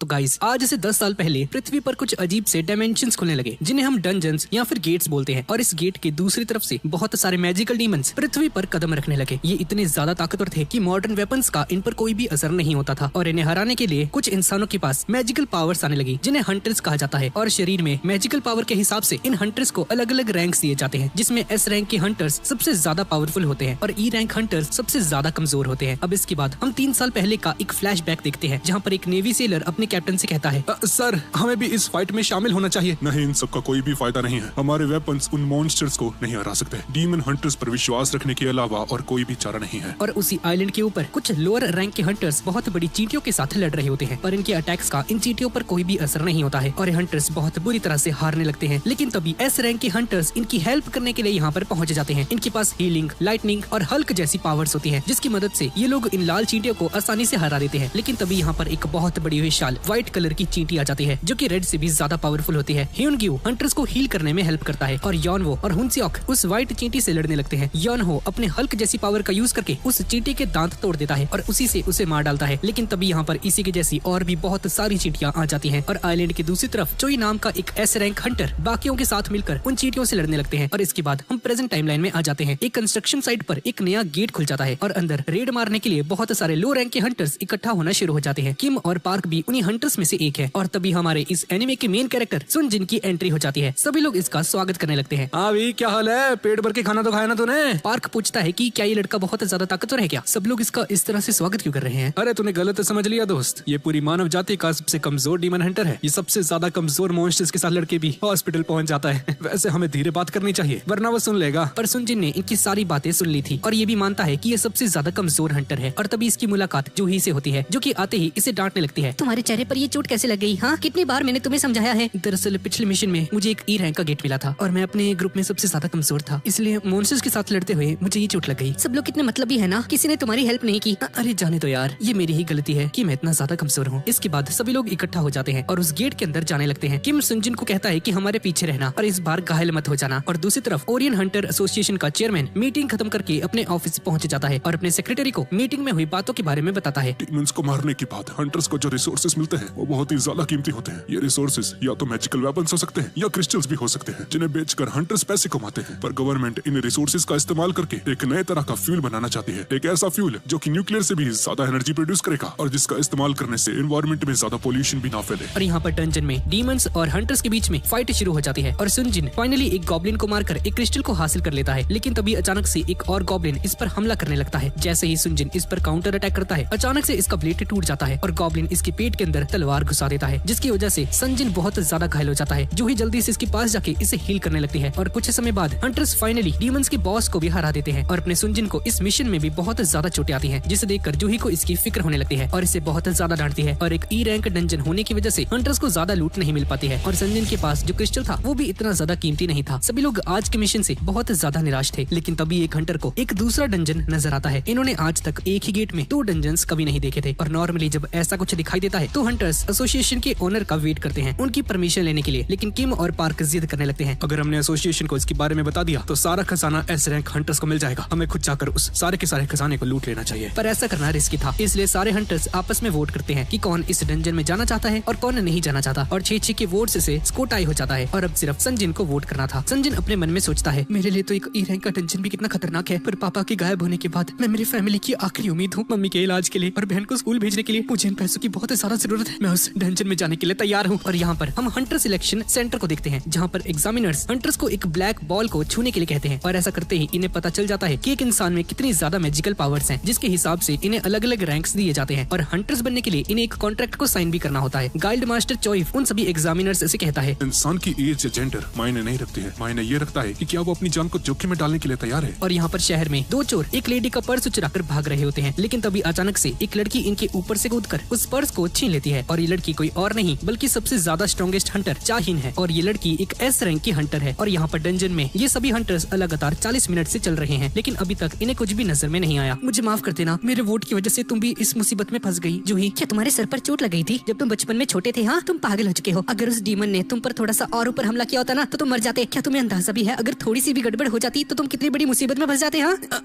तो गाइस, आज से 10 साल पहले पृथ्वी पर कुछ अजीब से डायमेंशंस खुलने लगे जिन्हें हम डंजन्स या फिर गेट्स बोलते हैं। और इस गेट के दूसरी तरफ से बहुत सारे मैजिकल डीमंस पृथ्वी पर कदम रखने लगे। ये इतने ज्यादा ताकतवर थे कि मॉडर्न वेपन्स का इन पर कोई भी असर नहीं होता था और इन्हें हराने के लिए कुछ इंसानों के पास मैजिकल पावर्स आने लगी जिन्हें हंटर्स कहा जाता है। और शरीर में मैजिकल पावर के हिसाब से इन हंटर्स को अलग अलग रैंक्स दिए जाते हैं, जिसमें एस रैंक के हंटर्स सबसे ज्यादा पावरफुल होते हैं और ई रैंक हंटर्स सबसे ज्यादा कमजोर होते हैं। अब इसके बाद हम 3 साल पहले का एक फ्लैशबैक देखते हैं जहाँ पर एक नेवी सेलर अपने कैप्टन से कहता है, सर, हमें भी इस फाइट में शामिल होना चाहिए। नहीं, इन सब का कोई भी फायदा नहीं है। हमारे वेपन्स उन मॉन्स्टर्स को नहीं हरा सकते। डीमन हंटर्स पर विश्वास रखने के अलावा और कोई भी चारा नहीं है। और उसी आइलैंड के ऊपर कुछ लोअर रैंक के हंटर्स बहुत बड़ी चींटियों के साथ लड़ रहे होते हैं, पर इनके अटैक्स का इन चींटियों पर कोई भी असर नहीं होता है और हंटर्स बहुत बुरी तरह से हारने लगते हैं। लेकिन तभी एस रैंक के हंटर्स इनकी हेल्प करने के लिए यहाँ पर पहुँच जाते हैं। इनके पास हीलिंग, लाइटनिंग और हल्क जैसी पावर्स होती है, जिसकी मदद से ये लोग इन लाल चींटियों को आसानी से हरा देते हैं। लेकिन तभी यहाँ पर एक बहुत बड़ी विशाल व्हाइट कलर की चींटी आ जाती है जो कि रेड से भी ज्यादा पावरफुल होती है। ह्यूनग्यू हंटर्स को हील करने में हेल्प करता है और यॉनवो और हुनसियोक उस व्हाइट चींटी से लड़ने लगते हैं। यॉनहो अपने हल्क जैसी पावर का यूज करके उस चींटी के दांत तोड़ देता है और उसी से उसे मार डालता है। लेकिन तभी यहाँ पर इसी के जैसी और भी बहुत सारी चींटियां आ जाती हैं और आइलैंड की दूसरी तरफ चोई नाम का एक एस रैंक हंटर बाकियों के साथ मिलकर उन चींटियों से लड़ने लगते हैं। और इसके बाद हम प्रेजेंट टाइमलाइन में आ जाते हैं। एक कंस्ट्रक्शन साइट पर एक नया गेट खुल जाता है और अंदर रेड मारने के लिए बहुत सारे लो रैंक के हंटर्स इकट्ठा होना शुरू हो जाते हैं। किम और पार्क भी उन्हीं हंटर्स में से एक है और तभी हमारे इस एनिमे के मेन कैरेक्टर सुन जिन की एंट्री हो जाती है। सभी लोग इसका स्वागत करने लगते हैं। हाँ भाई, क्या हाल है? पेट भर के खाना तो खाया ना तूने? पार्क पूछता है कि क्या ये लड़का बहुत ज्यादा ताकतवर है क्या? सब लोग इसका इस तरह से स्वागत क्यों कर रहे हैं? अरे तूने गलत समझ लिया दोस्त। ये पूरी मानव जाति का सबसे कमजोर डीमन हंटर है। ये सबसे ज्यादा कमजोर मॉन्स्टर्स के साथ लड़के भी हॉस्पिटल पहुंच जाता है। वैसे हमें धीरे बात करनी चाहिए वरना वो सुन लेगा। पर सुन जिन ने इनकी सारी बातें सुन ली थी और ये भी मानता है कि ये सबसे ज्यादा कमजोर हंटर है। और तभी इसकी मुलाकात जूही से होती है जो कि आते ही इसे डांटने लगती है। तुम्हारे चेहरे पर ये चोट कैसे लग गई? हाँ, कितनी बार मैंने तुम्हें समझाया है। दरअसल पिछले मिशन में मुझे एक ई रैंक का गेट मिला था और मैं अपने ग्रुप में सबसे ज्यादा कमजोर था, इसलिए मॉन्स्टर्स के साथ लड़ते हुए मुझे ये चोट लग गई। सब लोग कितने मतलबी है ना, किसी ने तुम्हारी हेल्प नहीं की। अरे जाने दो यार, ये मेरी ही गलती है कि मैं इतना ज्यादा कमजोर हूँ। इसके बाद सभी लोग इकट्ठा हो जाते हैं और उस गेट के अंदर जाने लगते हैं। किम सुनजिन को कहता है कि हमारे पीछे रहना और इस बार घायल मत हो जाना। और दूसरी तरफ ओरियन हंटर एसोसिएशन का चेयरमैन मीटिंग खत्म करके अपने ऑफिस पहुंच जाता है और अपने सेक्रेटरी को मीटिंग में हुई बातों के बारे में बताता है। डीमंस को मारने के बाद हंटर्स को जो रिसोर्सेज मिलते हैं वो बहुत ही ज्यादा कीमती होते हैं। ये रिसोर्सेज या तो मैजिकल वेपन्स हो सकते हैं या क्रिस्टल्स भी हो सकते हैं जिन्हें बेचकर हंटर्स पैसे कमाते हैं। पर गवर्नमेंट इन रिसोर्सेज का इस्तेमाल करके एक नए तरह का फ्यूल बनाना चाहती है। एक ऐसा फ्यूल जो कि न्यूक्लियर से भी ज्यादा एनर्जी प्रोड्यूस करेगा और जिसका इस्तेमाल करने से एनवायरनमेंट में ज्यादा पोल्यूशन भी ना फैले। और यहाँ पर डंजन में डीमंस और हंटर्स के बीच में फाइट शुरू हो जाती है और सुनजिन फाइनली एक गॉब्लिन को मारकर एक क्रिस्टल को हासिल कर लेता है। लेकिन तभी अचानक से एक और गॉब्लिन इस पर हमला करने लगता है। जैसे ही सुनजिन इस पर काउंटर अटैक करता है, अचानक से इसका ब्लेड टूट जाता है और गॉब्लिन इसके पेट के अंदर तलवार घुसा देता है, जिसकी वजह से सुनजिन बहुत ज्यादा घायल हो जाता है। जो ही जल्दी से इसके पास जाके इसे हील करने लगती है और कुछ समय बाद हंटर्स फाइनली डीमंस के बॉस को भी हरा देते हैं और अपने सुनजिन को इस मिशन में भी बहुत ज्यादा चोटें आती हैं, जिसे देखकर जूही को इसकी फिक्र होने लगती है और इसे बहुत ज्यादा डांटती है। और एक ई रैंक डंजन होने की वजह से हंटर्स को ज्यादा लूट नहीं मिल पाती है और सुनजिन के पास जो क्रिस्टल था वो भी इतना ज्यादा कीमती नहीं था। सभी लोग आज के मिशन से बहुत ज्यादा निराश थे। लेकिन तभी एक हंटर को एक दूसरा डंजन नजर आता है। इन्होंने आज तक एक ही गेट में 2 डंजन्स कभी नहीं देखे थे और नॉर्मली जब ऐसा कुछ दिखाई देता है तो हंटर्स एसोसिएशन के ओनर का वेट करते हैं उनकी परमिशन लेने के लिए। लेकिन किम और पार्क जिद करने लगते हैं, अगर हमने एसोसिएशन को इसके बारे में बता दिया तो सारा खजाना एस रैंक हंटर्स को मिल जाएगा। हमें खुद जाकर उस सारे के सारे खजाने को लूट लेना चाहिए। पर ऐसा करना रिस्की था, इसलिए सारे हंटर्स आपस में वोट करते हैं कि कौन इस डंजन में जाना चाहता है और कौन नहीं जाना चाहता। और 6-6 के वोट से स्कोर टाई हो जाता है और अब सिर्फ संजिन को वोट करना था। संजिन अपने मन में सोचता है, मेरे लिए तो एक ई रैंक का डंजन भी कितना खतरनाक है, पर पापा के गायब होने के बाद मैं मेरी फैमिली की आखिरी उम्मीद हूँ। मम्मी के इलाज के लिए और बहन को स्कूल भेजने के लिए मुझे इन पैसों की बहुत ज्यादा जरूरत है। मैं उस डंजन में जाने के लिए तैयार हूँ। और यहाँ पर हम हंटर सिलेक्शन सेंटर को देखते हैं जहाँ पर एग्जामिनर्स हंटर्स को एक ब्लैक बॉल को छूने के लिए कहते हैं और ऐसा करते ही इन्हें पता चल जाता है कि एक इंसान में कितनी ज्यादा मैजिकल पावर्स हैं, जिसके हिसाब से इन्हें अलग अलग रैंक्स दिए जाते हैं और हंटर्स बनने के लिए इन्हें एक कॉन्ट्रैक्ट को साइन भी करना होता है। गाइल्ड मास्टर चोइफ उन सभी एग्जामिनर्स से कहता है, इंसान की एज या जेंडर मायने नहीं रखती है, मायने ये रखता है कि क्या वो अपनी जान को जोखिम में डालने के लिए तैयार है। और यहाँ पर शहर में 2 चोर एक लेडी का पर्स चुराकर भाग रहे होते हैं। लेकिन तभी अचानक से एक लड़की इनके ऊपर से कूदकर उस पर्स को छीन लेती है और ये लड़की कोई और नहीं बल्कि सबसे ज्यादा स्ट्रॉन्गेस्ट हंटर चाहिन है और ये लड़की एक एस रैंक की हंटर है। और यहाँ पर डंजन में ये सभी हंटर्स लगातार 40 मिनट से चल रहे हैं, लेकिन अभी तक इन्हें कुछ भी नजर में नहीं आया। मुझे माफ कर देना, मेरे वोट की वजह से तुम भी इस मुसीबत में फंस गई। जूही, क्या तुम्हारे सर पर चोट लग गई थी जब तुम बचपन में छोटे थे? हाँ, तुम पागल हो चुके हो। अगर उस डीमन ने तुम पर थोड़ा सा और ऊपर हमला किया होता ना तो तुम मर जाते। क्या तुम्हें अंदाजा भी है अगर थोड़ी सी भी गड़बड़ हो जाती तो तुम कितनी बड़ी मुसीबत में फंस जाते?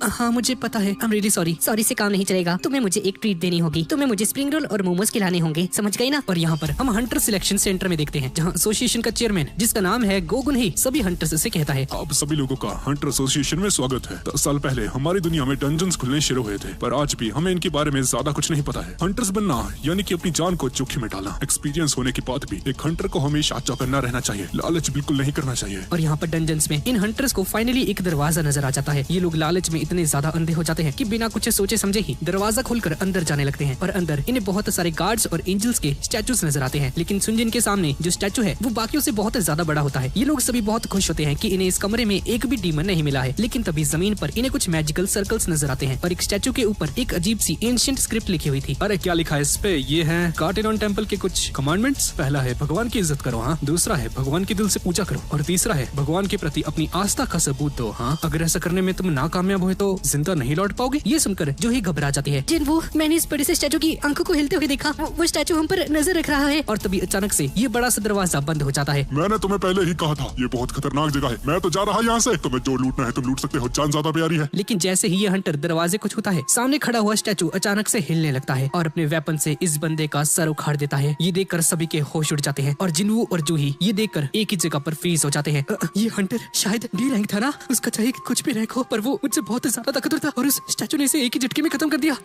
हाँ मुझे पता है, I am really sorry. Sorry से काम नहीं चलेगा, तुम्हें मुझे एक ट्रीट देनी होगी। तुम्हें मुझे स्प्रिंग रोल और मोमोज खिलाने होंगे। समझ गई ना? और यहाँ पर हम हंटर सिलेक्शन सेंटर में देखते हैं, जहाँ एसोसिएशन का चेयरमैन, जिसका नाम है गोगुन ही, सभी हंटर्स से कहता है, आप सभी लोगों का हंटर एसोसिएशन में स्वागत है। 10 साल पहले हमारी दुनिया में डंजन्स खुलने शुरू हुए थे, पर आज भी हमें इनके बारे में ज्यादा कुछ नहीं पता है। हंटर्स बनना यानी कि अपनी जान को जोखिम में डालना। एक्सपीरियंस होने के बाद भी एक हंटर को हमेशा चौकन्ना रहना चाहिए, लालच बिल्कुल नहीं करना चाहिए। और यहाँ पर डंजन्स में इन हंटर्स को फाइनली एक दरवाजा नजर आ जाता है। ये लोग लालच में इतने ज्यादा अंधे हो जाते हैं कि बिना कुछ सोचे समझे ही दरवाजा खोलकर अंदर जाने लगते हैं। और अंदर इन्हें बहुत सारे गार्ड्स और एंजल्स के स्टैचूज नजर आते हैं, लेकिन सुनजिन के सामने जो स्टैचू है वो बाकियों से बहुत ज्यादा बड़ा होता है। ये लोग सभी बहुत खुश होते हैं कि इन्हें इस कमरे में एक भी डीमन नहीं मिला है, लेकिन तभी जमीन पर इन्हें कुछ मैजिकल सर्कल्स नजर आते हैं और एक स्टैचू के ऊपर एक अजीब सी एंशिएंट स्क्रिप्ट लिखी हुई थी। अरे क्या लिखा है इस पे? ये है कार्टेनॉन टेम्पल के कुछ कमांडमेंट्स। पहला है भगवान की इज्जत करो, हाँ। दूसरा है भगवान के दिल से पूजा करो, और तीसरा है भगवान के प्रति अपनी आस्था का सबूत दो, हाँ। अगर ऐसा करने में तुम नाकामयाब हुए तो जिंदा नहीं लौट पाओगे। ये सुनकर जूही घबरा जाती है। जिन वो मैंने इस बड़े से स्टैचू की आंखों को हिलते हुए देखा, वो स्टैचू हम पर नजर रख रहा है। और तभी अचानक से ये बड़ा सा दरवाजा बंद हो जाता है। मैंने तुम्हें पहले ही कहा था, ये बहुत खतरनाक जगह है। मैं तो जा रहा यहाँ से। तुम्हें जो लूटना है तुम लूट सकते हो, जान ज्यादा प्यारी है। लेकिन जैसे ही ये हंटर दरवाजे को छूता है, सामने खड़ा हुआ स्टैचू अचानक से हिलने लगता है और अपने वेपन से इस बंदे का सर उखाड़ देता है। ये देखकर सभी के होश उड़ जाते हैं और जिनवू और जूही ये देखकर एक ही जगह पर फ्रीज हो जाते हैं। ये हंटर शायद डी रैंक था ना, उसका चाहे कुछ भी रैंक हो, पर वो मुझसे बहुत ज्यादा ताकतवर था और उस स्टैचू ने इसे एक ही झटके में खत्म कर दिया।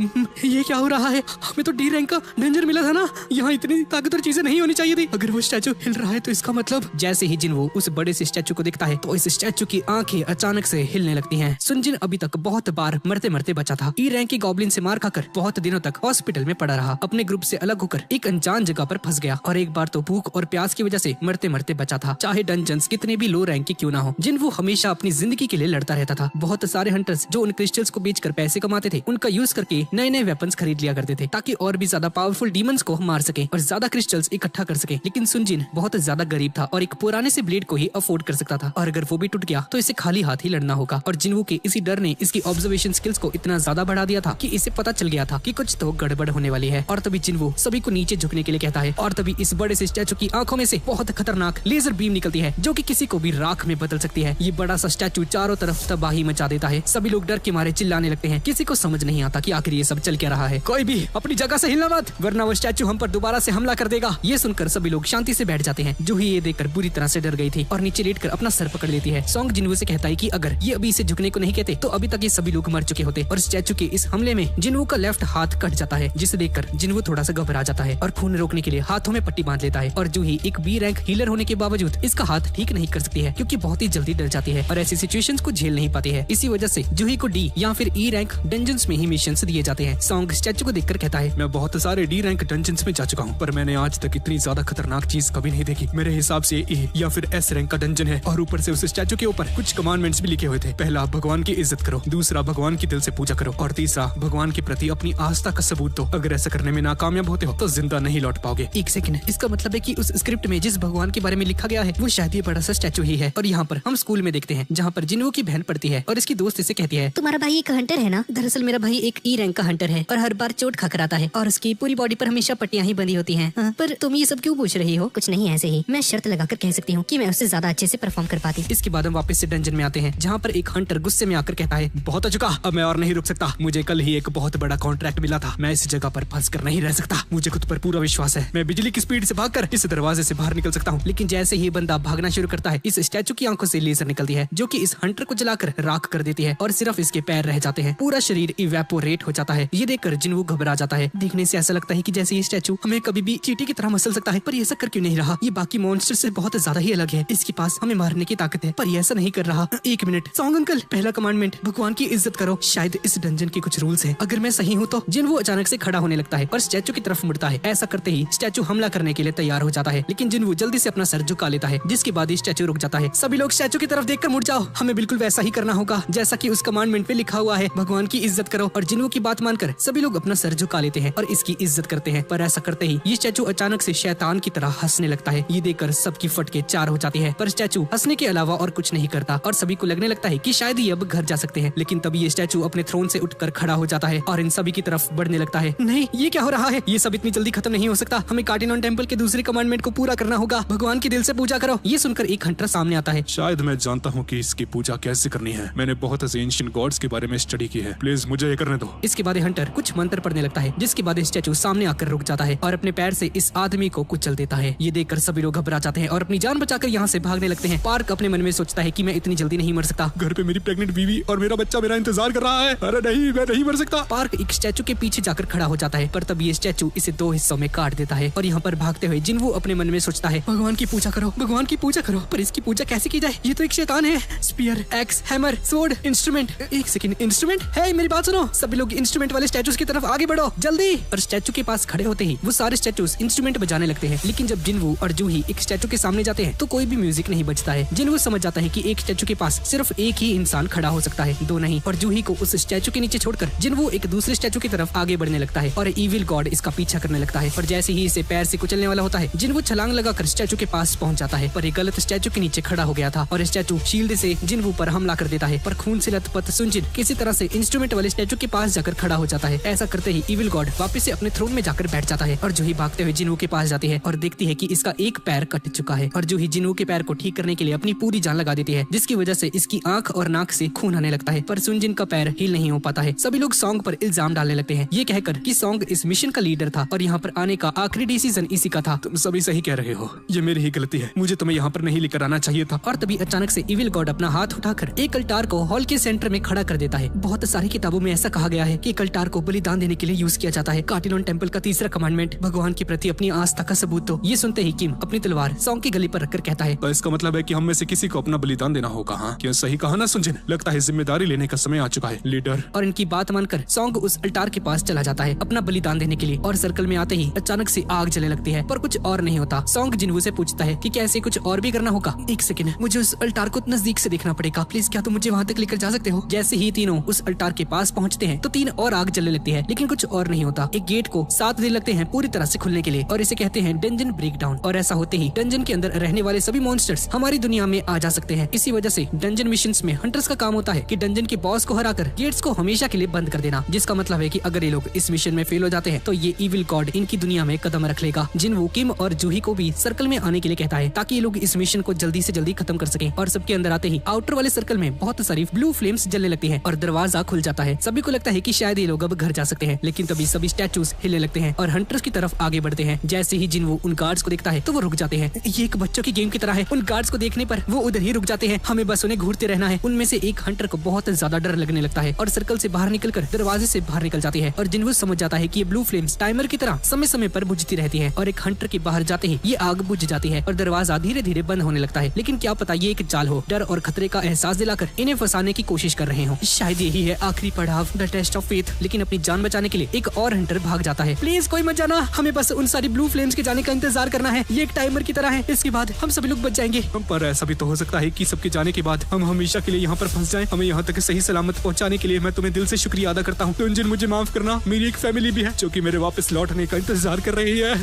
ये क्या हो रहा है? हमें तो डी रैंक का डेंजर मिला था ना, यहाँ इतनी ताकतवर चीजें नहीं होनी चाहिए थी। अगर वो स्टैचू हिल रहा है तो इसका मतलब। जैसे ही जिनवू उस बड़े से स्टैचू को देखता है तो इस स्टैचू की आंखें अचानक से हिलने लगती हैं। सुनजिन अभी तक बहुत बार मरते मरते बचा था। ई रैंक की गॉब्लिन से मार खाकर बहुत दिनों तक हॉस्पिटल में पड़ा रहा, अपने ग्रुप से अलग होकर एक अनजान जगह पर फंस गया और एक बार तो भूख और प्यास की वजह से मरते मरते बचा था, चाहे डंजन्स कितने भी लो रैंक के क्यों ना हो। जिनवू हमेशा अपनी जिंदगी के लिए लड़ता रहता था। बहुत सारे हंटर्स जो उन क्रिस्टल्स को बेचकर पैसे कमाते थे, उनका यूज करके नए नए वेपन्स खरीद लिया करते थे ताकि और भी ज्यादा पावरफुल डीमंस को मार सके और ज्यादा क्रिस्टल्स इकट्ठा कर सके। लेकिन सुनजिन बहुत ज्यादा गरीब था और एक पुराने से ब्लेड को ही अफोर्ड कर सकता था, और अगर वो भी टूट गया तो इसे खाली हाथ ही लड़ना होगा। और जिनवू के इसी डर ने इसकी ऑब्जर्वेशन स्किल्स को इतना ज्यादा बढ़ा दिया था कि इसे पता चल गया था कि कुछ तो गड़बड़ होने वाली है। और तभी जिनवू सभी को नीचे झुकने के लिए कहता है और तभी इस बड़े से स्टैचू की आंखों में से बहुत खतरनाक लेजर बीम निकलती है जो कि किसी को भी राख में बदल सकती है। ये बड़ा सा स्टैचू चारों तरफ तबाही मचा देता है। सभी लोग डर के मारे चिल्लाने लगते हैं। किसी को समझ नहीं आता कि आखिर ये सब चल क्या रहा है। कोई भी अपनी जगह से हिलना मत, वरना वो स्टैचू हम पर दोबारा से हमला कर देगा। ये सुनकर सभी लोग शांति से बैठ जाते हैं। जूही ये देखकर बुरी तरह से डर गई थी और नीचे लेटकर अपना सर पकड़ लेती है। सॉन्ग जिनवू से कहता है कि अगर ये अभी इसे झुकने को नहीं कहते तो अभी तक ये सभी लोग मर चुके होते। और स्टैचू के इस हमले में जिनवू का लेफ्ट हाथ कट जाता है, जिसे देखकर जिनवू थोड़ा सा घबरा जाता है और खून रोकने के लिए हाथों में पट्टी बांध लेता है। और जूही एक बी रैंक हीलर होने के बावजूद इसका हाथ ठीक नहीं कर सकती है क्योंकि बहुत ही जल्दी डर जाती है और ऐसी सिचुएशंस को झेल नहीं पाती है। इसी वजह से जूही को डी या फिर ई रैंक डंजन्स में ही मिशंस दिए जाते हैं। सॉन्ग स्टैचू को देखकर कहता है, मैं बहुत सारे डी रैंक डंजन्स में जा चुका हूँ, पर मैंने आज तक इतनी ज्यादा खतरनाक चीज कभी नहीं देखी। मेरे हिसाब से ए या फिर एस रैंक का डंजन है और ऊपर से उस स्टैचू के ऊपर कुछ कमांडमेंट्स भी लिखे हुए थे। पहला, भगवान की इज्जत करो। दूसरा, भगवान की दिल से पूजा करो। और तीसरा, भगवान के प्रति अपनी आस्था का सबूत दो। अगर ऐसा करने में नाकामयाब होते हो तो जिंदा नहीं लौट पाओगे। एक सेकंड, इसका मतलब है कि उस स्क्रिप्ट में जिस भगवान के बारे में लिखा गया है वो शायद ये बड़ा सा स्टैचू ही है। और यहाँ पर हम स्कूल में देखते हैं जहाँ पर जिनवू की बहन पढ़ती है और इसकी दोस्त इसे कहती है, तुम्हारा भाई एक हंटर है ना? दरअसल मेरा भाई एक ई रैंक का हंटर है और हर बार चोट खाकर आता है और उसकी पूरी बॉडी पर हमेशा पट्टियां ही बंधी होती हैं। पर तुम ये सब क्यों पूछ रही हो? कुछ नहीं, ऐसे ही मैं शर्त लगाकर कह सकती हूँ कि मैं उससे ज्यादा अच्छे से परफॉर्म कर पाती। इसके बाद हम वापस से डंजन में आते हैं जहाँ पर एक हंटर गुस्से में आकर कहता है, बहुत हो चुका, अब मैं और नहीं रुक सकता। मुझे कल ही एक बहुत बड़ा कॉन्ट्रैक्ट मिला था, मैं इस जगह पर फंस कर नहीं रह सकता। मुझे खुद पर पूरा विश्वास है, मैं बिजली की स्पीड से भागकर इस दरवाजे से बाहर निकल सकता हूँ। लेकिन जैसे ही बंदा भागना शुरू करता है, इस स्टैचू की आंखों से लेजर निकलती है जो कि इस हंटर को जलाकर राख कर देती है और सिर्फ इसके पैर रह जाते हैं। पूरा शरीर इवेपोरेट हो जाता है। ये देखकर जिनवू घबरा जाता है। देखने से ऐसा लगता है कि जैसे ये स्टैचू हमें कभी भी चींटी की तरह मसल सकता है, पर ये ऐसा कर क्यों नहीं रहा? ये बाकी मॉन्स्टर से बहुत ज्यादा ही अलग है। इसके पास हमें मारने की ताकत है, पर ये ऐसा नहीं कर रहा। एक मिनट, सॉन्ग अंकल, पहला कमांडमेंट भगवान की इज्जत करो। शायद इस डंजन के कुछ रूल्स हैं। अगर मैं सही हूँ तो। जिनवू अचानक से खड़ा होने लगता है और स्टैचू की तरफ मुड़ता है। ऐसा करते ही स्टैचू हमला करने के लिए तैयार हो जाता है, लेकिन जिनवू जल्दी से अपना सर झुका लेता है, जिसके बाद ही स्टैचू रुक जाता है। सभी लोग स्टैचू की तरफ देखकर मुड़ जाओ, हमें बिल्कुल वैसा ही करना होगा जैसा कि उस कमांडमेंट पे लिखा हुआ है, भगवान की इज्जत करो। और जिनवू की बात मानकर सभी लोग अपना सर झुका लेते हैं और इसकी इज्जत करते हैं। पर ऐसा करते ही ये स्टैचू अचानक से शैतान की तरह हंसने लगता है। ये देखकर सबकी फटके चार हो जाती है, पर स्टैचू हंसने के अलावा और कुछ नहीं करता और सभी को लगने लगता है कि शायद ये अब घर जा सकते हैं। लेकिन तभी ये स्टैचू अपने थ्रोन से उठकर खड़ा हो जाता है और इन सभी की तरफ बढ़ने लगता है। नहीं, ये क्या हो रहा है? ये सब इतनी जल्दी खत्म नहीं हो सकता। हमें कार्टिनॉन टेम्पल के दूसरे कमांडमेंट को पूरा करना होगा। भगवान की दिल से पूजा करो। ये सुनकर एक हंटर सामने आता है। शायद मैं जानता हूँ कि इसकी पूजा कैसे करनी है। मैंने बहुत से एंशिएंट गॉड्स के बारे में स्टडी की है। प्लीज मुझे ये करने दो। इसके बाद हंटर कुछ मंत्र पढ़ने लगता है, जिसके बाद स्टैचू सामने आकर रुक जाता है और अपने पैर से इस आदमी को कुचल देता है। ये देखकर सभी लोग घबरा जाते हैं और अपनी जान बचाकर यहाँ से भागने लगते हैं। पार्क अपने मन में सोचता है कि मैं इतनी जल्दी नहीं मर सकता। घर पे मेरी प्रेग्नेंट बीवी और मेरा बच्चा मेरा इंतजार कर रहा है। अरे नहीं, मैं नहीं मर सकता। पार्क एक स्टैचू के पीछे जाकर खड़ा हो जाता है, पर तब ये स्टैचू इसे 2 हिस्सों में काट देता है। और यहाँ पर भागते हुए जिन्वू अपने मन में सोचता है, भगवान की पूजा करो, भगवान की पूजा करो। पर इसकी पूजा कैसे की जाए? ये तो एक शैतान है। Spear, axe, hammer, sword, instrument. एक सेकंड, इंस्ट्रूमेंट है? मेरी बात सुनो, सभी लोग इंस्ट्रूमेंट वाले स्टैचूज की तरफ आगे बढ़ो जल्दी। और स्टैचू के पास खड़े होते ही वो सारे स्टैचूज इंस्ट्रूमेंट बजाने लगते हैं। लेकिन जब जिन्वू और जूही एक स्टैचू के सामने जाते हैं तो कोई भी म्यूजिक नहीं बजता है। जिन्वू समझ जाता है कि एक स्टैचू के पास सिर्फ एक ही इंसान खड़ा हो सकता है, 2 नहीं। और जूही को उस स्टैचू के नीचे छोड़कर जिन्वू एक दूसरे स्टैचू की तरफ आगे बढ़ने लगता है और इविल गॉड इसका पीछा करने लगता है। और जैसे ही इसे पैर से कुचलने वाला होता है, जिन्वू छलांग लगाकर स्टैचू के पास पहुंच जाता है। पर ये गलत स्टैचू के नीचे खड़ा हो गया था और स्टैचू शील्ड से जिन्वू पर हमला कर देता है। पर खून से लथपथ सुनजिन किसी तरह से इंस्ट्रूमेंट वाले स्टैचू के पास जाकर खड़ा हो जाता है। ऐसा करते ही इविल गॉड वापस से अपने थ्रोन में जाकर बैठ जाता है और जूही भागते हुए जिन्वू के पास जाती है और देखती है कि इसका एक पैर कट चुका है। और जूही जिन्वू के पैर को ठीक करने के लिए अपनी पूरी जान लगा देती है, जिसकी वजह से इसकी आंख और नाक से खून आने लगता है। पर सुनजिन का पैर हील नहीं हो पाता है। सभी लोग सॉन्ग पर इल्जाम डालने लगते हैं, ये कहकर कि सॉन्ग इस मिशन का लीडर था और यहाँ पर आने का आखिरी डिसीजन इसी का था। तुम सभी सही कह रहे हो, ये मेरी ही गलती है, मुझे तुम्हें यहाँ पर नहीं लेकर आना चाहिए था। और तभी अचानक से इविल गॉड अपना हाथ उठाकर एक अल्टार को हॉल के सेंटर में खड़ा कर देता है। बहुत सारी किताबों में ऐसा कहा गया है कि अल्टार को बलिदान देने के लिए यूज किया जाता है। कार्टिलोन टेम्पल का 3रा कमांडमेंट, भगवान के प्रति अपनी आस्था का सबूत दो। ये सुनते ही किम अपनी तलवार सॉन्ग की गली पर रखकर कहता है, तो इसका मतलब है कि हम में से किसी को अपना बलिदान देना होगा। हाँ, क्या सही कहा ना सुनजिन? लगता है जिम्मेदारी लेने का समय आ चुका है लीडर। और इनकी बात मानकर सॉन्ग उस अल्टार के पास चला जाता है अपना बलिदान देने के लिए। और सर्कल में आते ही अचानक से आग जलने लगती है, पर कुछ और नहीं होता। सॉन्ग जिन्वू से पूछता है कि क्या ऐसे कुछ और भी करना होगा? एक सेकंड, मुझे उस अल्टार को नजदीक से देखना पड़ेगा, प्लीज क्या तुम मुझे वहाँ तक लेकर जा सकते हो? जैसे ही तीनों उस अल्टार के पास पहुँचते हैं तो 3 और आग जलने लगती है, लेकिन कुछ और नहीं होता। एक गेट को 7 दिन लगते हैं पूरी तरह से खुलने के लिए और इसे कहते हैं डंजन ब्रेकडाउन। और ऐसा होते ही डंजन के अंदर रहने वाले सभी मॉन्स्टर्स हमारी दुनिया में आ जा सकते हैं। इसी वजह से डंजन मिशंस में हंटर्स का काम होता है कि डंजन के बॉस को हराकर गेट्स को हमेशा के लिए बंद कर देना, जिसका मतलब है कि अगर ये लोग इस मिशन में फेल हो जाते हैं तो ये इविल गॉड इनकी दुनिया में कदम रख लेगा। जिन्वू किम और जूही को भी सर्कल में आने के लिए कहता है ताकि ये लोग इस मिशन को जल्दी से जल्दी खत्म कर सकें। और सबके अंदर आते ही आउटर वाले सर्कल में बहुत सारी ब्लू फ्लेम्स जलने लगती हैं और दरवाजा खुल जाता है। सभी को लगता है कि शायद ये लोग अब घर जा सकते हैं, लेकिन तभी सभी स्टैचूज हिलने लगते हैं और हंटर्स की तरफ आगे बढ़ते हैं। जैसे ही जिन्वू उन गार्ड्स को देखता है तो वो रुक जाते हैं। ये एक बच्चों की गेम की तरह है, उन गार्ड्स को देखने पर वो उधर ही रुक जाते हैं, हमें बस उन्हें घूरते रहना है। उनमें से एक हंटर को बहुत ज्यादा डर लगने लगता है और सर्कल से बाहर निकलकर दरवाजे से बाहर निकल जाती है। और जिन्वू समझ जाता है कि ये ब्लू फ्लेम्स टाइमर की तरह समय समय पर बुझती रहती है और एक हंटर के बाहर जाते ही ये आग बुझ जाती है और दरवाजा धीरे धीरे बंद होने लगता है। लेकिन क्या पता ये एक चाल हो, डर और खतरे का एहसास दिलाकर इन्हें फंसाने की कोशिश कर रहे हो। शायद यही है आखिरी पड़ाव, द टेस्ट ऑफ फेथ। लेकिन अपनी जान बचाने के लिए एक और हंटर भाग जाता है। प्लीज कोई मत जाना, हमें बस उन सारी ब्लू फ्लेम्स के जाने का इंतजार करना है, ये एक टाइमर की तरह है, इसके बाद हम सभी लोग बच जाएंगे। पर ऐसा भी तो हो सकता है कि सबके जाने के बाद हम हमेशा के लिए यहाँ पर फंस जाएं। हमें यहाँ तक सही सलामत पहुँचाने के लिए मैं तुम्हें दिल से शुक्रिया अदा करता हूँ। डंजन मुझे माफ करना, मेरी एक फैमिली भी है जो कि मेरे वापस लौटने का इंतजार कर रही है।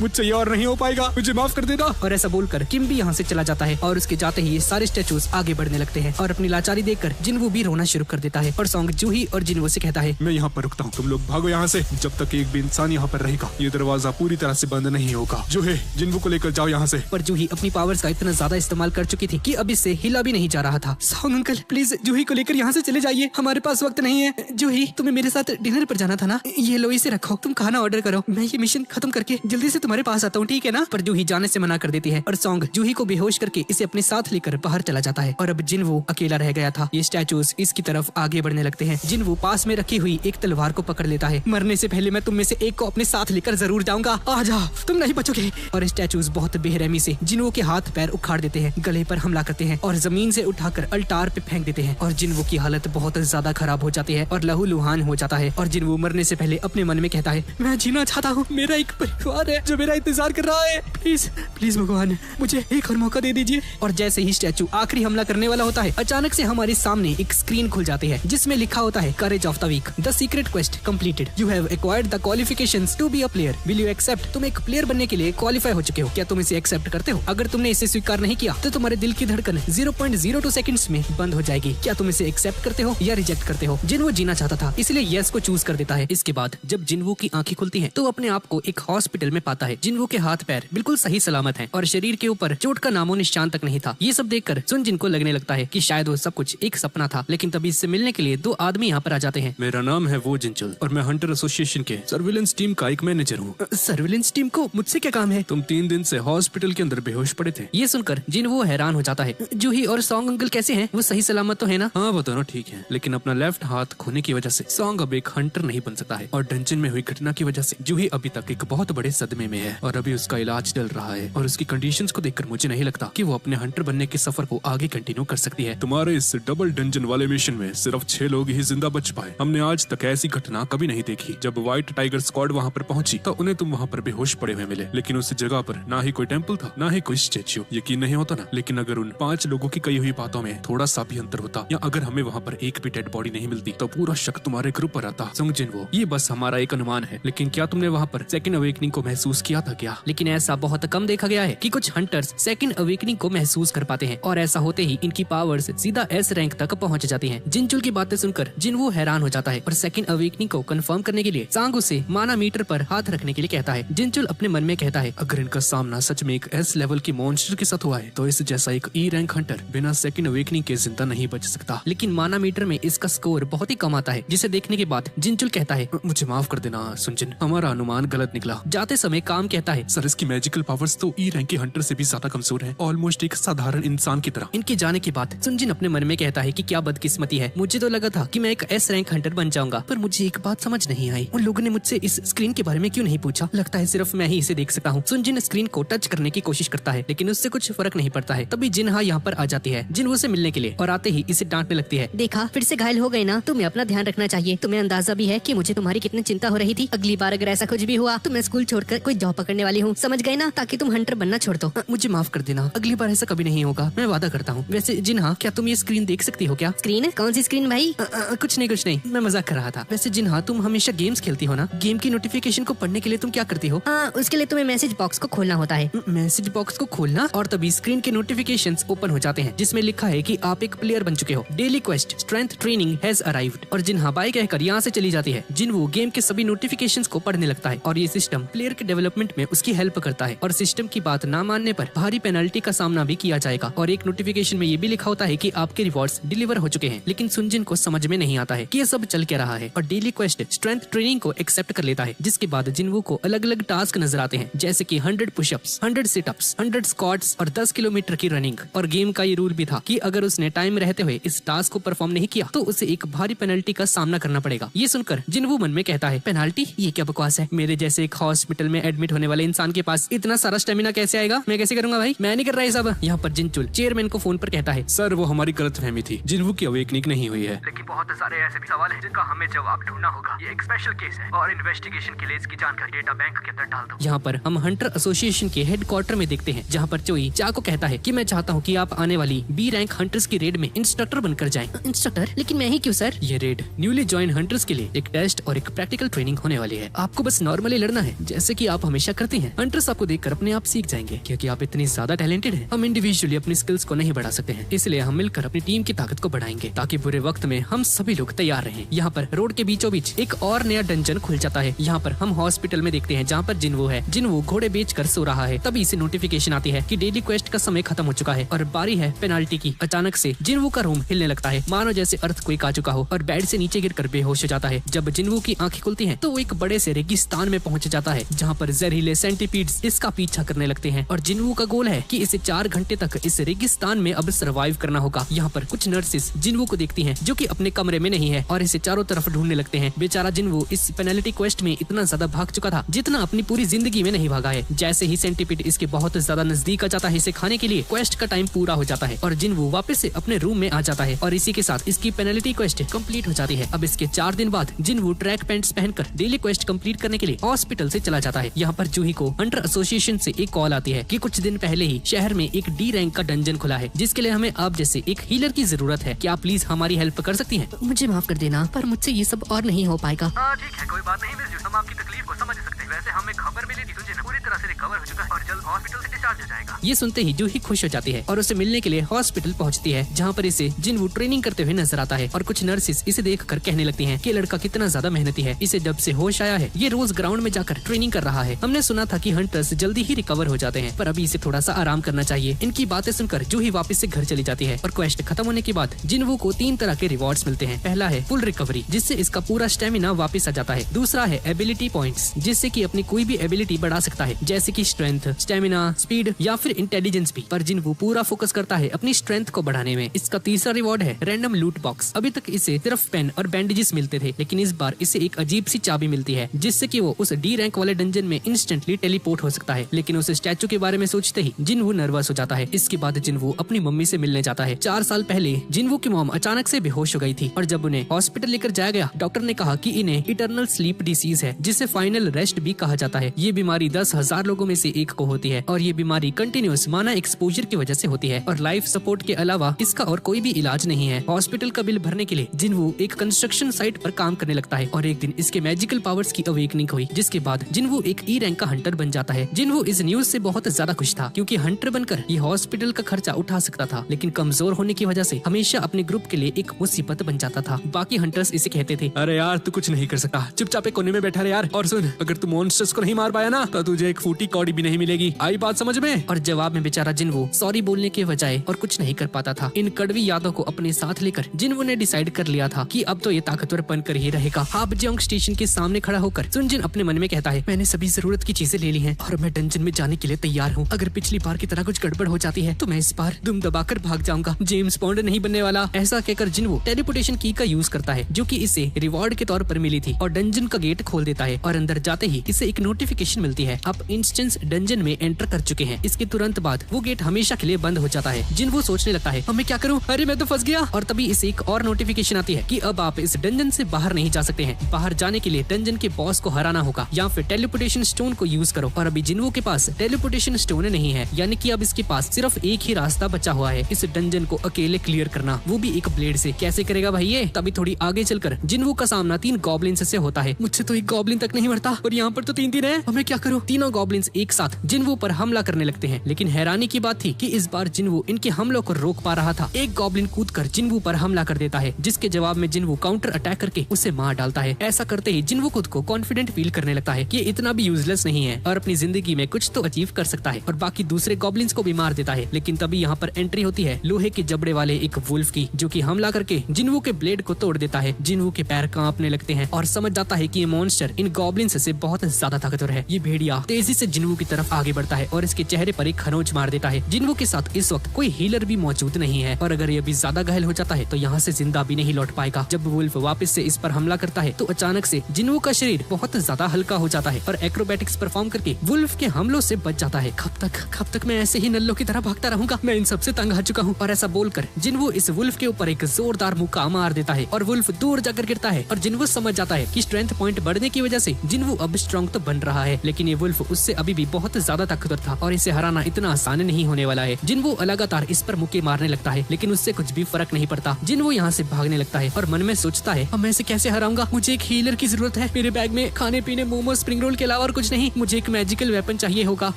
मुझसे ये और नहीं हो पाएगा, मुझे माफ कर देना। और ऐसा बोलकर किम भी यहाँ से चला जाता है और उसके जाते ही ये सारे स्टैचूज आगे बढ़ने लगते हैं और अपनी लाचारी देखकर जिन्वू भी रोना शुरू कर देता है। और सॉन्ग जूही और जिन्वू से कहता है, मैं यहाँ पर रुकता हूँ, तुम लोग भागो यहाँ से जब तक एक भी इंसान यहाँ पर रहेगा। ये दरवाजा पूरी तरह से बंद नहीं होगा। जो है जिन्वू को लेकर जाओ यहाँ से। पर जूही अपनी पावर्स का इतना ज्यादा इस्तेमाल कर चुकी थी कि अब इससे हिला भी नहीं जा रहा था। सॉन्ग अंकल प्लीज जूही को लेकर यहाँ से चले जाइए, हमारे पास वक्त नहीं है। जूही तुम्हें मेरे साथ डिनर पर जाना था ना, ये लो इसे रखो, तुम खाना ऑर्डर करो, मैं ये मिशन खत्म करके जल्दी से तुम्हारे पास आता हूँ, ठीक है ना? पर जूही जाने से मना कर देती है और सॉन्ग जूही को बेहोश करके इसे अपने साथ लेकर बाहर चला जाता है। और अब जिन्वू अकेला रह गया था। ये स्टैचूज इसकी तरफ आगे बढ़ने लगते हैं। जिन्वू पास में रखी हुई एक तलवार को पकड़ लेता है। मरने से पहले मैं तुम में से एक को अपने साथ लेकर जरूर जाऊंगा, आ जाओ, तुम नहीं बचोगे। और स्टैचूज बहुत बेरहमी से जिन्वू के हाथ पैर उखाड़ देते हैं, गले पर हमला करते हैं और जमीन से उठाकर अल्टार पे फेंक देते हैं। और जिन्वू की हालत बहुत ज्यादा खराब हो जाती है और लहूलुहान हो जाता है। और जिन्वू मरने से पहले अपने मन में कहता है, मैं जीना चाहता हूँ, मेरा एक परिवार है जो मेरा इंतजार कर रहा है, प्लीज प्लीज भगवान मुझे एक और मौका दे दीजिए। और जैसे ही स्टैचू आखिरी हमला करने वाला होता है, अचानक से हमारे सामने एक स्क्रीन खुल जाती है जिसमें लिखा होता है, courage of the week, the secret quest completed, you have acquired the qualifications to be a player, will you accept? तुम एक प्लेयर बनने के लिए क्वालिफाई हो चुके हो, क्या तुम इसे एक्सेप्ट करते हो? अगर तुमने इसे स्वीकार नहीं किया तो तुम्हारे दिल की धड़कन 0.02 सेकंड्स में बंद हो जाएगी। क्या तुम इसे एक्सेप्ट करते हो या रिजेक्ट करते हो? जिन्वू जीना चाहता था इसलिए यस को चूज कर देता है। इसके बाद जब जिन्वू की आंखें खुलती हैं तो वो अपने आप को एक हॉस्पिटल में पाता है। जिन्वू के हाथ पैर बिल्कुल सही सलामत हैं और शरीर के ऊपर चोट का नामो निशान तक नहीं था। ये सब देखकर सुनजिन को लगने लगता है कि शायद वो सब कुछ एक सपना था। लेकिन तभी इससे मिलने के लिए 2 आदमी यहाँ पर आ जाते हैं। मेरा नाम है वो जिंचल और मैं हंटर एसोसिएशन के सर्विलेंस टीम का का एक मैनेजर हूँ। सर्विलेंस टीम को मुझसे क्या काम है? तुम 3 दिन से हॉस्पिटल के अंदर बेहोश पड़े थे। ये सुनकर जिन्वो हैरान हो जाता है। जूही और सॉन्ग अंकल कैसे हैं? वो सही सलामत तो है ना? हाँ वो दोनों ठीक हैं, लेकिन अपना लेफ्ट हाथ खोने की वजह से सॉन्ग अब एक हंटर नहीं बन सकता है और डंजन में हुई घटना की वजह से जूही अभी तक एक बहुत बड़े सदमे में है और अभी उसका इलाज चल रहा है और उसकी कंडीशंस को देखकर मुझे नहीं लगता कि वो अपने हंटर बनने के सफर को आगे कंटिन्यू कर सकती है। तुम्हारे इस डबल डंजन वाले मिशन में सिर्फ 6 लोग ही जिंदा बच पाए। हमने आज तक ऐसी घटना कभी नहीं देखी। जब व्हाइट टाइगर स्क्वाड वहाँ पर पहुंची तो उन्हें तुम वहाँ पर बेहोश पड़े हुए मिले, लेकिन उस जगह पर ना ही कोई टेम्पल था ना ही कोई स्टेच्यू। यकीन नहीं होता ना, लेकिन अगर उन 5 लोगों की कही हुई बातों में थोड़ा सा भी अंतर होता या अगर हमें वहाँ पर एक भी डेड बॉडी नहीं मिलती तो पूरा शक तुम्हारे ग्रुप पर आता। सुंग जिन्वो, ये बस हमारा एक अनुमान है, लेकिन क्या तुमने वहाँ पर सेकंड अवेकनिंग को महसूस किया था क्या? लेकिन ऐसा बहुत कम देखा गया है कि कुछ हंटर्स सेकंड अवेकनिंग को महसूस कर पाते हैं और ऐसा होते ही इनकी पावर्स सीधा एस रैंक तक पहुंच जाती हैं। जिनचुल की बातें सुनकर जिन्वो हैरान हो जाता है और सेकंड अवेकनिंग को कंफर्म करने के लिए सांग उसे माना मीटर पर हाथ रखने के लिए कहता है। जिनचुल अपने मन में कहता है, अगर इनका सामना सच में एक एस लेवल की मॉन्स्टर के साथ हुआ है तो इस जैसा एक ई रैंक हंटर बिना सेकंड अवेकनिंग के जिंदा नहीं बच सकता। लेकिन माना मीटर में इसका स्कोर बहुत ही कम आता है, जिसे देखने के बाद जिनचुल कहता है, मुझे माफ कर देना सुनजिन, हमारा अनुमान गलत निकला। जाते समय काम कहता है, सर इसकी मैजिकल पावर्स तो ई रैंक के हंटर से भी ज्यादा कमजोर है, ऑलमोस्ट एक साधारण इंसान की तरह। इनके जाने के बाद सुनजिन अपने मन में कहता है कि क्या बदकिस्मती है, मुझे तो लगा था कि मैं एक एस रैंक हंटर बन जाऊंगा, पर मुझे एक बात समझ नहीं आई, उन लोगों ने मुझसे इस स्क्रीन के बारे में क्यों नहीं पूछा? लगता है सिर्फ मैं ही इसे देख सकता हूँ। सुनजिन स्क्रीन को टच करने की कोशिश करता है, लेकिन उससे कुछ फर्क नहीं पड़ता है। तभी जिन्हा यहाँ पर आ जाती है जिन्वो से मिलने के लिए और आते ही इसे डांटने लगती है। देखा, फिर से घायल हो गए ना? तुम्हें अपना ध्यान रखना चाहिए। तुम्हें अंदाजा भी है कि मुझे तुम्हारी कितनी चिंता हो रही थी। अगली बार अगर ऐसा कुछ भी हुआ तो मैं स्कूल छोड़कर कोई जॉब पकड़ने वाली हूँ, समझ गए ना? ताकि तुम हंटर बनना छोड़ दो। मुझे माफ कर देना, अगली बार ऐसा कभी नहीं होगा, मैं वादा करता हूँ। वैसे जिन्हा, क्या तुम ये स्क्रीन देख सकती हो क्या? स्क्रीन? कौन सी स्क्रीन भाई? कुछ नहीं, मैं मजाक कर रहा था। वैसे जिन्हा, तुम हमेशा गेम्स खेलती हो ना? गेम की नोटिफिकेशन को पढ़ने के लिए तुम क्या करती हो? उसके लिए तुम्हें मैसेज बॉक्स को खोलना होता है। मैसेज बॉक्स को खोलना और तभी स्क्रीन के नोटिफिकेशंस ओपन हो जाते हैं, जिसमें लिखा है कि आप एक प्लेयर बन चुके हो। Daily quest strength training has arrived. और जिन्हा बाय कहकर यहाँ से चली जाती है। जिन्वो गेम के सभी नोटिफिकेशंस को पढ़ने लगता है और ये सिस्टम प्लेयर के डेवलपमेंट में उसकी हेल्प करता है और सिस्टम की बात ना मानने पर भारी पेनल्टी का सामना भी किया जाएगा। और एक नोटिफिकेशन में ये भी लिखा होता है कि आपके रिवॉर्ड्स डिलीवर हो चुके हैं। लेकिन सुनजिन को समझ में नहीं आता है कि ये सब चल क्या रहा है और डेली क्वेस्ट स्ट्रेंथ ट्रेनिंग को एक्सेप्ट कर लेता है, जिसके बाद जिन्वो को अलग अलग टास्क नजर आते हैं, जैसे कि 100 पुशअप्स, 100 सिटअप्स, 100 स्क्वाट्स और 10 किलोमीटर की रनिंग। और गेम का ये रूल भी था कि अगर उसने टाइम रहते हुए इस टास्क को परफॉर्म नहीं किया तो उसे एक भारी पेनल्टी का सामना करना पड़ेगा। ये सुनकर जिन्वो मन में कहता है, पेनल्टी? ये क्या बकवास है? मेरे जैसे एक हॉस्पिटल में एडमिट होने वाले इंसान के पास इतना सारा स्टेमिना कैसे आएगा? मैं कैसे करूंगा भाई? मैं नहीं कर रहा है सब। यहाँ पर जिनचुल चेयरमैन को फोन पर कहता है, सर वो हमारी गलतफहमी थी, जिन्वो की अवेकनिंग नहीं हुई है। लेकिन बहुत सारे ऐसे भी सवाल हैं जिनका हमें जवाब ढूंढना होगा। ये एक स्पेशल केस है और इन्वेस्टिगेशन के लिए इसकी जानकारी डेटा बैंक के अंदर डाल दो। यहाँ पर हम हंटर एसोसिएशन के हेडक्वार्टर में देखते हैं, जहाँ पर चोई चा को कहता है कि मैं चाहता हूँ कि आप आने वाली बी रैंक हंटर्स की रेड में इंस्ट्रक्टर बनकर जाएं। इंस्ट्रक्टर? लेकिन मैं ही क्यों सर? ये रेड न्यूली ज्वाइन हंटर्स के लिए एक टेस्ट और एक प्रैक्टिकल ट्रेनिंग होने वाली है। आपको बस नॉर्मली लड़ना है जैसे कि आप हमेशा करते हैं। हंटर्स आपको देखकर अपने आप सीख जाएंगे, क्योंकि आप इतनी ज्यादा टैलेंटेड हैं। हम इंडिविजुअली अपनी स्किल्स को नहीं बढ़ा सकते हैं, इसलिए हम मिलकर अपनी टीम की ताकत को बढ़ाएंगे ताकि बुरे वक्त में हम सभी लोग तैयार रहें। यहाँ पर रोड के बीचों बीच एक और नया डंजन खुल जाता है। यहाँ पर हम हॉस्पिटल में देखते हैं जहाँ पर जिन्वो है। जिन्वो घोड़े बेचकर सो रहा है। तभी इसे नोटिफिकेशन आती है कि डेली क्वेस्ट का समय खत्म हो चुका है और बारी है पेनाल्टी की। अचानक से जिन्वो का रूम हिलने लगता है, मानो जैसे अर्थक्वेक आ चुका हो, और बेड से नीचे गिरकर बेहोश हो जाता है। जब जिन्वो की आंखें खुलती हैं तो वो एक बड़े से रेगिस्तान में पहुंच जाता है, जहाँ पर जहरीले सेंटीपीड्स इसका पीछा करने लगते हैं और जिन्वो का गोल है कि इसे 4 घंटे तक इस रेगिस्तान में अब सर्वाइव करना होगा। यहाँ पर कुछ नर्सेस जिन्वो को देखती हैं जो कि अपने कमरे में नहीं है और इसे चारों तरफ ढूंढने लगते हैं। बेचारा जिन्वो इस पेनल्टी क्वेस्ट में इतना ज्यादा भाग चुका था जितना अपनी पूरी जिंदगी में नहीं भागा है। जैसे ही सेंटीपीड इसके बहुत ज्यादा नजदीक आ जाता है इसे खाने के लिए, क्वेस्ट का टाइम पूरा हो जाता है और जिन्वो वापस से अपने रूम में आ जाता है और इसी के साथ इसकी पेनल्टी क्वेस्ट कंप्लीट हो जाती है। अब इसके 4 दिन बाद जिन्वो ट्रैक पैंट्स पहनकर डेली क्वेस्ट कंप्लीट करने के लिए हॉस्पिटल से चला जाता है। यहाँ पर जूही को हंटर एसोसिएशन से एक कॉल आती है कि कुछ दिन पहले ही शहर में एक डी रैंक का डंजन खुला है, जिसके लिए हमें आप जैसे एक हीलर की जरूरत है। क्या आप प्लीज हमारी हेल्प कर सकती हैं? मुझे माफ कर देना, पर मुझसे ये सब और नहीं हो पाएगा। ठीक है, कोई बात नहीं मिर्जू, हम आपकी तकलीफ को समझ सकते हैं। वैसे हमें खबर मिली थी तुझे पूरी तरह से रिकवर हो चुका है और जल्द हॉस्पिटल से डिस्चार्ज हो जाएगा। ये सुनते ही जूही खुश हो जाती है और उसे मिलने के लिए हॉस्पिटल पहुंचती है, जहाँ पर इसे जिनवू ट्रेनिंग करते हुए नजर आता है और कुछ नर्सेस इसे देखकर कहने लगती हैं कि लड़का कितना ज्यादा मेहनती है, इसे जब से होश आया है ये रोज ग्राउंड में जाकर ट्रेनिंग कर रहा है। हमने सुना था कि हंटर्स जल्दी ही रिकवर हो जाते हैं, पर अभी इसे थोड़ा सा आराम करना चाहिए। इनकी बातें सुनकर जूही वापस से घर चली जाती है और क्वेस्ट खत्म होने के बाद जिनवू को 3 तरह के रिवॉर्ड्स मिलते हैं। पहला है फुल रिकवरी, जिससे इसका पूरा स्टेमिना वापस आ जाता है। दूसरा है एबिलिटी पॉइंट्स, जिससे कि अपनी कोई भी एबिलिटी बढ़ा सकता है, जैसे कि स्ट्रेंथ, स्टेमिना, स्पीड या फिर इंटेलिजेंस भी। पर जिनवू पूरा फोकस करता है अपनी स्ट्रेंथ को बढ़ाने में। इसका तीसरा रिवॉर्ड है रैंडम लूट बॉक्स। अभी तक इसे सिर्फ पेन और बैंडेजेस मिलते थे, लेकिन इस बार इसे एक अजीब सी चाबी मिलती है, जिससे कि वो उस डी रैंक वाले डंजन में इंस्टेंटली टेलीपोर्ट हो सकता है। लेकिन उस स्टैचू के बारे में सोचते ही जिनवू नर्वस हो जाता है। इसके बाद जिनवू अपनी मम्मी से मिलने जाता है। 4 साल पहले जिनवू की मॉम अचानक से बेहोश हो गई थी और जब उन्हें हॉस्पिटल लेकर जाया गया, डॉक्टर ने कहा कि इन्हें इटर्नल स्लीप डिसीज है, जिसे फाइनल रेस्ट भी कहा जाता है। ये बीमारी 10,000 लोगों में से एक को होती है और ये बीमारी कंटिन्यूस माना एक्सपोजर की वजह से होती है और लाइफ सपोर्ट के अलावा इसका और कोई भी इलाज नहीं है। हॉस्पिटल का बिल भरने के लिए जिनवू एक कंस्ट्रक्शन साइट पर काम करने लगता है और एक दिन इसके मैजिकल पावर्स की अवेकनिंग हुई, जिसके बाद जिनवू एक ई रैंक का हंटर बन जाता है। जिनवू इस न्यूज से बहुत ज्यादा खुश था, क्योंकि हंटर बनकर ये हॉस्पिटल का खर्चा उठा सकता था, लेकिन कमजोर होने की वजह से हमेशा अपने ग्रुप के लिए एक मुसीबत बन जाता था। बाकी हंटर्स इसे कहते थे, अरे यार तू कुछ नहीं कर सकता, चुपचाप एक कोने में बैठा रहे यार। और सुन, अगर तू मॉन्स्टर्स को नहीं मार पाया ना तो तुझे एक फूटी कौड़ी भी नहीं मिलेगी। आई बात समझ में? और जवाब में बेचारा जिनवू सॉरी बोलने के बजाय और कुछ नहीं कर पाता था। इन कड़वी यादों को अपने साथ लेकर जिनवू ने डिसाइड कर लिया था कि अब तो ये ताकतवर बनकर ही रहेगा। हाबजोंग स्टेशन के सामने खड़ा होकर सुनजिन अपने मन में कहता है, मैंने सभी जरूरत की चीजें ले ली हैं और मैं डंजन में जाने के लिए तैयार हूँ। अगर पिछली बार की तरह कुछ गड़बड़ हो जाती है तो मैं इस बार दुम दबाकर भाग जाऊंगा। जेम्स बॉन्ड नहीं बनने वाला। ऐसा कहकर जिनवू टेलीपोर्टेशन की का यूज करता है, जो कि इसे रिवॉर्ड के तौर पर मिली थी, और डंजन का गेट खोल देता है और अंदर जाते ही इसे एक नोटिफिकेशन मिलती है, आप इंस्टेंस डंजन में एंटर कर चुके हैं। इसके तुरंत बाद वो गेट हमेशा के लिए बंद हो जाता है। जिनवू सोचने लगता है, अब मैं क्या करूं? अरे मैं तो फंस गया। और तभी इसे एक और नोटिफिकेशन आती है कि अब आप इस डंजन से बाहर नहीं जा सकते हैं। बाहर जाने के लिए डंजन के बॉस को हराना होगा या फिर टेलीपोर्टेशन स्टोन को यूज करो। और अभी जिनवू के पास टेलीपोर्टेशन स्टोन नहीं है, यानी कि अब इसके पास सिर्फ एक ही रास्ता बचा हुआ है, इस डंजन को अकेले क्लियर करना, वो भी एक ब्लेड से। कैसे करेगा भाई ये? तभी थोड़ी आगे चलकर जिनवू का सामना 3 गॉब्लिन्स से होता है। मुझसे तो एक गॉब्लिन तक नहीं मरता और यहाँ पर तो 3 है। अब मैं क्या करूँ? तीनों गॉब्लिन्स एक साथ जिनवू पर हमला करने लगते हैं, लेकिन हैरानी की बात थी कि इस बार जिनवू इनके हमलों को रोक पा रहा था। एक गॉब्लिन कूदकर जिनवू पर हमला कर देता है, जिसके जवाब में जिनवू काउंटर अटैक करके उसे मार डालता है। ऐसा करते ही जिनवू खुद को कॉन्फिडेंट फील करने लगता है कि इतना भी यूजलेस नहीं है और अपनी जिंदगी में कुछ तो अचीव कर सकता है, और बाकी दूसरे गॉब्लिन्स को भी मार देता है। लेकिन तभी यहाँ पर एंट्री होती है लोहे के जबड़े वाले एक वुल्फ की, जो कि हमला करके जिनवू के ब्लेड को तोड़ देता है। जिनवू के पैर कांपने लगते हैं और समझ जाता है कि ये मॉन्स्टर इन गॉब्लिन्स से बहुत ज्यादा ताकतवर है। ये भेड़िया तेजी से जिनवू की तरफ आगे बढ़ता है और इसके चेहरे पर एक खरोंच मार देता है। जिनवू के साथ इस वक्त कोई हीलर भी मौजूद नहीं है, और अगर ये भी ज्यादा घायल हो जाता है तो यहाँ से जिंदा भी नहीं लौट पाएगा। जब वुल्फ वापस से इस पर हमला करता है तो अचानक से जिनवू का शरीर बहुत ज्यादा हल्का हो जाता है और एक्रोबैटिक्स परफॉर्म करके वुल्फ के हमलों से बच जाता है। कब तक मैं ऐसे ही नल्लों की तरह भागता रहूंगा? मैं इन सबसे तंग आ चुका हूँ। और ऐसा बोलकर जिनवू इस वुल्फ के ऊपर एक जोरदार मुक्का मार देता है और वुल्फ दूर जाकर गिरता है। और जिनवू समझ जाता है कि स्ट्रेंथ पॉइंट बढ़ने की वजह से जिनवू अब स्ट्रॉन्ग तो बन रहा है, लेकिन ये वुल्फ उससे अभी भी बहुत ज्यादा ताकतवर था और इसे हराना इतना आसान नहीं होने वाला है। जिनवू लगातार इस पर मुक्के मारने लगता है, लेकिन उससे कुछ भी फर्क नहीं पड़ता। जिनवू यहाँ से भागने लगता है और मन में सोचता है, अब मैं इसे कैसे हराऊंगा? मुझे एक हीलर की जरूरत है। मेरे बैग में खाने पीने मोमो स्प्रिंग रोल के अलावा और कुछ नहीं। मुझे एक मैजिकल वेपन चाहिए होगा,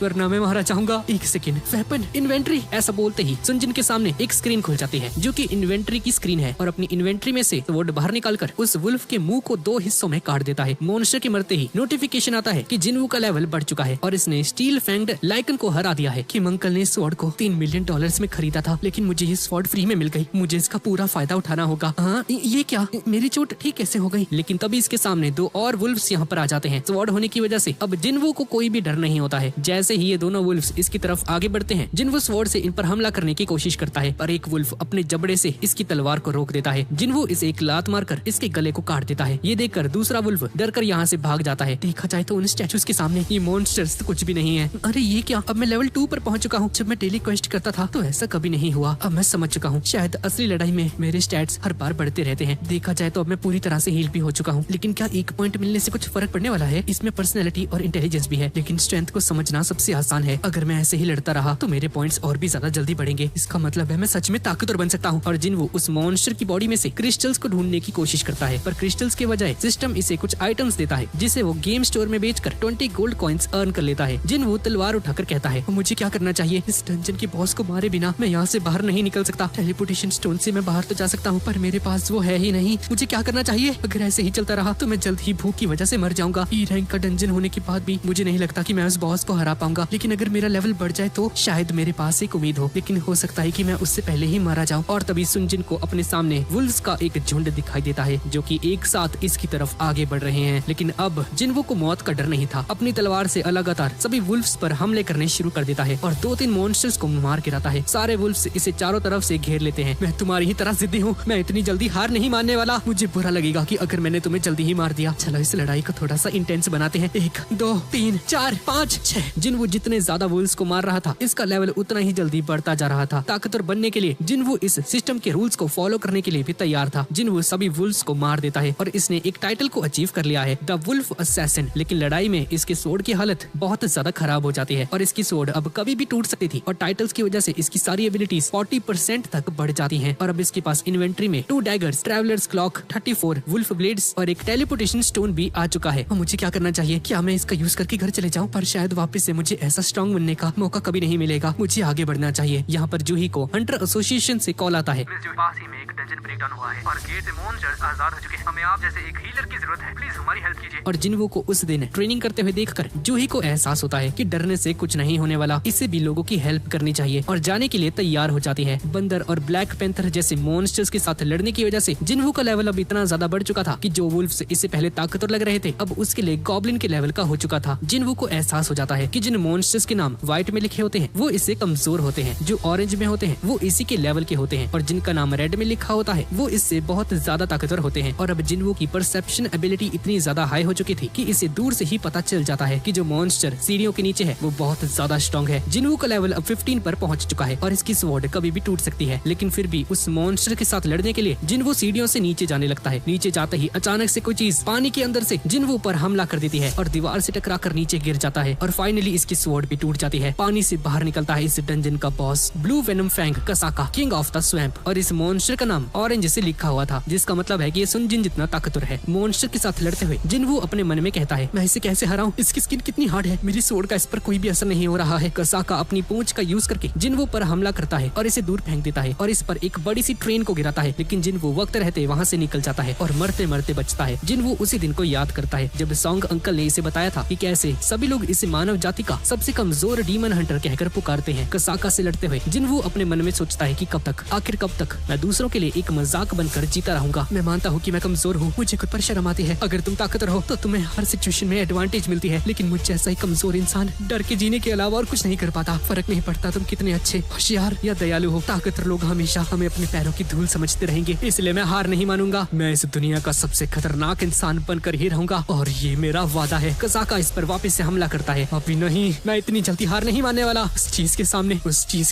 वरना मैं मारा जाऊंगा। एक सेकंड, वेपन इन्वेंट्री। ऐसा बोलते ही सुनजिन के सामने एक स्क्रीन खुल जाती है, जो कि इन्वेंट्री की स्क्रीन है, और अपनी इन्वेंट्री में से स्वॉर्ड बाहर निकालकर उस वुल्फ के मुंह को 2 हिस्सों में काट देता है। मॉन्स्टर के मरते ही नोटिफिकेशन आता है कि जिनवू का लेवल बढ़ चुका है और इसने स्टील फैंग्ड लाइकन को हरा दिया है। कि अंकल ने स्वॉर्ड को $3 मिलियन में खरीदा था, लेकिन मुझे ये स्वॉर्ड फ्री में मिल गई। मुझे इसका पूरा फायदा उठाना होगा। हाँ, ये क्या? मेरी चोट ठीक कैसे हो गई? लेकिन तभी इसके सामने 2 और वुल्फ्स यहाँ पर आ जाते हैं। स्वॉर्ड होने की वजह से अब जिनवू को कोई भी डर नहीं होता है। जैसे ही ये दोनों वुल्फ्स इसकी तरफ आगे बढ़ते हैं, जिनवू स्वॉर्ड से इन पर हमला करने की कोशिश करता है, पर एक वुल्फ अपने जबड़े से इसकी तलवार को रोक देता है। जिनवू इसे एक लात मारकर इसके गले को काट देता है। ये देखकर दूसरा वुल्फ डरकर यहाँ से भाग जाता है। देखा जाए तो उन स्टैचूज के सामने ये मॉन्स्टर्स तो कुछ भी नहीं है। अरे ये क्या? अब मैं लेवल 2 पर पहुंच चुका हूँ। जब मैं डेली क्वेस्ट करता था तो ऐसा कभी नहीं हुआ। अब मैं समझ चुका हूँ, शायद असली लड़ाई में मेरे स्टैट्स हर बार बढ़ते रहते हैं। देखा जाए तो अब मैं पूरी तरह से हील भी हो चुका हूँ, लेकिन क्या 1 पॉइंट मिलने से कुछ फर्क पड़ने वाला है? इसमें पर्सनैलिटी और इंटेलिजेंस भी है, लेकिन स्ट्रेंथ को समझना सबसे आसान है। अगर मैं ऐसे ही लड़ता रहा तो मेरे पॉइंट्स और भी ज्यादा जल्दी बढ़ेंगे। इसका मतलब है मैं सच में ताकतवर बन सकता हूँ। और जिनवू उस मॉन्स्टर की बॉडी में से क्रिस्टल्स को ढूंढने की कोशिश करता है, पर क्रिस्टल्स के बजाय सिस्टम इसे कुछ आइटम्स देता है, जिसे वो गेम स्टोर में बेचकर 20 गोल्ड कॉइंस अर्न कर लेता है। जिनवू तलवार उठाकर कहता है, मुझे क्या करना चाहिए? इस डंजन के बॉस को मारे बिना मैं यहाँ से बाहर नहीं निकल सकता। टेलीपोर्टेशन स्टोन से मैं बाहर तो जा सकता हूँ, पर मेरे पास वो है ही नहीं। मुझे क्या करना चाहिए? अगर ऐसे ही चलता रहा तो मैं जल्द ही भूख की वजह से मर जाऊंगा। ई रैंक का डंजन होने के बाद भी मुझे नहीं लगता कि मैं उस बॉस को हरा पाऊंगा, लेकिन अगर मेरा लेवल बढ़ जाए तो शायद मेरे पास एक उम्मीद हो, लेकिन हो सकता है कि मैं उससे पहले ही मारा जाऊं। और तभी सुनजिन को अपने सामने वुल्व्स का एक झुंड दिखाई देता है जो कि एक साथ इसकी तरफ आगे बढ़ रहे हैं। लेकिन अब जिनवू को मौत का डर नहीं था। अपनी तलवार से लगातार सभी वुल्व्स पर हमले करने शुरू कर देता है और 2-3 मॉन्स्टर्स को मार गिराता है। सारे वुल्व्स इसे चारों तरफ से घेर लेते हैं। मैं तुम्हारी ही तरह जिद्दी हूँ, मैं इतनी जल्दी हार नहीं मानने वाला। मुझे बुरा लगेगा कि अगर मैंने तुम्हें जल्दी ही मार दिया। चलो इस लड़ाई को थोड़ा सा इंटेंस बनाते हैं। 1, 2, 3, 4, 5, 6। जिनवू जितने ज्यादा वुल्व्स को मार रहा था, इसका लेवल उतना ही जल्दी बढ़ता जा रहा था। ताकतवर बनने के लिए जिनवू इस सिस्टम के रूल्स को फॉलो करने के लिए भी तैयार था। जिनवू सभी वुल्व्स को मार देता है और इसने एक टाइटल को अचीव कर लिया है, द वुल्फ असैसिन। लेकिन लड़ाई में इसके सोर्ड की हालत बहुत ज्यादा खराब हो जाती है और इसकी सोर्ड अब कभी भी टूट सकती थी। और टाइटल्स की वजह से इसकी सारी एबिलिटीज 40% तक बढ़ जाती हैं। और अब इसके पास इन्वेंट्री में 2 daggers, travellers clock, 34 wolf blades और एक टेलीपोर्टेशन स्टोन भी आ चुका है। मुझे क्या करना चाहिए? क्या मैं इसका यूज करके घर चले जाऊं? पर शायद वापस से मुझे ऐसा स्ट्रॉन्ग बनने का मौका कभी नहीं मिलेगा। मुझे आगे बढ़ना चाहिए। यहाँ पर जूही को हंटर एसोसिएशन से कॉल आता है। पास ही में एक डंजन ब्रेकडाउन हुआ है और गेट से मॉन्स्टर्स आजाद हो चुके हैं। हमें आप जैसे एक हीलर की जरूरत है, प्लीज हमारी हेल्प कीजिए। और जिनवू को उस दिन ट्रेनिंग करते हुए देखकर जूही को एहसास होता है कि डरने से कुछ नहीं होने वाला, इससे भी लोगों की हेल्प करनी चाहिए और जाने के लिए तैयार हो जाती है। बंदर और ब्लैक पैंथर जैसे मॉन्स्टर्स के साथ लड़ने की वजह से जिनवू का लेवल अब इतना ज्यादा बढ़ चुका था कि जो वुल्फ्स इससे पहले ताकतवर लग रहे थे अब उसके लिए गॉब्लिन के लेवल का हो चुका था। जिनवू को एहसास हो जाता है कि जिन मॉन्स्टर्स के नाम व्हाइट में लिखे होते हैं वो इससे कमजोर होते हैं, जो ऑरेंज में होते हैं वो इसी के लेवल के होते हैं और जिनका नाम रेड में लिखा होता है वो इससे बहुत ज्यादा ताकतवर होते हैं। और अब जिनवू की परसेप्शन एबिलिटी इतनी ज्यादा हाई हो चुकी थी कि इसे दूर से ही पता चल जाता है कि जो मॉन्स्टर सीढ़ियों के नीचे है वो बहुत ज्यादा स्ट्रॉन्ग है। जिनवू का लेवल अब 15 पर पहुंच चुका है और इसकी स्वॉर्ड कभी भी टूट सकती है। लेकिन फिर भी उस मॉन्स्टर के साथ लड़ने के लिए जिनवू सीढ़ियों से नीचे जाने लगता है। नीचे जाते ही अचानक से कोई चीज पानी के अंदर से जिनवू पर हमला कर देती है और दीवार से टकराकर नीचे गिर जाता है और फाइनली इसकी स्वॉर्ड भी टूट जाती है। पानी से बाहर निकलता है इस डंजन का boss blue venom fang Kasaka, king of the swamp. और इस मॉन्स्टर का नाम ऑरेंज से लिखा हुआ था, जिसका मतलब है कि ये सुनजिन जितना ताकतवर है। मॉन्स्टर के साथ लड़ते हुए जिनवू अपने मन में कहता है, मैं इसे कैसे हराऊं? इसकी स्किन कितनी हार्ड है, मेरी स्वॉर्ड का इस पर कोई भी असर नहीं हो रहा है। कसाका अपनी पूंछ का यूज करके जिनवू पर हमला करता है और इसे दूर फेंक देता है और इस पर एक बड़ी सी ट्रेन को गिराता है। लेकिन जिनवू वक्त रहते वहाँ से निकल जाता है और मरते मरते बचता है। जिनवू उसी दिन को याद करता है जब सॉन्ग अंकल ने इसे बताया था कि कैसे सभी लोग इसे मानव जाति का सबसे कमजोर डीमन हंटर कहकर पुकारते हैं। कसाका से लड़ते हुए जिनवू अपने मन में सोचता है कि कब तक, आखिर कब तक मैं दूसरों के लिए एक मजाक बनकर जीता रहूंगा। मैं मानता हूँ कि मैं कमजोर हूँ, मुझे खुद पर शर्म आती है। अगर तुम ताकतवर हो तो तुम्हें हर सिचुएशन में एडवांटेज मिलती है, लेकिन मुझ जैसा ही कमजोर इंसान डर के जीने के अलावा और कुछ नहीं कर पाता। फर्क नहीं पड़ता तुम कितने अच्छे, होशियार या दयालु हो, ताकतवर लोग हमेशा हमें अपने पैरों की धूल समझते रहेंगे। इसलिए मैं हार नहीं मानूंगा। मैं इस दुनिया का सबसे खतरनाक इंसान बनकर ही रहूंगा और ये मेरा वादा है। कसाका इस पर वापस से हमला करता है। अभी नहीं, मैं इतनी जल्दी हार नहीं मानने वाला। उस चीज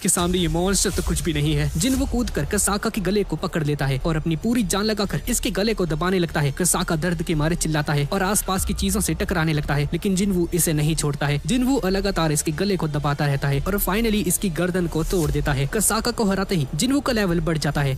के सामने ये मॉन्स्टर तो कुछ भी नहीं है। जिनवू कूदकर कसाका के गले को पकड़ लेता है और अपनी पूरी जान लगाकर इसके गले को दबाने लगता है। कसाका दर्द के मारे चिल्लाता है और आसपास की चीजों से टकराने लगता है, लेकिन जिनवू इसे नहीं छोड़ता है। जिनवू लगातार इसके गले को दबाता रहता है और फाइनली इसकी गर्दन को तोड़ देता है। कसाका को हराते ही जिनवू का लेवल बढ़ जाता है।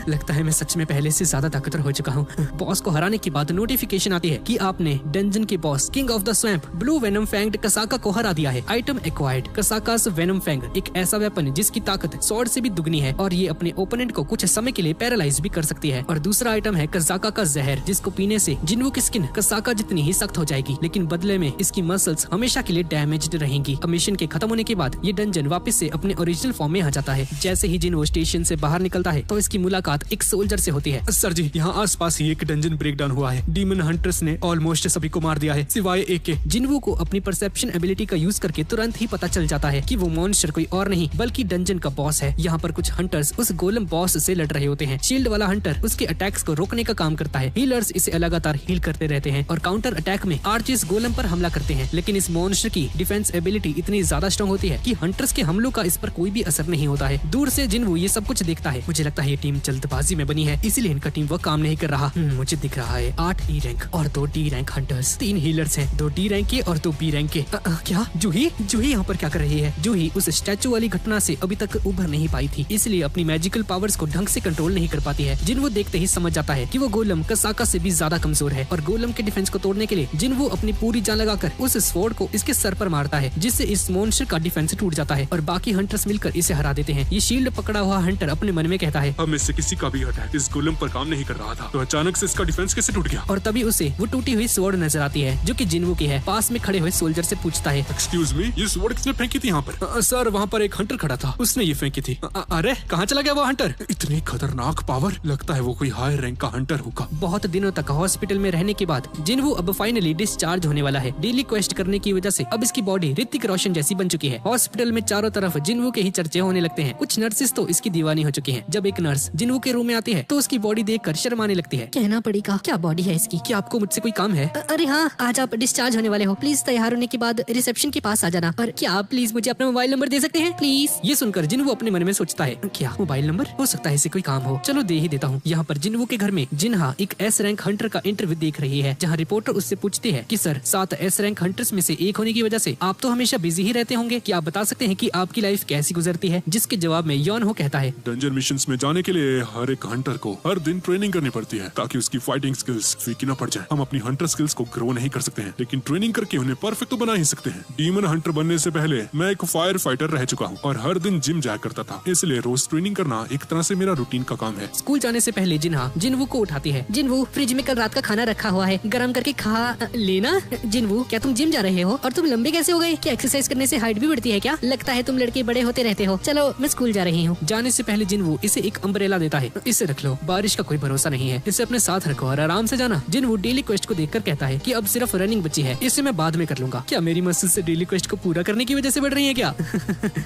लगता है मैं सच में पहले से ज्यादा ताकतवर हो चुका हूँ। बॉस को हराने के बाद नोटिफिकेशन आती है कि आपने डंजन के boss king of the swamp blue venom fanged Kasaka को हरा दिया है। Item acquired, Kasaka's venom fang, एक ऐसा वेपन जिसकी ताकत स्वॉर्ड से भी दुगनी है और ये अपने ओपोनेंट को कुछ समय के लिए पैरालाइज भी कर सकती है। और दूसरा आइटम है कसाका का जहर, जिसको पीने से जिनवू की स्किन कसाका जितनी ही सख्त हो जाएगी, लेकिन बदले में इसकी मसल्स हमेशा के लिए डैमेज्ड रहेंगी। मिशन के खत्म होने के बाद ये डंजन वापस से अपने ओरिजिनल फॉर्म में आ जाता है। जैसे ही जिनवू स्टेशन से बाहर निकलता है तो इसकी मुलाकात एक सोल्जर से होती है। सर जी, यहाँ आसपास ही एक डंजन ब्रेकडाउन हुआ है। डीमन हंटर्स ने ऑलमोस्ट सभी को मार दिया है सिवाय एक के। जिनवू को अपनी परसेप्शन एबिलिटी का यूज करके तुरंत ही पता चल जाता है कि वो मॉन्स्टर कोई और नहीं बल्कि डंजन का बॉस है। यहाँ पर कुछ हंटर्स उस गोलम बॉस से लड़ रहे होते हैं। शील्ड वाला हंटर उसके अटैक्स को रोकने का काम करता है। हीलर्स इसे लगातार हील करते रहते हैं और काउंटर अटैक में आर्चर्स गोलम पर हमला करते हैं। लेकिन इस मॉन्स्टर की डिफेंस एबिलिटी इतनी ज्यादा स्ट्रॉन्ग होती है कि हंटर्स के हमलों का इस पर कोई भी असर नहीं होता है। दूर से जिनवू ये सब कुछ देखता है। मुझे लगता है ये टीम जल्दबाजी में बनी है, इसीलिए इनका टीम वर्क काम नहीं कर रहा। मुझे दिख रहा है 8 E रैंक और 2 D रैंक हंटर्स, 3 हीलर्स हैं, 2 D रैंक के और 2 B रैंक के। क्या जूही यहाँ पर क्या कर रही है? जूही उस स्टैचू वाली घटना से अभी तक उभर नहीं पाई थी, इसलिए अपनी मैजिकल पावर्स को ढंग से कंट्रोल नहीं कर पाती है। जिनवू देखते ही समझ जाता है कि वो गोलम कसाका से भी ज्यादा कमजोर है और गोलम के डिफेंस को तोड़ने के लिए जिनवू अपनी पूरी जान लगाकर उस स्वॉर्ड को इसके सर पर मारता है, जिससे इस मॉन्स्टर का डिफेंस टूट जाता है और बाकी हंटर्स मिलकर इसे हरा देते हैं। ये शील्ड पकड़ा हुआ हंटर अपने मन में कहता है, अब में से किसी का भी अटैक इस गोलम पर काम नहीं कर रहा था, तो अचानक से इसका डिफेंस कैसे टूट गया? और तभी उसे वो टूटी हुई स्वॉर्ड नजर आती है जो कि जिन्वू की है। पास में खड़े हुए सोल्जर से पूछता है, एक्सक्यूज मी, ये स्वॉर्ड किसने फेंकी थी यहाँ पर? सर वहाँ पर एक हंटर खड़ा था, उसने ये फेंकी थी। अरे कहाँ चला गया वो हंटर? इतनी खतरनाक पावर, लगता है वो कोई हाई रैंक का हंटर होगा। बहुत दिनों तक हॉस्पिटल में रहने के बाद जिन्वू अब फाइनली डिस्चार्ज होने वाला है। डेली क्वेस्ट करने की वजह से अब इसकी बॉडी ऋतिक रोशन जैसी बन चुकी है। हॉस्पिटल में चारों तरफ जिन्वू के ही चर्चे होने लगते हैं। कुछ नर्सेस तो इसकी दीवानी हो चुकी हैं। जब एक नर्स जिन्वू के रूम में आती है तो उसकी बॉडी देखकर शर्माने लगती है। कहना पड़ेगा, क्या बॉडी है इसकी। क्या आपको मुझसे कोई काम है? अरे हाँ, आज आप डिस्चार्ज होने वाले हो। प्लीज तैयार होने के बाद रिसेप्शन के पास आ जाना। और क्या आप प्लीज मुझे अपना मोबाइल नंबर दे सकते हैं प्लीज? ये सुनकर जिन्वू अपने मन में सोचता है, क्या मोबाइल नंबर? हो सकता है इसे कोई काम हो, चलो दे ही देता हूँ। यहाँ पर जिन्वू के घर में जिन्हा एक एस रैंक हंटर का इंटरव्यू देख रही है, जहाँ रिपोर्टर उससे पूछती है कि सर 7 एस रैंक हंटर्स में से एक होने की वजह से आप तो हमेशा बिजी ही रहते होंगे, क्या आप बता सकते हैं कि आपकी लाइफ कैसी गुजरती है? जिसके जवाब में यॉन हो कहता है, डंजन मिशंस में जाने के लिए हर एक हंटर को हर दिन ट्रेनिंग करनी पड़ती है ताकि उसकी फाइटिंग स्किल्स फीकी न पड़ जाए। हम अपनी हंटर स्किल्स को ग्रो नहीं कर सकते हैं, लेकिन ट्रेनिंग करके उन्हें परफेक्ट तो बना ही सकते हैं। डीमन हंटर बनने से पहले मैं एक फायर फाइटर रह चुका हूँ और हर दिन जिम जाया करता था, इसलिए रोज ट्रेनिंग करना एक तरह से मेरा रूटीन का काम है। स्कूल जाने से पहले जिन्हा जिन्वू को उठाती है। जिन्वू, फ्रिज में कल रात का खाना रखा हुआ है, गरम करके खा लेना। जिन्वू, क्या तुम जिम जा रहे हो? और तुम लंबे कैसे हो गए? क्या एक्सरसाइज करने से हाइट भी बढ़ती है क्या? लगता है तुम लड़के बड़े होते रहते हो। चलो मैं स्कूल जा रही हूँ। जाने से पहले जिन्वू इसे एक अम्ब्रेला देता है, इसे रख लो, बारिश का कोई भरोसा नहीं है, इसे अपने साथ रखो और आराम से जाना। जिन्वू डेली क्वेस्ट को देखकर कहता है कि अब सिर्फ रनिंग बची है, इसे मैं बाद में कर लूंगा। क्या मेरी मसल से डेली क्वेस्ट को पूरा करने की वजह से बढ़ रही है क्या?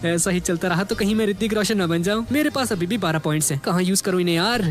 ऐसा ही चलता रहा तो कहीं मैं ऋतिक रोशन न बन जाऊं। मेरे पास अभी भी 12 पॉइंट्स हैं, कहाँ यूज करूँ इन्हें यार?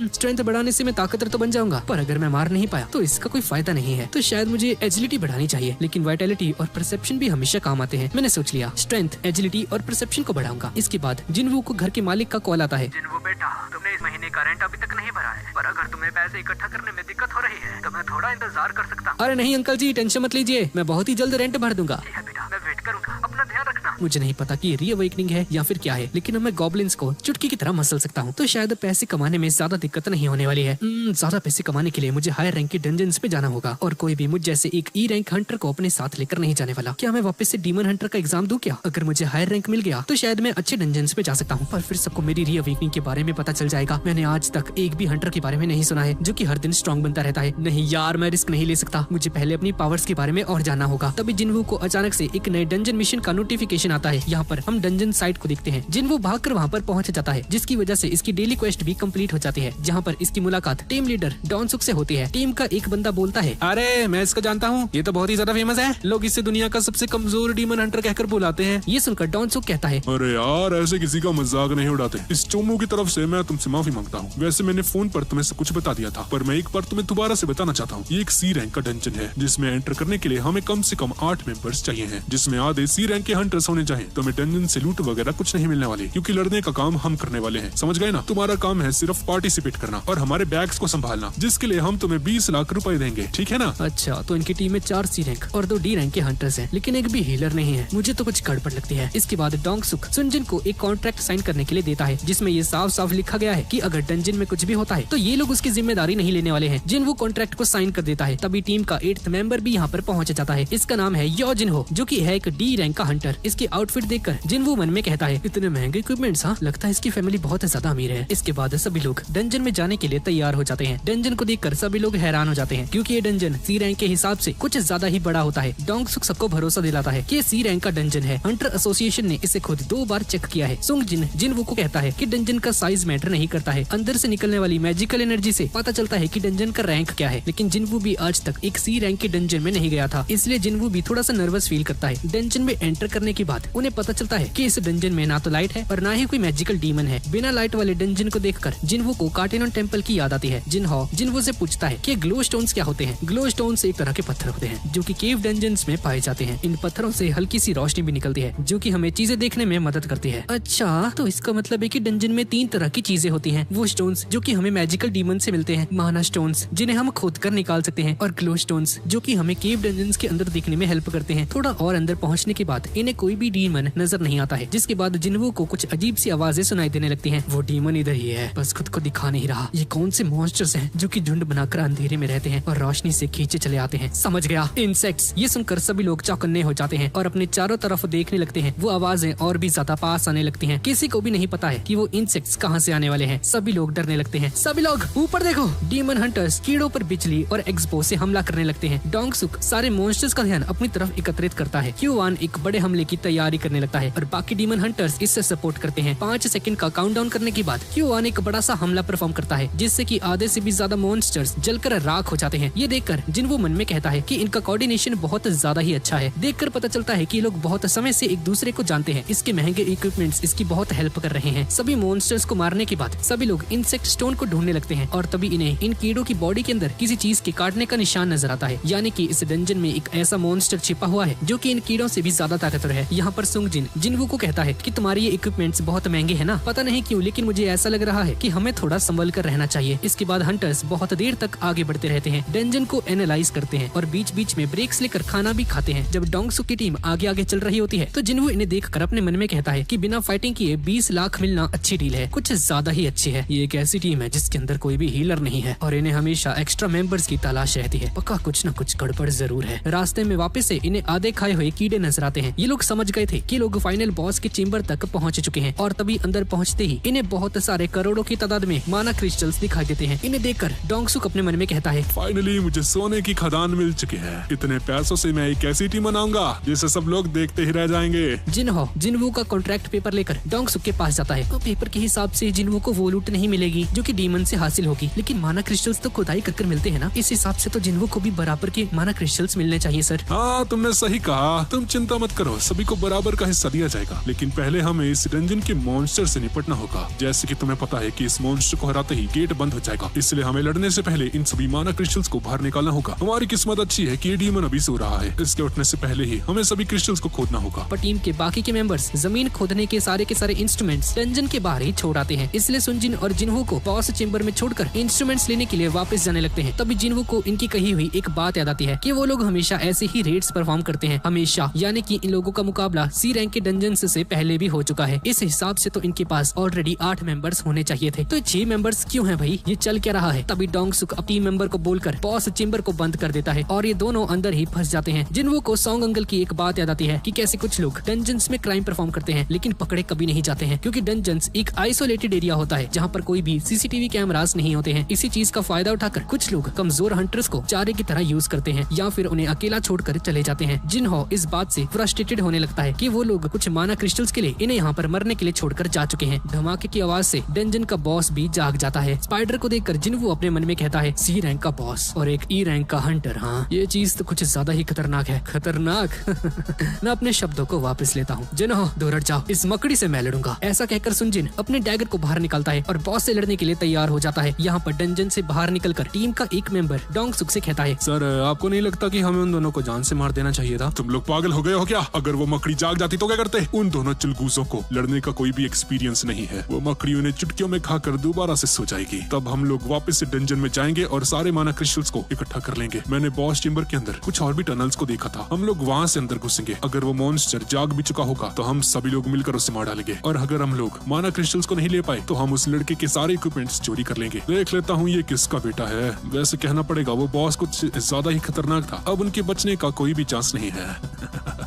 स्ट्रेंथ बढ़ाने से मैं ताकतवर तो बन जाऊंगा, पर अगर मैं मार नहीं पाया तो इसका कोई फायदा नहीं है। तो शायद मुझे एजिलिटी बढ़ानी चाहिए, लेकिन वाइटलिटी और परसेप्शन भी हमेशा काम आते हैं। मैंने सोच लिया, स्ट्रेंथ, एजिलिटी और परसेप्शन को बढ़ाऊंगा। इसके बाद जिन्वू को घर के मालिक का कॉल आता है। जिन्वू बेटा, तुमने इस महीने का रेंट अभी तक नहीं भरा है, पर अगर तुम्हें पैसे इकट्ठा करने में दिक्कत हो रही है तो मैं थोड़ा इंतजार कर सकता हूँ। अरे नहीं अंकल जी, टेंशन मत लीजिए, मैं बहुत ही जल्द रेंट भर दूंगा। ठीक है बेटा, मैं वेट करूंगा, अपना ध्यान रखना। मुझे नहीं पता कि ये रीअवेकनिंग है या फिर क्या है, लेकिन अब मैं गॉब्लिन्स को चुटकी की तरह मसल सकता हूँ, तो शायद पैसे कमाने में ज्यादा दिक्कत नहीं होने वाली है। ज्यादा पैसे कमाने के लिए मुझे हायर रैंक के डंजन्स पे जाना होगा और कोई भी मुझ जैसे एक ई रैंक हंटर को अपने साथ लेकर नहीं जाने वाला। क्या मैं वापस से डीमन हंटर का एग्जाम दूं क्या? अगर मुझे हायर रैंक मिल गया तो शायद मैं अच्छे डंजन्स पे जा सकता हूँ, पर फिर सबको मेरी रीअवेकनिंग के बारे में पता चल जाएगा। मैंने आज तक एक भी हंटर के बारे में नहीं सुना है जो कि हर दिन स्ट्रॉन्ग बनता रहता है। नहीं यार, मैं रिस्क नहीं ले सकता, मुझे पहले अपनी पावर्स के बारे में और जानना होगा। तभी जिन्वू को अचानक से एक नए डंजन मिशन का नोटिफिकेशन आता है। यहाँ पर हम डंजन साइट को देखते हैं। जिन्वू भागकर वहाँ पर पहुँच जाता है, जिसकी वजह से इसकी डेली क्वेस्ट भी कंप्लीट हो जाती है, जहाँ पर इसकी मुलाकात टीम लीडर डॉनसुक से होती है। टीम का एक बंदा बोलता है, अरे मैं इसको जानता हूँ, ये तो बहुत ही ज्यादा फेमस है, लोग इसे दुनिया का सबसे कमजोर डीमन हंटर कहकर बुलाते हैं। ये सुनकर डॉनसुक कहता है, अरे यार, ऐसे किसी का मजाक नहीं उड़ाते। इस चोमू की तरफ से मैं तुमसे माफी मांगता हूँ। वैसे मैंने फोन पर तुम्हें सब कुछ बता दिया था, पर मैं एक बार तुम्हें दोबारा से बताना चाहता हूँ। ये एक सी रैंक का डंजन है, जिसमें एंटर करने के लिए हमें कम से कम 8 मेंबर्स चाहिए हैं, जिसमें आधे सी रैंक के हंटर्स होने चाहिए। तुम्हें डंजन से लूट वगैरह कुछ नहीं मिलने वाली, क्योंकि लड़ने का काम हम करने वाले हैं, समझ गए ना? तुम्हारा काम है सिर्फ पार्टिसिपेट करना और हमारे बैग्स को संभालना, जिसके लिए हम तुम्हें 20 लाख रुपए देंगे, ठीक है ना? अच्छा, तो इनकी टीम में 4 सी रैंक और 2 डी रैंक के हंटर्स हैं, लेकिन एक भी हीलर नहीं है। मुझे तो कुछ गड़बड़ लगती है। इसके बाद डोंगसुक सुनजिन को एक कॉन्ट्रैक्ट साइन करने के लिए देता है, जिसमें ये साफ साफ लिखा गया है कि अगर डंजन में कुछ भी होता है तो ये लोग उसकी जिम्मेदारी नहीं लेने वाले हैं। जिन वो कॉन्ट्रैक्ट को साइन कर देता है, तभी टीम का 8th मेंबर भी यहाँ पर पहुंच जाता है। इसका नाम है यो जिनहो, जो कि है एक डी रैंक का हंटर। इसके आउटफिट देखकर जिनवू मन में कहता है, इतने महंगे इक्विपमेंट्स, हाँ लगता है इसकी फैमिली बहुत ज्यादा अमीर है। इसके बाद सभी लोग डंजन में जाने के लिए तैयार हो जाते हैं। डंजन को देखकर सभी लोग हैरान हो जाते हैं, क्योंकि ये डंजन सी रैंक के हिसाब से कुछ ज्यादा ही बड़ा होता है। डोंगसुक सबको भरोसा दिलाता है कि सी रैंक का डंजन है। हंटर एसोसिएशन ने इसे खुद 2 बार चेक किया है। सुंगजिन जिनवू को कहता है कि डंजन का साइज मैटर नहीं करता है, अंदर से निकलने वाली मैजिकल एनर्जी से पता चलता है कि डंजन का रैंक क्या है। लेकिन जिनवू भी आज तक एक सी रैंक के डंजन में नहीं गया था, इसलिए जिनवू भी थोड़ा सा नर्वस फील करता है। डंजन में एंटर करने के बाद उन्हें पता चलता है कि इस डंजन में ना तो लाइट है और ना ही कोई मैजिकल डीमन है। बिना लाइट वाले डंजन को देखकर जिनवू को कार्टेनॉन टेम्पल की याद आती है। जिनहो जिनवू से पूछता है कि ग्लो स्टोन्स क्या होते हैं। ग्लो स्टोन्स एक तरह के पत्थर होते हैं जो कि केव डंजन्स में पाए जाते हैं। इन पत्थरों से हल्की सी रोशनी भी निकलती है, जो कि हमें चीजें देखने में मदद करती है। अच्छा, तो इसका मतलब है कि डंजन में 3 तरह की चीजें होती हैं। वो स्टोन्स जो कि हमें मैजिकल डीमन से मिलते हैं, माना स्टोन्स जिन्हें हम खोद कर निकाल सकते हैं, और ग्लो स्टोन्स जो कि हमें केव डंजन्स के अंदर देखने में हेल्प करते हैं। थोड़ा और अंदर पहुंचने के बाद इन्हें कोई भी कोई डीमन नजर नहीं आता है। जिसके बाद जिन्वू को कुछ अजीब सी आवाजें सुनाई देने लगती हैं। वो डीमन इधर ही है, बस खुद को दिखा नहीं रहा। ये कौन से मॉन्स्टर्स हैं जो कि झुंड बनाकर अंधेरे में रहते हैं और रोशनी से खींचे चले आते हैं। समझ गया, इंसेक्ट्स। ये सुनकर सभी लोग चौकन्ने हो जाते हैं और अपने चारों तरफ देखने लगते हैं। वो आवाजें और भी ज्यादा पास आने लगती हैं। किसी को भी नहीं पता है कि वो इंसेक्ट्स कहाँ से आने वाले हैं। सभी लोग डरने लगते हैं। सभी लोग ऊपर देखो। डीमन हंटर्स कीड़ों पर बिजली और एक्सपो से हमला करने लगते हैं। डोंगसुक सारे मॉन्स्टर्स का ध्यान अपनी तरफ एकत्रित करता है। क्यूआन एक बड़े हमले की तैयारी करने लगता है और बाकी डीमन हंटर्स इससे सपोर्ट करते हैं। 5 सेकंड का काउंटडाउन करने के बाद क्यूआन एक बड़ा सा हमला परफॉर्म करता है, जिससे कि आधे से भी ज्यादा मॉन्स्टर्स जलकर राख हो जाते हैं। ये देखकर जिन्वू मन में कहता है कि इनका कोऑर्डिनेशन बहुत ज्यादा ही अच्छा है। देखकर पता चलता है कि लोग बहुत समय से एक दूसरे को जानते हैं। इसके महंगे इक्विपमेंट्स इसकी बहुत हेल्प कर रहे हैं। सभी मॉन्स्टर्स को मारने के बाद सभी लोग इंसेक्ट स्टोन को ढूंढने लगते हैं और तभी इन्हें इन कीड़ों की बॉडी के अंदर किसी चीज के काटने का निशान नजर आता है। यानी कि इस डंजन में एक ऐसा मॉन्स्टर छिपा हुआ है जो कि इन कीड़ों से भी ज्यादा ताकतवर है। यहाँ पर सुंगजिन जिन्वू को कहता है कि तुम्हारे ये इक्विपमेंट्स बहुत महंगे हैं ना, पता नहीं क्यों लेकिन मुझे ऐसा लग रहा है कि हमें थोड़ा संभल कर रहना चाहिए। इसके बाद हंटर्स बहुत देर तक आगे बढ़ते रहते हैं, डंजन को एनालाइज करते हैं और बीच बीच में ब्रेक्स लेकर खाना भी खाते हैं। जब डोंगसुक की टीम आगे आगे चल रही होती है तो जिन्वू इन्हें देखकर अपने मन में कहता है कि बिना फाइटिंग किए 20 लाख मिलना अच्छी डील है, कुछ ज्यादा ही अच्छी है। ये एक ऐसी टीम है जिसके अंदर कोई भी हीलर नहीं है और इन्हें हमेशा एक्स्ट्रा मेंबर्स की तलाश रहती है। पक्का कुछ न कुछ गड़बड़ जरूर है। रास्ते में वापस से इन्हें आधे खाए हुए कीड़े नजर आते हैं। ये लोग समझ गए थे कि लोग फाइनल बॉस के चेम्बर तक पहुंच चुके हैं और तभी अंदर पहुंचते ही इन्हें बहुत सारे करोड़ों की तादाद में माना क्रिस्टल्स दिखाई देते हैं। इन्हें देखकर डोंगसुक अपने मन में कहता है, फाइनली मुझे सोने की खदान मिल चुकी है। इतने पैसों से मैं एक ऐसी टीम बनाऊंगा जिसे सब लोग देखते ही रह जाएंगे। जिन्हो जिन्वू का कॉन्ट्रैक्ट पेपर लेकर डोंगसुक के पास जाता है। तो पेपर के हिसाब से जिन्वू को वो लूट नहीं मिलेगी जो कि डीमन से हासिल होगी, लेकिन माना क्रिस्टल्स तो खुदाई कर मिलते हैं ना। इस हिसाब से तो जिन्वू को भी बराबर के माना क्रिस्टल्स मिलने चाहिए सर। हाँ, तुमने सही कहा। तुम चिंता मत करो, सभी को बराबर का हिस्सा दिया जाएगा। लेकिन पहले हमें इस डंजन के मॉन्स्टर से निपटना होगा। जैसे कि तुम्हें पता है कि इस मॉन्स्टर को हराते ही गेट बंद हो जाएगा, इसलिए हमें लड़ने से पहले इन सभी माना क्रिस्टल्स को बाहर निकालना होगा। हमारी किस्मत अच्छी है कि ये डीमन अभी सो रहा है। इसके उठने से पहले ही हमें सभी क्रिस्टल्स को खोदना होगा। पर टीम के बाकी के मेंबर्स जमीन खोदने के सारे इंस्ट्रूमेंट्स डंजन के बाहर ही छोड़ आते हैं। इसलिए सुनजिन और जिन्हो को बॉस चेंबर में छोड़कर इंस्ट्रूमेंट्स लेने के लिए वापस जाने लगते हैं। तभी जिन्हो को इनकी कही हुई एक बात याद आती है कि वो लोग हमेशा ऐसे ही रेड्स परफॉर्म करते हैं, हमेशा। यानी कि इन लोगों का मुकाबला सी रैंक के डंजन्स से पहले भी हो चुका है। इस हिसाब से तो इनके पास ऑलरेडी 8 मेंबर्स होने चाहिए थे, तो 6 मेंबर्स क्यों हैं भाई? ये चल क्या रहा है? तभी डोंगसुक टीम मेंबर को बोलकर बॉस चेंबर को बंद कर देता है और ये दोनों अंदर ही फंस जाते हैं। जिन्हो को सॉन्ग अंकल की एक बात याद आती है कि कैसे कुछ लोग डंजन्स में क्राइम परफॉर्म करते हैं लेकिन पकड़े कभी नहीं जाते हैं, क्योंकि डंजन्स एक आइसोलेटेड एरिया होता है जहाँ पर कोई भी सीसीटीवी कैमरास नहीं होते हैं। इसी चीज का फायदा उठाकर कुछ लोग कमजोर हंटर्स को चारे की तरह यूज करते हैं या फिर उन्हें अकेला छोड़कर चले जाते हैं। जिन्हो इस बात से फ्रस्ट्रेटेड होने लगता है कि वो लोग कुछ माना क्रिस्टल्स के लिए इन्हें यहाँ पर मरने के लिए छोड़कर जा चुके हैं। धमाके की आवाज से डंजन का बॉस भी जाग जाता है। स्पाइडर को देखकर जिन्हो अपने मन में कहता है, सी रैंक का बॉस और एक ई रैंक का हंटर। हाँ, ये चीज तो कुछ ज्यादा ही खतरनाक है। खतरनाक मैं अपने शब्दों को वापस लेता हूँ। जिन्हो दूर हट जाओ, इस मकड़ी से मैं लड़ूंगा। ऐसा कहकर सुनजिन अपने डैगर को बाहर निकालता है और बॉस से लड़ने के लिए तैयार हो जाता है। यहाँ पर डंजन से बाहर निकलकर टीम का एक मेंबर डोंगसुक से कहता है, सर आपको नहीं लगता कि हमें उन दोनों को जान से मार देना चाहिए था? तुम लोग पागल हो गए हो क्या? अगर वो मकड़ी जाग जाती तो क्या करते? उन दोनों चुलगूसों को लड़ने का कोई भी एक्सपीरियंस नहीं है। वो मकड़ी उन्हें चुटकियों में खाकर दोबारा से सो जाएगी। तब हम लोग वापस से डंजन में जाएंगे और सारे माना क्रिस्टल्स को इकट्ठा कर लेंगे। मैंने बॉस चेंबर के अंदर कुछ और भी टनल्स को देखा था। हम लोग वहाँ से अंदर घुसेंगे। अगर वो मॉन्स्टर जाग भी चुका होगा तो हम सभी लोग मिलकर उसे मार डालेंगे, और अगर हम लोग माना क्रिस्टल्स को नहीं ले पाए तो हम उस लड़के के सारे इक्विपमेंट्स चोरी कर लेंगे। देख लेता हूँ ये किसका बेटा है। वैसे कहना पड़ेगा वो बॉस कुछ ज्यादा ही खतरनाक था। अब उनके बचने का कोई भी चांस नहीं है।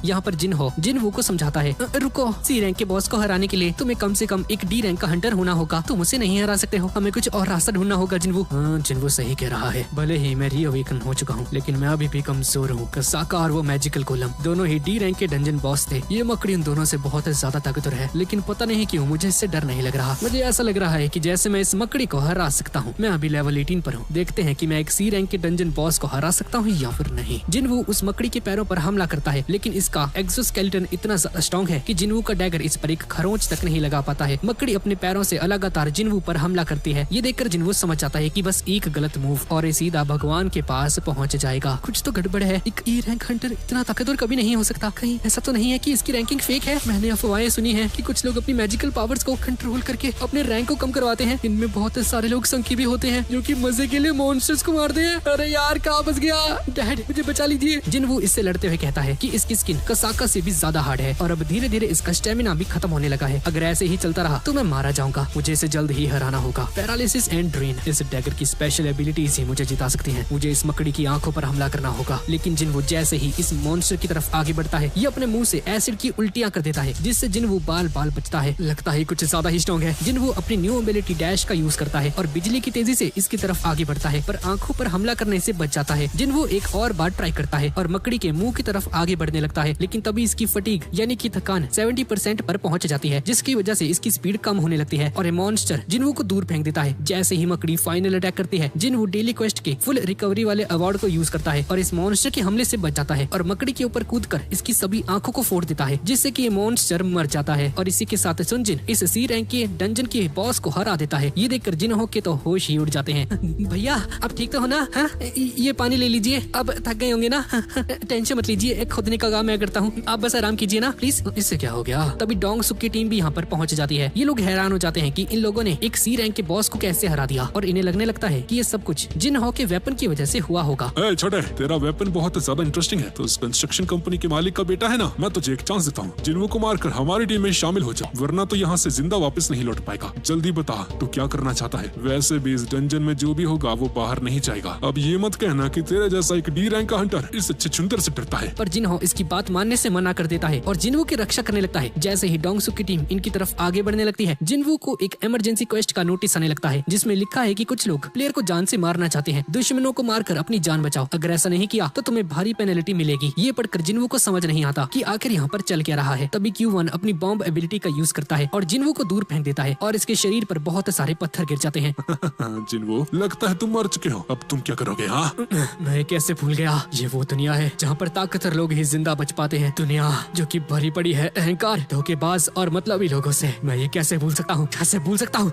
यहाँ पर जिन्हो को समझाता है, रुको, सी रैंक के बॉस को हराने के लिए तुम्हें कम से कम एक डी रैंक का हंटर होना होगा। तुम उसे नहीं हरा सकते हो, हमें कुछ और रास्ता ढूंढना होगा। जिन्हो सही कह रहा है। भले ही मैं रीअवेकन हो चुका हूँ लेकिन मैं अभी भी कमजोर हूँ। कसाका और वो मैजिकल गोलम दोनों ही डी रैंक के डंजन बॉस थे। ये मकड़ी उन दोनों से बहुत ज्यादा ताकतवर है, लेकिन पता नहीं क्यों मुझे इससे डर नहीं लग रहा। मुझे ऐसा लग रहा है कि जैसे मैं इस मकड़ी को हरा सकता हूँ। मैं अभी लेवल 18 पर हूँ। देखते हैं कि मैं एक सी रैंक के डंजन बॉस को हरा सकता हूँ या फिर नहीं। जिन्हो उस मकड़ी के पैरों पर हमला करता है, लेकिन इसका एक्सोस्केलेटन इतना स्ट्रॉन्ग है कि जिन्हो का डैगर इस पर एक खरोंच तक नहीं लगा पाता है। मकड़ी अपने पैरों से लगातार जिन्हो पर हमला करती है। ये देखकर जिन्हो समझ जाता है कि बस एक गलत मूव और ये सीधा भगवान के पास पहुंच जाएगा। कुछ तो गड़बड़ है। एक ई रैंक हंटर इतना ताकतवर कभी नहीं हो सकता। कहीं ऐसा तो नहीं है कि इसकी रैंकिंग फेक है? मैंने अफवाहें सुनी है कि कुछ लोग अपनी मैजिकल पावर्स को कंट्रोल करके अपने रैंक को कम करवाते हैं। इनमें बहुत सारे लोग संकी भी होते हैं जो कि मजे के लिए मॉन्स्टर्स को मारते हैं। अरे यार, कहाँ फंस गया? डैड मुझे बचा लीजिए। जिन्हो इससे लड़ते हुए कहता है कि इसकी स्किन कसाका से भी ज्यादा हार्ड है और अब धीरे धीरे इसका स्टेमिना भी खत्म होने लगा है। अगर ऐसे ही चलता रहा तो मैं मारा जाऊंगा। मुझे इसे जल्द ही हराना होगा। पैरालिसिस एंड ड्रेन, इस डैगर की स्पेशल एबिलिटीज ही मुझे जिता सकती हैं। मुझे इस मकड़ी की आंखों पर हमला करना होगा। लेकिन जिन्वो जैसे ही इस मॉन्स्टर की तरफ आगे बढ़ता है, ये अपने मुंह से एसिड की उल्टियां कर देता है, जिससे जिन्वो बाल बाल बचता है। लगता है कुछ ज्यादा ही स्ट्रॉन्ग है। जिन्वो अपनी न्यू एबिलिटी डैश का यूज करता है और बिजली की तेजी से इसकी तरफ आगे बढ़ता है, पर आंखों पर हमला करने से बच जाता है। जिन्वो एक और बार ट्राई करता है और मकड़ी के मुंह की तरफ आगे बढ़ने लगता है, लेकिन तभी इसकी फटीग यानी कि थकान 70% पर पहुंच जाती है, जिसकी वजह से इसकी स्पीड कम होने लगती है और ये मॉन्स्टर जिन्वो को दूर फेंक देता है। जैसे ही मकड़ी फाइनल अटैक करती है, जिन्वो डेली क्वेस्ट के फुल रिकवरी वाले अवार्ड को यूज करता है और इस मॉन्स्टर के हमले से बच जाता है और मकड़ी के ऊपर कूदकर इसकी सभी आंखों को फोड़ देता है, जिससे कि ये मॉन्स्टर मर जाता है। और इसी के साथ सुनजिन इस सी रैंक के डंजन के बॉस को हरा देता है। ये देखकर जिन्हो के तो होश ही उड़ जाते हैं। भैया आप ठीक तो हो ना? हाँ? ये पानी ले लीजिए, अब थक गए होंगे ना? टेंशन मत लीजिए, खुदने का काम मैं करता हूँ, आप बस आराम कीजिए ना प्लीज। इससे क्या हो गया? तभी डोंग सुक की टीम भी यहाँ पर पहुंच जाती है। ये लोग हैरान हो जाते हैं कि इन लोगों ने एक सी रैंक के बॉस को कैसे हरा दिया और इन्हें लगने लगता है कि ये सब कुछ जिन्हो के वेपन की वजह से हुआ होगा। छोटे, तेरा वेपन बहुत ज्यादा इंटरेस्टिंग है। तो इस कंस्ट्रक्शन कंपनी के मालिक का बेटा है ना, मैं तुझे एक चांस देता हूँ। जिन्हो को मारकर हमारी टीम में शामिल हो जा, वरना तो यहाँ से जिंदा वापस नहीं लौट पाएगा। जल्दी बता तू क्या करना चाहता है? वैसे भी इस डंजन में जो भी होगा वो बाहर नहीं जाएगा। अब ये मत कहना कि तेरे जैसा एक डी रैंक का हंटर इस अच्छे चुंदर से डरता है। पर जिन्हो इसकी बात मानने से मना कर देता है और जिन्वो की रक्षा करने लगता है। जैसे ही डोंग सुक की टीम इनकी तरफ आगे बढ़ने लगती है, जिन्वो को एक इमरजेंसी क्वेस्ट का नोटिस आने लगता है, जिसमें लिखा है कि कुछ लोग प्लेयर को जान से मारना चाहते हैं। दुश्मनों को मारकर अपनी जान बचाओ, अगर ऐसा नहीं किया तो तुम्हें भारी पेनल्टी मिलेगी। ये पढ़कर जिन्वो को समझ नहीं आता कि आखिर यहाँ पर चल क्या रहा है। तभी Q1 अपनी बॉम्ब एबिलिटी का यूज करता है और जिन्वो को दूर फेंक देता है और इसके शरीर पर बहुत सारे पत्थर गिर जाते हैं। जिन्वो, लगता है तुम मर चुके हो, अब तुम क्या करोगे? हाँ, मैं कैसे भूल गया, ये वो दुनिया है जहाँ पर ताकतवर लोग ही जिंदा बच पाते हैं। दुनिया जो कि भरी पड़ी है अहंकार, धोखेबाज और मतलबी लोगों से। मैं ये कैसे भूल सकता हूँ, कैसे भूल सकता हूँ?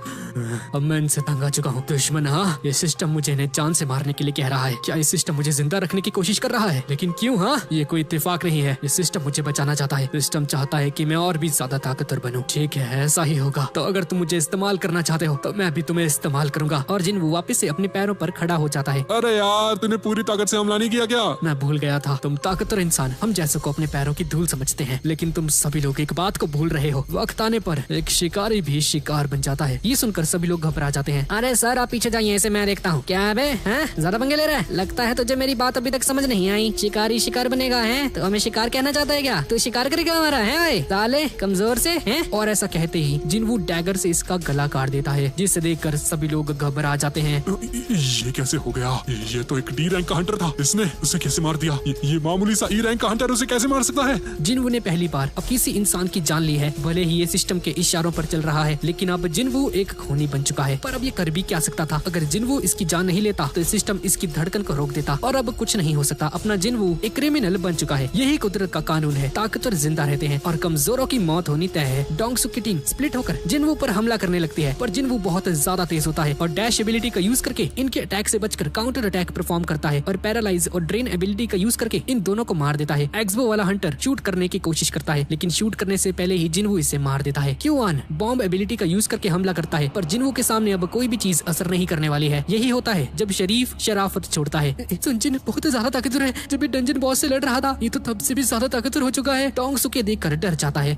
अब मैं इनसे तंग आ चुका हूँ। दुश्मन, हाँ, ये सिस्टम मुझे इन्हें जान से मारने के लिए कह रहा है। क्या ये सिस्टम मुझे जिंदा रखने की कोशिश कर रहा है? लेकिन क्यों? हाँ, ये कोई इत्तेफाक नहीं है। ये सिस्टम मुझे बचाना चाहता है। सिस्टम चाहता है कि मैं और भी ज्यादा ताकतवर बनूं। ठीक है, ऐसा ही होगा। तो अगर तुम मुझे इस्तेमाल करना चाहते हो तो मैं भी तुम्हें इस्तेमाल करूंगा। और जिन्वो वापस से अपने पैरों पर खड़ा हो जाता है। अरे यार, तूने पूरी ताकत से हमला नहीं किया क्या? मैं भूल गया था, तुम ताकतवर इंसान हम जैसे को अपने पैरों की धूल समझते हैं, लेकिन तुम सभी लोग एक बात को भूल रहे हो। वक्त आने पर एक शिकारी भी शिकार बन जाता है। ये सुनकर सभी लोग घबरा जाते हैं। अरे सर, आप पीछे जाइए, ऐसे मैं देखता हूँ। क्या बे, ज्यादा पंगे ले रहा है? लगता है तुझे मेरी बात अभी तक समझ नहीं आई। शिकारी शिकार बनेगा है तो हमें शिकार कहना चाहता है क्या? तू शिकार करेगा हमारा है साले कमजोर से है? और ऐसा कहते ही जिन्वो डैगर से इसका गला काट देता है, जिसे देखकर सभी लोग घबरा जाते हैं। ये कैसे हो गया? ये तो एक डी रैंक का हंटर था, इसने उसे कैसे मार दिया? ये मामूली सा ई रैंक का हंटर उसे कैसे मार सकता है? जिन्वो ने पहली बार अब किसी इंसान की जान ली है। भले ही ये सिस्टम के इशारों पर चल रहा है, लेकिन अब जिन्वो एक खूनी बन चुका है। पर अब ये कर भी क्या सकता था? अगर जिन्वो इसकी जान नहीं लेता तो सिस्टम इसकी धड़कन को रोक देता और अब कुछ नहीं हो सकता। अपना जिन्वो एक क्रिमिनल बन चुका है। यही कुदरत का कानून है। ताकतवर जिंदा रहते हैं और कमजोरों की मौत होनी तय है। डोंग सुक की टीम स्प्लिट होकर जिन्वो पर हमला करने लगती है, पर जिन्वो बहुत ज्यादा तेज होता है और डैश एबिलिटी का यूज करके इनके अटैक से बचकर काउंटर अटैक परफॉर्म करता है और पैरालाइज और ड्रेन एबिलिटी का यूज करके इन दोनों को मार देता है। एक्सबो वाला हंटर शूट करने की कोशिश करता है, लेकिन शूट करने से पहले ही जिन्वो इसे मार देता है। Q1 बॉम्ब एबिलिटी का यूज करके हमला करता है, पर जिन्वो के सामने अब कोई भी चीज असर नहीं करने वाली है। यही होता है जब शरीफ शराफत छोड़ता है। सुनजिन बहुत ज्यादा ताकतवर है। जब ये डंजन बॉस से लड़ रहा था, ये तो तब से भी ज्यादा ताकतवर हो चुका है। डोंग सुक देख कर डर जाता है।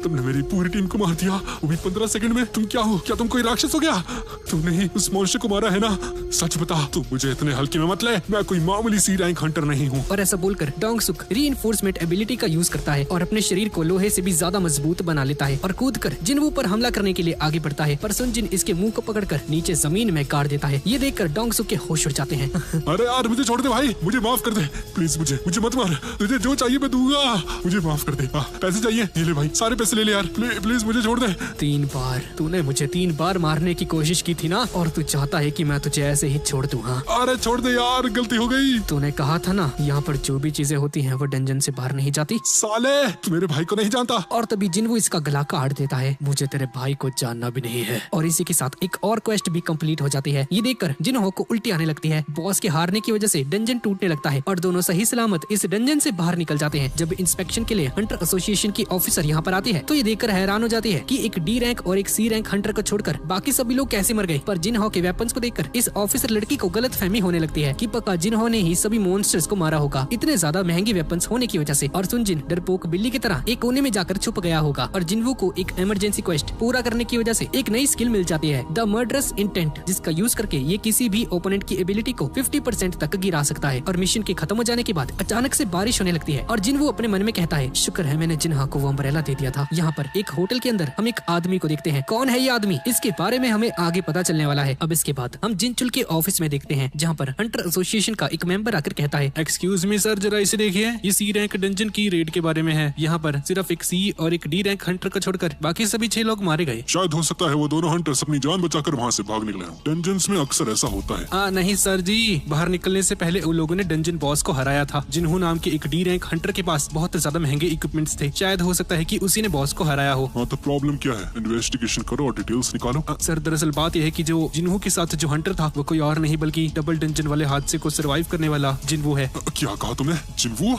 तुमने मेरी पूरी टीम को मार दिया, वो भी 15 सेकंड में। तुम क्या हो? क्या तुम कोई राक्षस हो गया? तुमने ही उस मॉन्स्टर को मारा है ना? सच बता, तू मुझे इतने हल्के में मत ले। मैं कोई मामूली सी रैंक हंटर नहीं हूँ। और ऐसा बोलकर डोंग सुक रीइंफोर्समेंट एबिलिटी का यूज करता है और अपने शरीर को लोहे से भी ज्यादा मजबूत बना लेता है और कूदकर जिन्वो पर हमला करने के लिए आगे बढ़ता है, पर सुनजिन इसके मुंह को पकड़कर नीचे जमीन में गाड़ देता है। ये देखकर डोंग सुक के होश उड़ जाते हैं। अरे यार, मुझे छोड़ दे भाई, मुझे माफ कर दे प्लीज। मुझे मत मार, तुझे जो चाहिए मैं दूंगा, मुझे माफ कर दे। पैसे चाहिए? ये ले भाई, सारे पैसे ले ले यार, प्लीज मुझे छोड़ दे। 3 बार तूने मुझे 3 बार मारने की कोशिश की थी ना, और तू चाहता है कि मैं तुझे ऐसे ही छोड़ दूं? हाँ, अरे छोड़ दे यार, गलती हो गई। तूने कहा था ना, यहाँ पर जो भी चीजें होती हैं वो डंजन से बाहर नहीं जाती। साले, तू मेरे भाई को नहीं जानता। और तभी जिन्वो इसका गला काट देता है। मुझे तेरे भाई को जानना भी नहीं है। और इसी के साथ एक और क्वेस्ट भी कंप्लीट हो जाती है। ये देखकर जिन्हो को उल्टी आने लगती है। बॉस के हारने की वजह से डंजन टूटने लगता है और दोनों सही सलामत इस डंजन से बाहर निकल जाते हैं। जब इंस्पेक्शन के लिए हंटर एसोसिएशन की ऑफिसर यहाँ पर आती है, तो ये देखकर हैरान हो जाती है कि एक डी रैंक और एक सी रैंक हंटर को छोड़कर बाकी सभी लोग कैसे मर गए। पर जिन्हो के वेपन्स को देखकर इस ऑफिसर लड़की को गलत फहमी होने लगती है कि पक्का जिन्हो ने ही सभी मॉन्स्टर्स को मारा होगा। इतने ज्यादा महंगे वेपन्स होने की वजह से, और सुनजिन डरपोक बिल्ली की तरह एक कोने में जाकर छुप गया होगा और जिनवू को एक इमरजेंसी क्वेस्ट पूरा करने की वजह से एक नई स्किल मिल जाती है, द मर्डरस इंटेंट, जिसका यूज करके ये किसी भी ओपोनेंट की एबिलिटी को 50% तक गिरा सकता है। और मिशन के खत्म हो जाने के बाद अचानक से बारिश होने लगती है और जिनवू अपने मन में कहता है, शुक्र है मैंने जिन्हा को वो अम्ब्रेला दे दिया था। यहाँ पर एक होटल के अंदर हम एक आदमी को देखते हैं। कौन है ये आदमी, इसके बारे में हमें आगे पता चलने वाला है। अब इसके बाद हम जिनचुल के ऑफिस में देखते हैं जहाँ पर हंटर एसोसिएशन का एक मेंबर आकर कहता है, एक्सक्यूज मी सर, जरा इसे देखिए, ये सी रैंक डंजन की रेड के बारे में है। यहाँ पर सिर्फ एक सी और एक डी रैंक हंटर को छोड़कर बाकी सभी 6 लोग मारे गए। शायद हो सकता है वो दोनों हंटर्स अपनी जान बचाकर वहाँ से भाग निकले हों। डंजन्स में अक्सर ऐसा होता है। नहीं सर जी, बाहर निकलने से पहले उन लोगों ने डंजन बॉस को हराया था। जिन्हों नाम के एक डी रैंक हंटर के पास बहुत ज्यादा महंगे इक्विपमेंट्स थे। शायद हो सकता है कि उसी ने बॉस को हराया हो। हाँ तो प्रॉब्लम क्या है, इन्वेस्टिगेशन करो और डिटेल्स निकालो। सर दरअसल बात यह है कि जो जिन्हों के साथ जो हंटर था वो कोई और नहीं बल्कि डबल डंजन वाले हादसे को सरवाइव करने वाला जिन्वू है। क्या कहा तुमने, जिन्वू?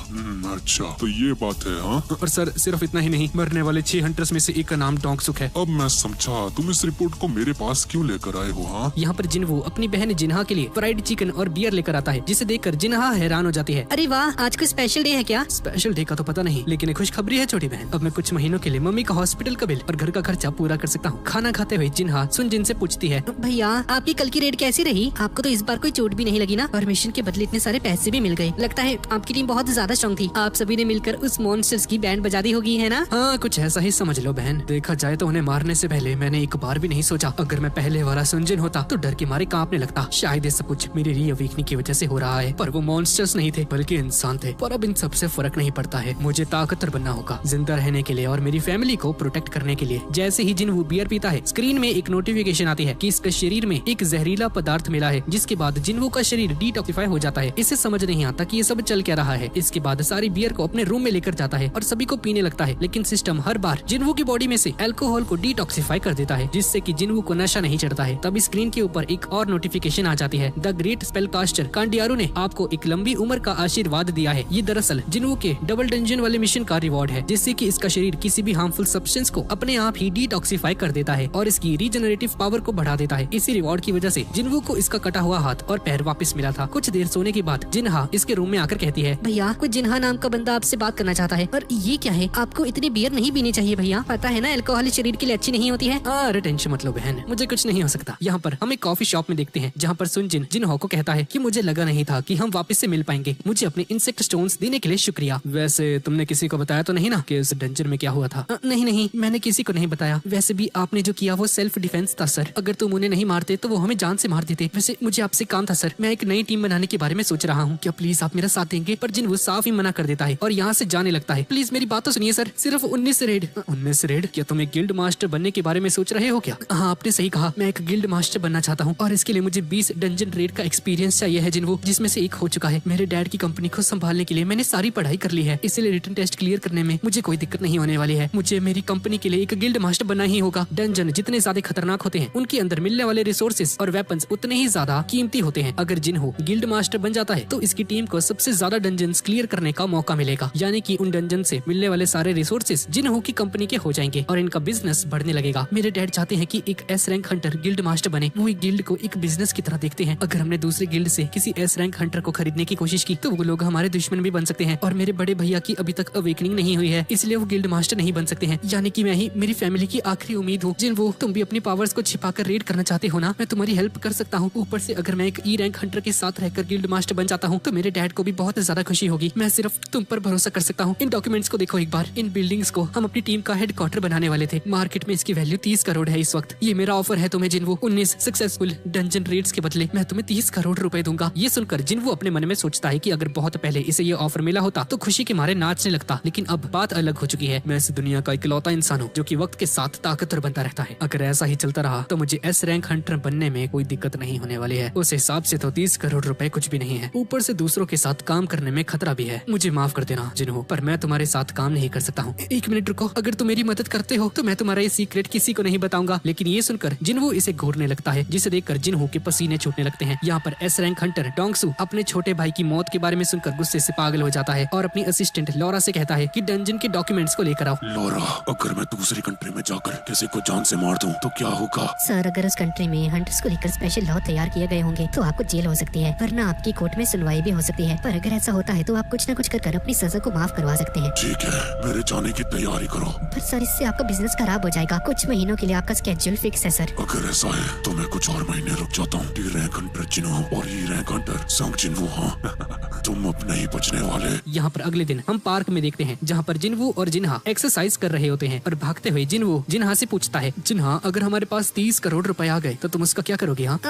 अच्छा तो ये बात है। हाँ और सर सिर्फ इतना ही नहीं, मरने वाले 6 हंटर्स में से एक का नाम डोंगसुक है। अब मैं समझा, तुम इस रिपोर्ट को मेरे पास क्यों लेकर आए हो? हाँ यहाँ पर जिनवू अपनी बहन जिन्हा के लिए फ्राइड चिकन और बियर लेकर आता है, जिसे देखकर जिन्हा हैरान हो जाती है। अरे वाह, आज कोई स्पेशल डे है क्या? स्पेशल डे का तो पता नहीं, लेकिन एक खुशखबरी है छोटी बहन, अब मैं कुछ महीनों के लिए मम्मी का हॉस्पिटल का बिल और घर का खर्चा पूरा कर सकता हूँ। खाना खाते हुए जिन्हा सुनजिन से पूछती है, भैया आपकी कल की रेड कैसी रही? आपको तो इस बार कोई चोट भी नहीं लगी ना? और मिशन के बदले इतने सारे पैसे भी मिल गए। लगता है आपकी टीम बहुत ज्यादा स्ट्रॉन्ग थी। आप सभी ने मिलकर उस मॉन्स्टर्स की बैंड बजा दी होगी, है ना? हाँ कुछ ऐसा ही समझ लो बहन। देखा जाए तो उन्हें मारने से पहले मैंने एक बार भी नहीं सोचा अगर मैं पहले वाला सुनजिन होता तो डर के मारे कांपने लगता। शायद ये सब कुछ मेरी रीअवेकनिंग की वजह से हो रहा है, पर वो मॉन्स्टर्स नहीं थे बल्कि इंसान थे। पर अब इन सब से फर्क नहीं पड़ता है, मुझे ताकतवर बनना होगा जिंदा रहने के लिए और मेरी फैमिली को प्रोटेक्ट करने के लिए। जैसे ही जिन्वू बियर पीता है, स्क्रीन में एक नोटिफिकेशन आती है कि इसके शरीर में एक जहरीला पदार्थ मिला है, जिसके बाद जिन्वू का शरीर डिटॉक्सिफाई हो जाता है। इसे समझ नहीं आता कि ये सब चल क्या रहा है। इसके बाद सारी बियर को अपने रूम में लेकर जाता है और सभी को पीने लगता है, लेकिन सिस्टम हर बार जिन्वू की बॉडी में से अल्कोहल को डिटॉक्सिफाई कर देता है, जिससे कि जिन्वू को नशा नहीं चढ़ता है। तभी स्क्रीन के ऊपर एक और नोटिफिकेशन आ जाती है, द ग्रेट स्पेलकास्टर कांडियारू ने आपको एक लंबी उम्र का आशीर्वाद दिया है। ये दरअसल जिन्वू के डबल डंजन वाले मिशन का रिवॉर्ड है, जिससे कि इसका शरीर किसी भी हार्मफुल सब्सटेंस को अपने आप ही डिटॉक्सिफाई कर देता है और इसकी रीजनरेटिव पावर को बढ़ा देता है। इसी रिवॉर्ड की वजह से जिन्वू को इसका कटा हुआ हाथ और पैर वापस मिला था। कुछ देर सोने के बाद जिन्हा इसके रूम में आकर कहती है, भैया कोई जिन्हा नाम का बंदा आपसे बात करना चाहता है। और ये क्या है, आपको इतनी बियर नहीं पीनी चाहिए भैया, पता है ना अल्कोहल शरीर के लिए अच्छी नहीं होती है। अरे टेंशन मत लो बहन, मुझे कुछ नहीं हो सकता। यहाँ पर हम एक कॉफी शॉप में देखते हैं जहाँ पर सुनजिन जिन्हो को कहता है कि मुझे लगा नहीं था कि हम वापस से मिल पाएंगे, मुझे अपने इंसेक्ट स्टोन्स देने के लिए शुक्रिया। वैसे तुमने किसी को बताया तो नहीं ना कि इस डंजन में क्या हुआ था? नहीं, मैंने किसी को नहीं बताया। वैसे भी आपने जो किया वो सेल्फ डिफेंस था सर, अगर तुम उन्हें नहीं मारते तो वो हमें जान से मार देते। वैसे मुझे आपसे काम था सर, मैं एक नई टीम बनाने के बारे में सोच रहा हूँ, क्या प्लीज आप मेरा साथ देंगे? पर जिन्वू साफ ही मना कर देता है और यहाँ से जाने लगता है। प्लीज मेरी बात तो सुनिए सर, सिर्फ 19 रेड। 19 रेड? क्या तुम एक गिल्ड मास्टर बनने के बारे में सोच रहे हो क्या? हाँ आपने सही कहा, मैं एक गिल्ड मास्टर बनना चाहता हूँ और इसके लिए मुझे 20 डंजन रेड का एक्सपीरियंस चाहिए है जिन्वू, जिसमें से एक हो चुका है। मेरे डैड की कंपनी को संभालने के लिए मैंने सारी पढ़ाई कर ली है, इसलिए रिटन टेस्ट क्लियर करने में मुझे कोई दिक्कत नहीं होने वाली है। मुझे मेरी कंपनी के लिए एक गिल्ड मास्टर बनना ही होगा। डंजन जितने ज्यादा खतरनाक होते हैं, उनके अंदर मिलने वाले रिसोर्सेज और वेपन्स उतने ही ज्यादा कीमती होते हैं। अगर जिन्हो गिल्ड मास्टर बन जाता है तो इसकी टीम को सबसे ज्यादा डंजन्स क्लियर करने का मौका मिलेगा, यानी कि उन डंजन से मिलने वाले सारे रिसोर्सेज जिन्हो की कंपनी के हो जाएंगे और इनका बिजनेस बढ़ने लगेगा। मेरे डैड चाहते हैं कि एक S rank Hunter guild master बने। वो एक गिल्ड को एक बिजनेस की तरह देखते हैं। अगर हमने दूसरे गिल्ड से किसी एस रैंक हंटर को खरीदने की कोशिश की तो वो लोग हमारे दुश्मन भी बन सकते हैं। और मेरे बड़े भैया की अभी तक अवेकनिंग नहीं हुई है, इसलिए वो गिल्ड मास्टर नहीं बन सकते हैं, यानी कि मैं ही मेरी फैमिली की आखिरी उम्मीद हूँ। जिन्वू तुम भी अपनी पावर्स को छिपाकर रेड करना चाहते हो ना, मैं तुम्हारी हेल्प कर सकता हूँ। ऊपर से अगर मैं एक ई रैंक हंटर के साथ रहकर गिल्ड मास्टर बन जाता हूँ तो मेरे डैड को भी बहुत ज्यादा खुशी होगी। मैं सिर्फ तुम पर भरोसा कर सकता हूँ। इन डॉक्यूमेंट्स को देखो एक बार, इन बिल्डिंग्स को हम अपनी टीम का हेडक्वार्टर बनाने वाले थे। मार्केट में इसकी वैल्यू 30 करोड़ है इस वक्त। ये मेरा ऑफर है तुम्हें जिन्वू, 19 सक्सेसफुल डंजन रेड्स के बदले मैं तुम्हें 30 करोड़ रुपए दूंगा। ये सुनकर जिन्वू अपने मन में सोचता है कि अगर बहुत पहले इसे ये ऑफर मिला होता तो खुशी के मारे नाचने लगता, लेकिन अब बात अलग हो चुकी है। मैं इस दुनिया का इकलौता इंसान हूँ जो कि वक्त के साथ ताकतवर बनता रहता है। अगर ऐसा ही चलता रहा तो मुझे एस रैंक हंटर बनने में कोई दिक्कत नहीं होने वाली है। उस हिसाब से तो 30 करोड़ रुपए कुछ भी नहीं है, ऊपर से दूसरों के साथ काम करने में खतरा भी है। मुझे माफ कर देना जिन्हो, पर मैं तुम्हारे साथ काम नहीं कर सकता हूँ। 1 मिनट रुको, अगर तुम मेरी मदद करते हो तो मैं तुम्हारा ये सीक्रेट किसी को नहीं बताऊंगा। लेकिन ये सुनकर जिन्हो इसे घूरने लगता है, जिसे देखकर जिन्हो के पसीने छूटने लगते हैं। यहाँ पर एस रैंक हंटर डोंगसू अपने छोटे भाई की मौत के बारे में सुनकर गुस्से से पागल हो जाता है और अपनी असिस्टेंट लॉरा से कहता है कि डंजन के डॉक्यूमेंट्स को लेकर आओ। लॉरा, अगर मैं दूसरी कंट्री में जाकर किसी को जान से मार दूं तो क्या होगा? सर अगर उस कंट्री में हंटर्स को लेकर स्पेशल लॉ तैयार किए गए होंगे तो आपको जेल हो सकती है, वरना आपकी कोर्ट में सुनवाई भी हो सकती है। पर अगर ऐसा होता है तो आप कुछ न कुछ कर अपनी सजा को माफ करवा सकते हैं। ठीक है, मेरे जाने की तैयारी करो। पर सर इससे आपका बिजनेस खराब हो जाएगा। कुछ महीनों के लिए आपका स्केड्यूल फिक्स है सर। अगर ऐसा है तो मैं कुछ और महीने रुक जाता हूँ। डी रैंक हंटर जिन्हो और ई रैंक हंटर संग जिन्हो, हाँ तुम अब नहीं बचने वाले। यहाँ पर अगले दिन हम पार्क में देखते हैं जहाँ पर जिन्वू और जिन्हा एक्सरसाइज कर रहे होते हैं और भागते हुए जिन्वू जिन्हा से पूछता है, जिन्हा अगर हमारे पास 30 करोड़ रुपए आ गए तो तुम उसका क्या करोगे? हाँ,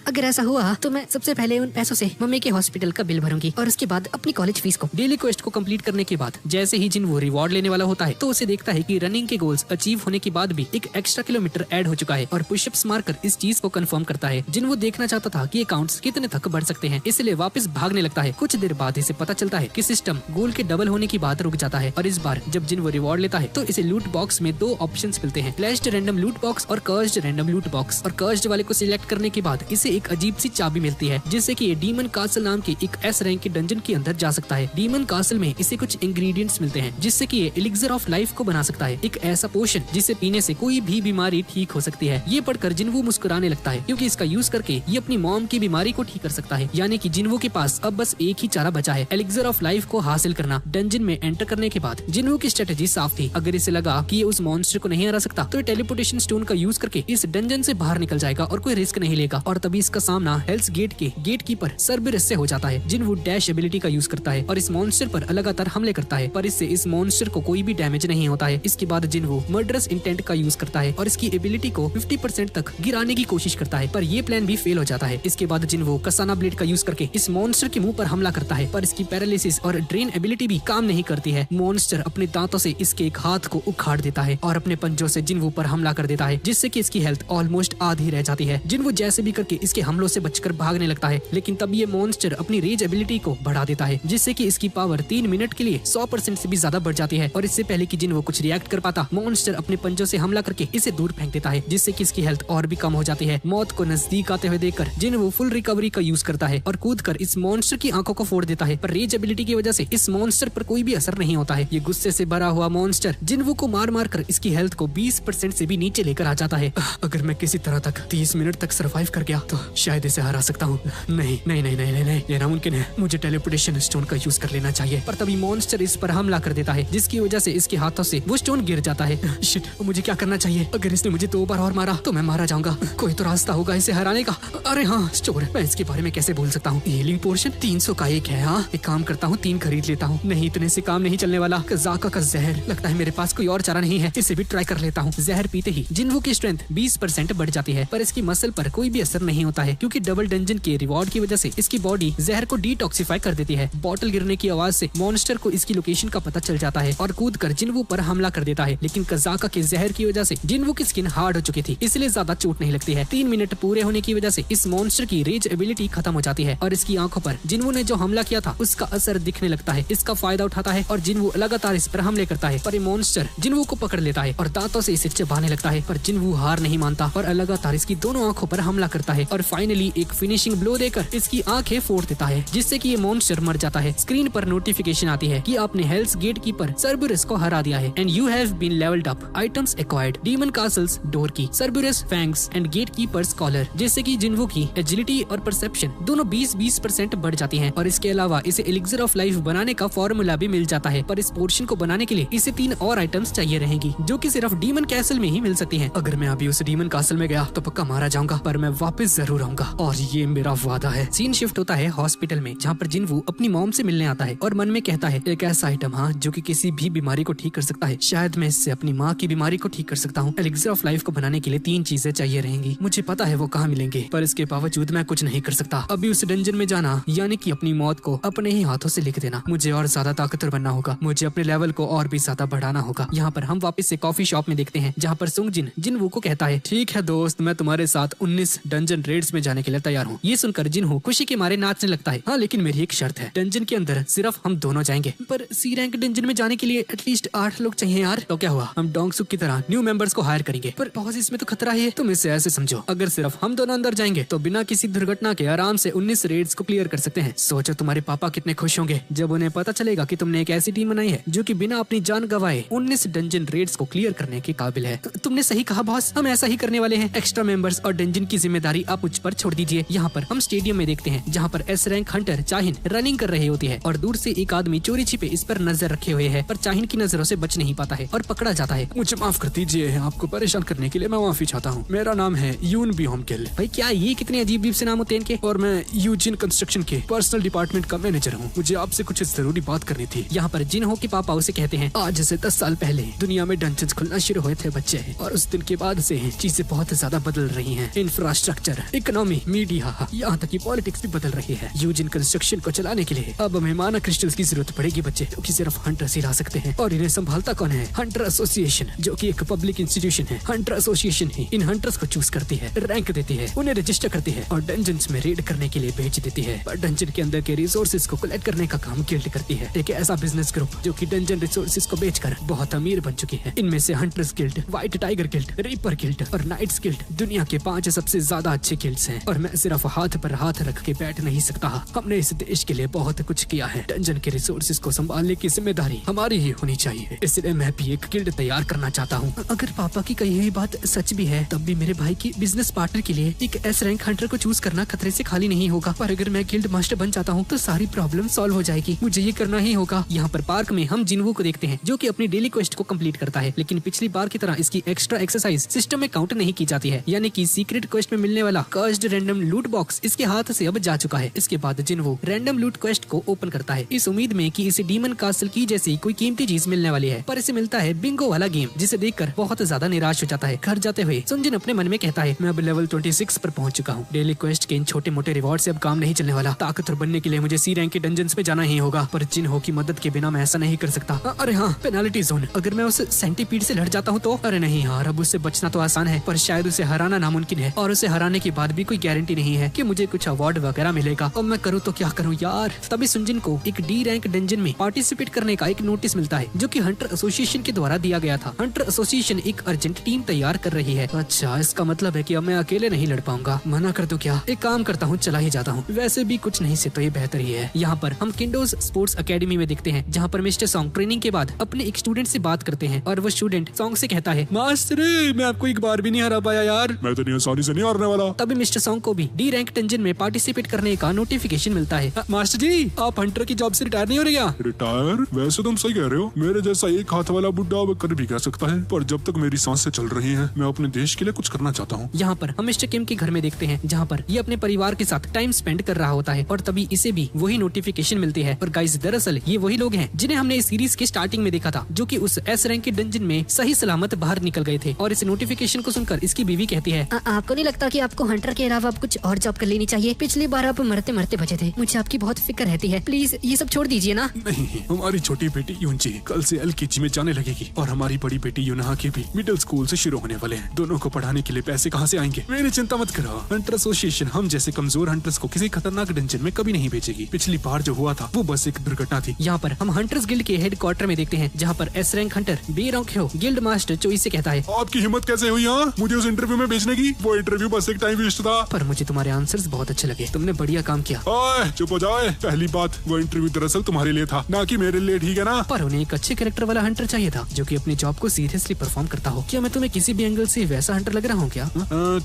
अगर ऐसा हुआ तो मैं सबसे पहले उन पैसों से मम्मी के हॉस्पिटल का बिल भरूंगी और उसके बाद अपनी कॉलेज फीस को। डेली क्वेस्ट को कंप्लीट करने के बाद जैसे ही जिन्वू रिवॉर्ड लेने वाला होता है तो उसे देखता है कि रनिंग के गोल्स अचीव होने के बाद भी एक एक्स्ट्रा किलोमीटर ऐड हो चुका है और पुशअप्स मारकर इस चीज को कंफर्म करता है। जिन्वू देखना चाहता था कि अकाउंट्स कितने तक बढ़ सकते हैं, इसलिए वापस भागने लगता है। कुछ देर बाद इसे पता चलता है कि सिस्टम गोल के डबल होने की बात रुक जाता है और इस बार जब जिन्वू रिवॉर्ड लेता है तो इसे लूट बॉक्स में 2 ऑप्शंस मिलते हैं, फ्लैश्ड रैंडम लूट बॉक्स और कर्स्ड रैंडम लूट बॉक्स। और कर्स्ड वाले को सिलेक्ट करने के बाद इसे एक अजीब सी चाबी मिलती है जिससे कि ये डीमन कासल नाम के एक एस रैंक के डंजन के अंदर जा सकता है। डीमन कासल में इसे कुछ इंग्रेडिएंट्स मिलते हैं जिससे कि ये एलिक्सर ऑफ लाइफ को बना सकता है, एक ऐसा पोशन जिसे पीने से कोई भी बीमारी ठीक हो सकती है। ये पढ़कर जिन्वू मुस्कुराने लगता है क्योंकि इसका यूज करके ये अपनी मॉम की बीमारी को ठीक कर सकता है। यानी कि जिन्वू के पास अब बस एक ही चारा बचा है, एलिक्सर ऑफ लाइफ को हासिल करना। डंजन में एंटर करने के बाद जिन्वू की स्ट्रेटेजी साफ थी। अगर इसे लगा कि ये उस मॉन्स्टर को नहीं हरा सकता तो टेलीपोर्टेशन स्टोन का यूज करके इस डंजन से बाहर निकल जाएगा और कोई रिस्क नहीं लेगा। और तभी इसका सामना हेल्स गेट के गेटकीपर सर्बिरस से हो जाता है। जिन्वू डैश एबिलिटी का यूज करता है और इस मॉन्स्टर पर लगातार हमले करता है, पर इससे इस मॉन्स्टर को कोई भी डैमेज नहीं होता है। इसके बाद जिन्वू मर्डरस इंटेंट का यूज करता है और इसकी एबिलिटी को 50% तक गिराने की कोशिश करता है, पर ये प्लान भी फेल हो जाता है। इसके बाद जिन्वू कसाना ब्लेड का यूज करके इस मॉन्स्टर के मुंह पर हमला करता है, पर इसकी पैरालिसिस और ड्रेन एबिलिटी भी काम नहीं करती है। मॉन्स्टर अपने दांतों से इसके एक हाथ को उखाड़ देता है और अपने पंजों से जिन्वू पर हमला कर देता है, जिससे कि इसकी हेल्थ ऑलमोस्ट आधी रह जाती है। जिन्वू जैसे भी करके इसके हमलों से बचकर भागने लगता है, लेकिन तब ये मॉन्स्टर अपनी रेज एबिलिटी को बढ़ा देता है, जिससे कि इसकी पावर 3 मिनट के लिए 100% से भी ज्यादा बढ़ जाती है। और इससे पहले कि जिन्वू कुछ रिएक्ट कर पाता, मॉन्स्टर अपने पंजों से हमला करके इसे दूर फेंक देता है, जिससे कि इसकी हेल्थ और भी कम हो जाती है। मौत को नजदीक आते हुए देखकर जिन्वू फुल रिकवरी का यूज करता है और कूदकर इस मॉन्स्टर की आंखों को फोड़ देता है, पर रेज एबिलिटी की वजह से इस मॉन्स्टर पर कोई भी असर नहीं होता है। ये गुस्से से भरा हुआ मॉन्स्टर जिन्वू को मार मार कर इसकी हेल्थ को 20% से भी नीचे लेकर आ जाता है। अगर मैं किसी तरह तक 30 मिनट तक सरवाइव कर गया तो शायद इसे हरा सकता हूँ। नहीं नहीं नहीं नहीं नहीं, ये नामुमकिन है। मुझे टेलीपोर्टेशन स्टोन का यूज कर लेना चाहिए। पर तभी मॉन्स्टर इस पर हमला कर देता है, जिसकी वजह से इसके हाथों से वो स्टोन गिर जाता है। शिट, मुझे क्या करना चाहिए? अगर इसने मुझे 2 बार और मारा तो मैं मारा जाऊंगा। कोई तो रास्ता होगा इसे हराने का। अरे हाँ, स्टोर, मैं इसके बारे में कैसे भूल सकता हूँ। हीलिंग पोर्शन 300 का एक है। हाँ, एक काम करता हूँ, 3 खरीद लेता हूँ। नहीं, इतने से काम नहीं चलने वाला। कज़ाका का जहर, लगता है मेरे पास कोई और चारा नहीं है, इसे भी ट्राई कर लेता हूँ। जहर पीते ही जिन्वू की स्ट्रेंथ 20% बढ़ जाती है, पर इसकी मसल पर कोई भी असर नहीं होता है, क्योंकि डबल डंजन के रिवॉर्ड की वजह से इसकी बॉडी जहर को डिटॉक्सिफाई कर देती है। बॉटल गिरने की आवाज से मॉन्स्टर को इसकी लोकेशन का पता चल जाता है और कूदकर जिन्वू पर हमला कर देता है, लेकिन कज़ाका के जहर की वजह से जिन्वू की स्किन हार्ड हो चुकी थी, इसलिए ज्यादा चोट नहीं लगती है। 3 मिनट पूरे होने की वजह से इस मॉन्स्टर की रेज एबिलिटी खत्म हो जाती है और इसकी आंखों पर जिन्वू ने जो हमला किया था उसका असर दिखने लगता है। इसका फायदा उठाता है और जिन्वू लगातार इस पर हमले करता है, पर मॉन्स्टर जिन्वू को पकड़ लेता है और दांतों से इसे चबाने लगता है, पर जिन्वू हार नहीं मानता और लगातार इसकी दोनों आंखों पर हमला करता है और फाइनली एक फिनिशिंग ब्लो देकर इसकी आंखें फोड़ देता है, जिससे कि ये मॉन्स्टर मर जाता है। स्क्रीन पर नोटिफिकेशन आती है कि आपने हेल्स गेट कीपर सर्बुरस को हरा दिया है and you have been levelled up. Items acquired, demon castle's door key, Cerberus fangs and gatekeeper's collar, जिससे कि जिन्वू की एजिलिटी और परसेप्शन दोनों 20% बढ़ जाती हैं और इसके अलावा इसे एलिक्सर ऑफ लाइफ बनाने का फॉर्मूला भी मिल जाता है, पर इस पोर्शन को बनाने के लिए इसे 3 और आइटम्स चाहिए रहेंगी, जो कि सिर्फ डीमन कैसल में ही मिल सकती हैं। अगर मैं अभी उस डीमन कासल में गया तो पक्का मारा जाऊंगा, पर मैं वापस जरूर आऊंगा और ये मेरा वादा है। सीन शिफ्ट होता है हॉस्पिटल में, जहाँ पर जिन्वू अपनी मॉम से मिलने आता है और मन में कहता है, एक ऐसा आइटम हाँ जो कि किसी भी बीमारी को ठीक कर सकता है, शायद मैं इससे अपनी माँ की बीमारी को ठीक कर सकता हूँ। एलिक्सर ऑफ लाइफ को बनाने के लिए 3 चीजें चाहिए रहेंगी, मुझे पता है वो कहाँ मिलेंगे, पर इसके बावजूद मैं कुछ नहीं कर सकता। अभी उस डंजन में जाना यानी कि अपनी मौत को अपने ही हाथों से लिख देना। मुझे और ज्यादा ताकतवर बनना होगा, मुझे अपने लेवल को और भी ज्यादा बढ़ाना होगा। यहाँ पर हम वापस से कॉफी शॉप में देखते हैं, जहाँ पर सुंगजिन जिन्वू को कहता है, ठीक है दोस्त, मैं तुम्हारे साथ 19 डंजन रेड्स में जाने के लिए तैयार हूँ। ये सुनकर जिन्वू खुशी के मारे नाचने लगता है। हाँ, लेकिन मेरी एक शर्त है, डंजन के अंदर सिर्फ हम दोनों जाएंगे। पर सी रैंक डंजन में जाने के लिए एटलीस्ट 8 लोग चाहिए यार। तो क्या हुआ, हम डोंगसुक की तरह न्यू मेंबर्स को हायर करेंगे। पर बॉस, इसमें तो खतरा है। तुम इसे ऐसे समझो, अगर सिर्फ हम दोनों अंदर जाएंगे तो बिना किसी दुर्घटना के आराम से 19 रेड्स को क्लियर कर सकते हैं। सोचो तुम्हारे पापा कितने खुश होंगे जब उन्हें पता चलेगा कि तुमने एक ऐसी टीम बनाई है जो कि बिना अपनी जान गवाए 19 डंजन रेड्स को क्लियर करने के काबिल है। तुमने सही कहा बॉस, हम ऐसा ही करने वाले हैं। एक्स्ट्रा मेंबर्स और डंजन की जिम्मेदारी आप मुझ पर छोड़ दीजिए। यहाँ पर हम स्टेडियम में देखते हैं, जहाँ पर एस रैंक हंटर चाहिन रनिंग कर रही होती है और दूर से एक आदमी चोरी छिपे इस पर नजर रखे हुए है, पर चाहिन की नजरों से बच नहीं पाता है और पकड़ा जाता है। मुझे माफ कर दीजिए, आपको परेशान करने के लिए मैं माफी चाहता हूँ। मेरा नाम है यून बिहोमकिल। भाई क्या ये कितने अजीब से नाम होते हैं इनके। और मैं यूजिन कंस्ट्रक्शन के पर्सनल डिपार्टमेंट का मैनेजर हूँ। मुझे आपसे कुछ जरूरी बात करनी थी। यहाँ पर जिन्हो के पापा उसे कहते हैं, आज से 10 साल पहले दुनिया में डंजन्स खुलना शुरू हुए थे बच्चे, और उस दिन के बाद से चीजें बहुत ज्यादा बदल रही हैं। इंफ्रास्ट्रक्चर, इकोनॉमी, मीडिया, यहाँ तक कि पॉलिटिक्स भी बदल रही है। यूजिन कंस्ट्रक्शन को चलाने के लिए अब हमें माना क्रिस्टल्स की जरूरत पड़ेगी बच्चे, क्योंकि सिर्फ हंटर्स ही ला सकते हैं। और इन्हें संभालता कौन है? हंटर एसोसिएशन, जो कि एक पब्लिक इंस्टीट्यूशन है। हंटर एसोसिएशन ही इन हंटर्स को चूज करती है, रैंक देती है, उन्हें रजिस्टर करती है और डंजन्स में रेड करने के लिए भेज देती है। पर डंजन के अंदर के रिसोर्सेज को कलेक्ट करने का काम गिल्ड करती है, एक ऐसा बिजनेस ग्रुप जो कि डंजन रिसोर्सेज को बेचकर बहुत अमीर बन चुकी है। इनमें से hunters guild, white tiger guild, reaper guild और नाइट्स गिल्ड दुनिया के 5 सबसे ज्यादा अच्छे गिल्ड्स हैं। और मैं सिर्फ हाथ पर हाथ रख के बैठ नहीं सकता। हमने इस देश के लिए बहुत कुछ किया है। डंजन के रिसोर्सेज को संभालने की जिम्मेदारी हमारी ही होनी चाहिए, इसलिए मैं भी एक गिल्ड तैयार करना चाहता हूँ। अगर पापा की कही हुई बात सच भी है, तब भी मेरे भाई की बिजनेस पार्टनर के लिए एक एस रैंक हंटर को चूज करना खतरे से खाली नहीं होगा। पर अगर मैं गिल्ड मास्टर बन जाता हूँ तो सारी प्रॉब्लम सॉल्व हो जाएगी। मुझे ये करना ही होगा। यहाँ पर पार्क में हम जिन्वू को देखते हैं, जो कि अपनी डेली क्वेस्ट को कंप्लीट करता है, लेकिन पिछली बार की तरह इसकी एक्स्ट्रा एक्सरसाइज सिस्टम में काउंट नहीं की जाती है। यानी कि सीक्रेट क्वेस्ट में मिलने वाला कर्स्ड रैंडम लूट बॉक्स इसके हाथ से अब जा चुका है। इसके बाद जिन्वू रैंडम लूट क्वेस्ट को ओपन करता है, इस उम्मीद में कि इसे डीमन कासल की जैसी कोई कीमती चीज मिलने वाली है, पर इसे मिलता है बिंगो वाला गेम, जिसे देखकर बहुत ज्यादा निराश हो जाता है। घर जाते हुए सुनजिन अपने मन में कहता है, मैं अब लेवल 26 पर पहुंच चुका हूँ। डेली क्वेस्ट के इन छोटे मोटे रिवॉर्ड से अब काम नहीं चलने वाला। ताकतवर बनने के लिए मुझे सी रैंक के डंजन्स में जाना ही होगा, पर जिन्हो की मदद के बिना मैं ऐसा नहीं कर सकता। अरे हाँ, पेनाल्टी जोन, अगर मैं उस सेंटीपीड से लड़ जाता हूँ तो? अरे नहीं यार, अब उससे बचना तो आसान है, पर शायद उसे हराना नामुमकिन है, और उसे हराने के बाद भी कोई गारंटी नहीं है कि मुझे कुछ अवार्ड वगैरह मिलेगा। और मैं करूँ तो क्या करूँ यार। तभी सुनजिन को एक डी रैंक डंजन में पार्टिसिपेट करने का एक नोटिस मिलता है, जो कि हंटर एसोसिएशन के द्वारा दिया गया था। हंटर एसोसिएशन एक अर्जेंट टीम तैयार कर रही है। अच्छा, इसका मतलब है कि अब मैं अकेले नहीं लड़ पाऊंगा। मना कर दो क्या? एक काम करता हूँ, चला ही जाता हूँ। वैसे भी कुछ नहीं से तो ये बेहतर ही है। यहाँ पर हम किंडोज स्पोर्ट्स एकेडमी में देखते हैं, जहाँ पर मिस्टर सॉन्ग ट्रेनिंग के बाद अपने एक स्टूडेंट से बात करते हैं, और वो स्टूडेंट सॉन्ग से कहता है, मास्टर मैं आपको एक बार भी नहीं हरा पाया यार। मैं तो नहीं आसानी से नहीं हारने वाला। तभी मिस्टर सॉन्ग को भी डी रैंक डंजन में पार्टिसिपेट करने का नोटिफिकेशन मिलता है। मास्टर जी, आप हंटर की जॉब से रिटायर नहीं हो रहे क्या? रिटायर? वैसे तुम सही कह रहे हो। मेरे जैसा एक हाथ वाला बुड्ढा अब कर भी कह सकता है, पर जब तक मेरी सांसें चल रही हैं, मैं अपने देश के लिए कुछ करना चाहता हूँ। यहाँ पर हम मिस्टर किम के घर में देखते हैं, जहाँ पर ये अपने परिवार के साथ टाइम स्पेंड कर रहा होता है, और तभी इसे भी वही नोटिफिकेशन मिलती है। और गाइस, दरअसल ये वही लोग हैं जिन्हें हमने इस सीरीज के स्टार्टिंग में देखा था, जो कि उस एस रैंक के डंजन में सही सलामत बाहर निकल गए थे। और इस नोटिफिकेशन को सुनकर इसकी बीवी कहती है, आपको नहीं लगता कि आपको हंटर के अलावा आप कुछ और जॉब कर लेनी चाहिए? पिछली बार आप मरते मरते बचे थे। मुझे आपकी बहुत फिक्र रहती है। प्लीज ये सब छोड़ दीजिए ना। नहीं, हमारी छोटी बेटी यूनजी कल से एलकेजी में जाने लगेगी, और हमारी बड़ी बेटी यूनहा के भी मिडिल स्कूल से शुरू होने वाले हैं। दोनों को पढ़ाने के लिए पैसे कहाँ से आएंगे? मेरी चिंता मत करो। हंटर एसोसिएशन हम जैसे कमजोर हंटर्स को किसी खतरनाक डंजन में कभी नहीं भेजेगी। पिछली बार जो हुआ था वो बस एक दुर्घटना थी। यहाँ पर हम हंटर्स गिल्ड के हेड क्वार्टर में देखते हैं, जहाँ पर एस रैंक हंटर बेरोंक्यो गिल्ड मास्टर चोई से कहता है, आपकी हिम्मत कैसे हुई मुझे उस इंटरव्यू में भेजने की? वो इंटरव्यू बस एक टाइम वेस्ट था। पर मुझे तुम्हारे आंसर्स बहुत अच्छे लगे, तुमने बढ़िया काम किया। ओए चुप हो जाए। पहली बात, वो इंटरव्यू दरअसल तुम्हारे लिए था, ना कि मेरे लिए, ठीक है ना? पर उन्हें एक अच्छे कैरेक्टर वाला हंटर चाहिए था, जो कि अपनी जॉब को सीरियसली परफॉर्म करता हो। क्या मैं तुम्हें किसी भी एंगल से वैसा हंटर लग रहा हूँ क्या?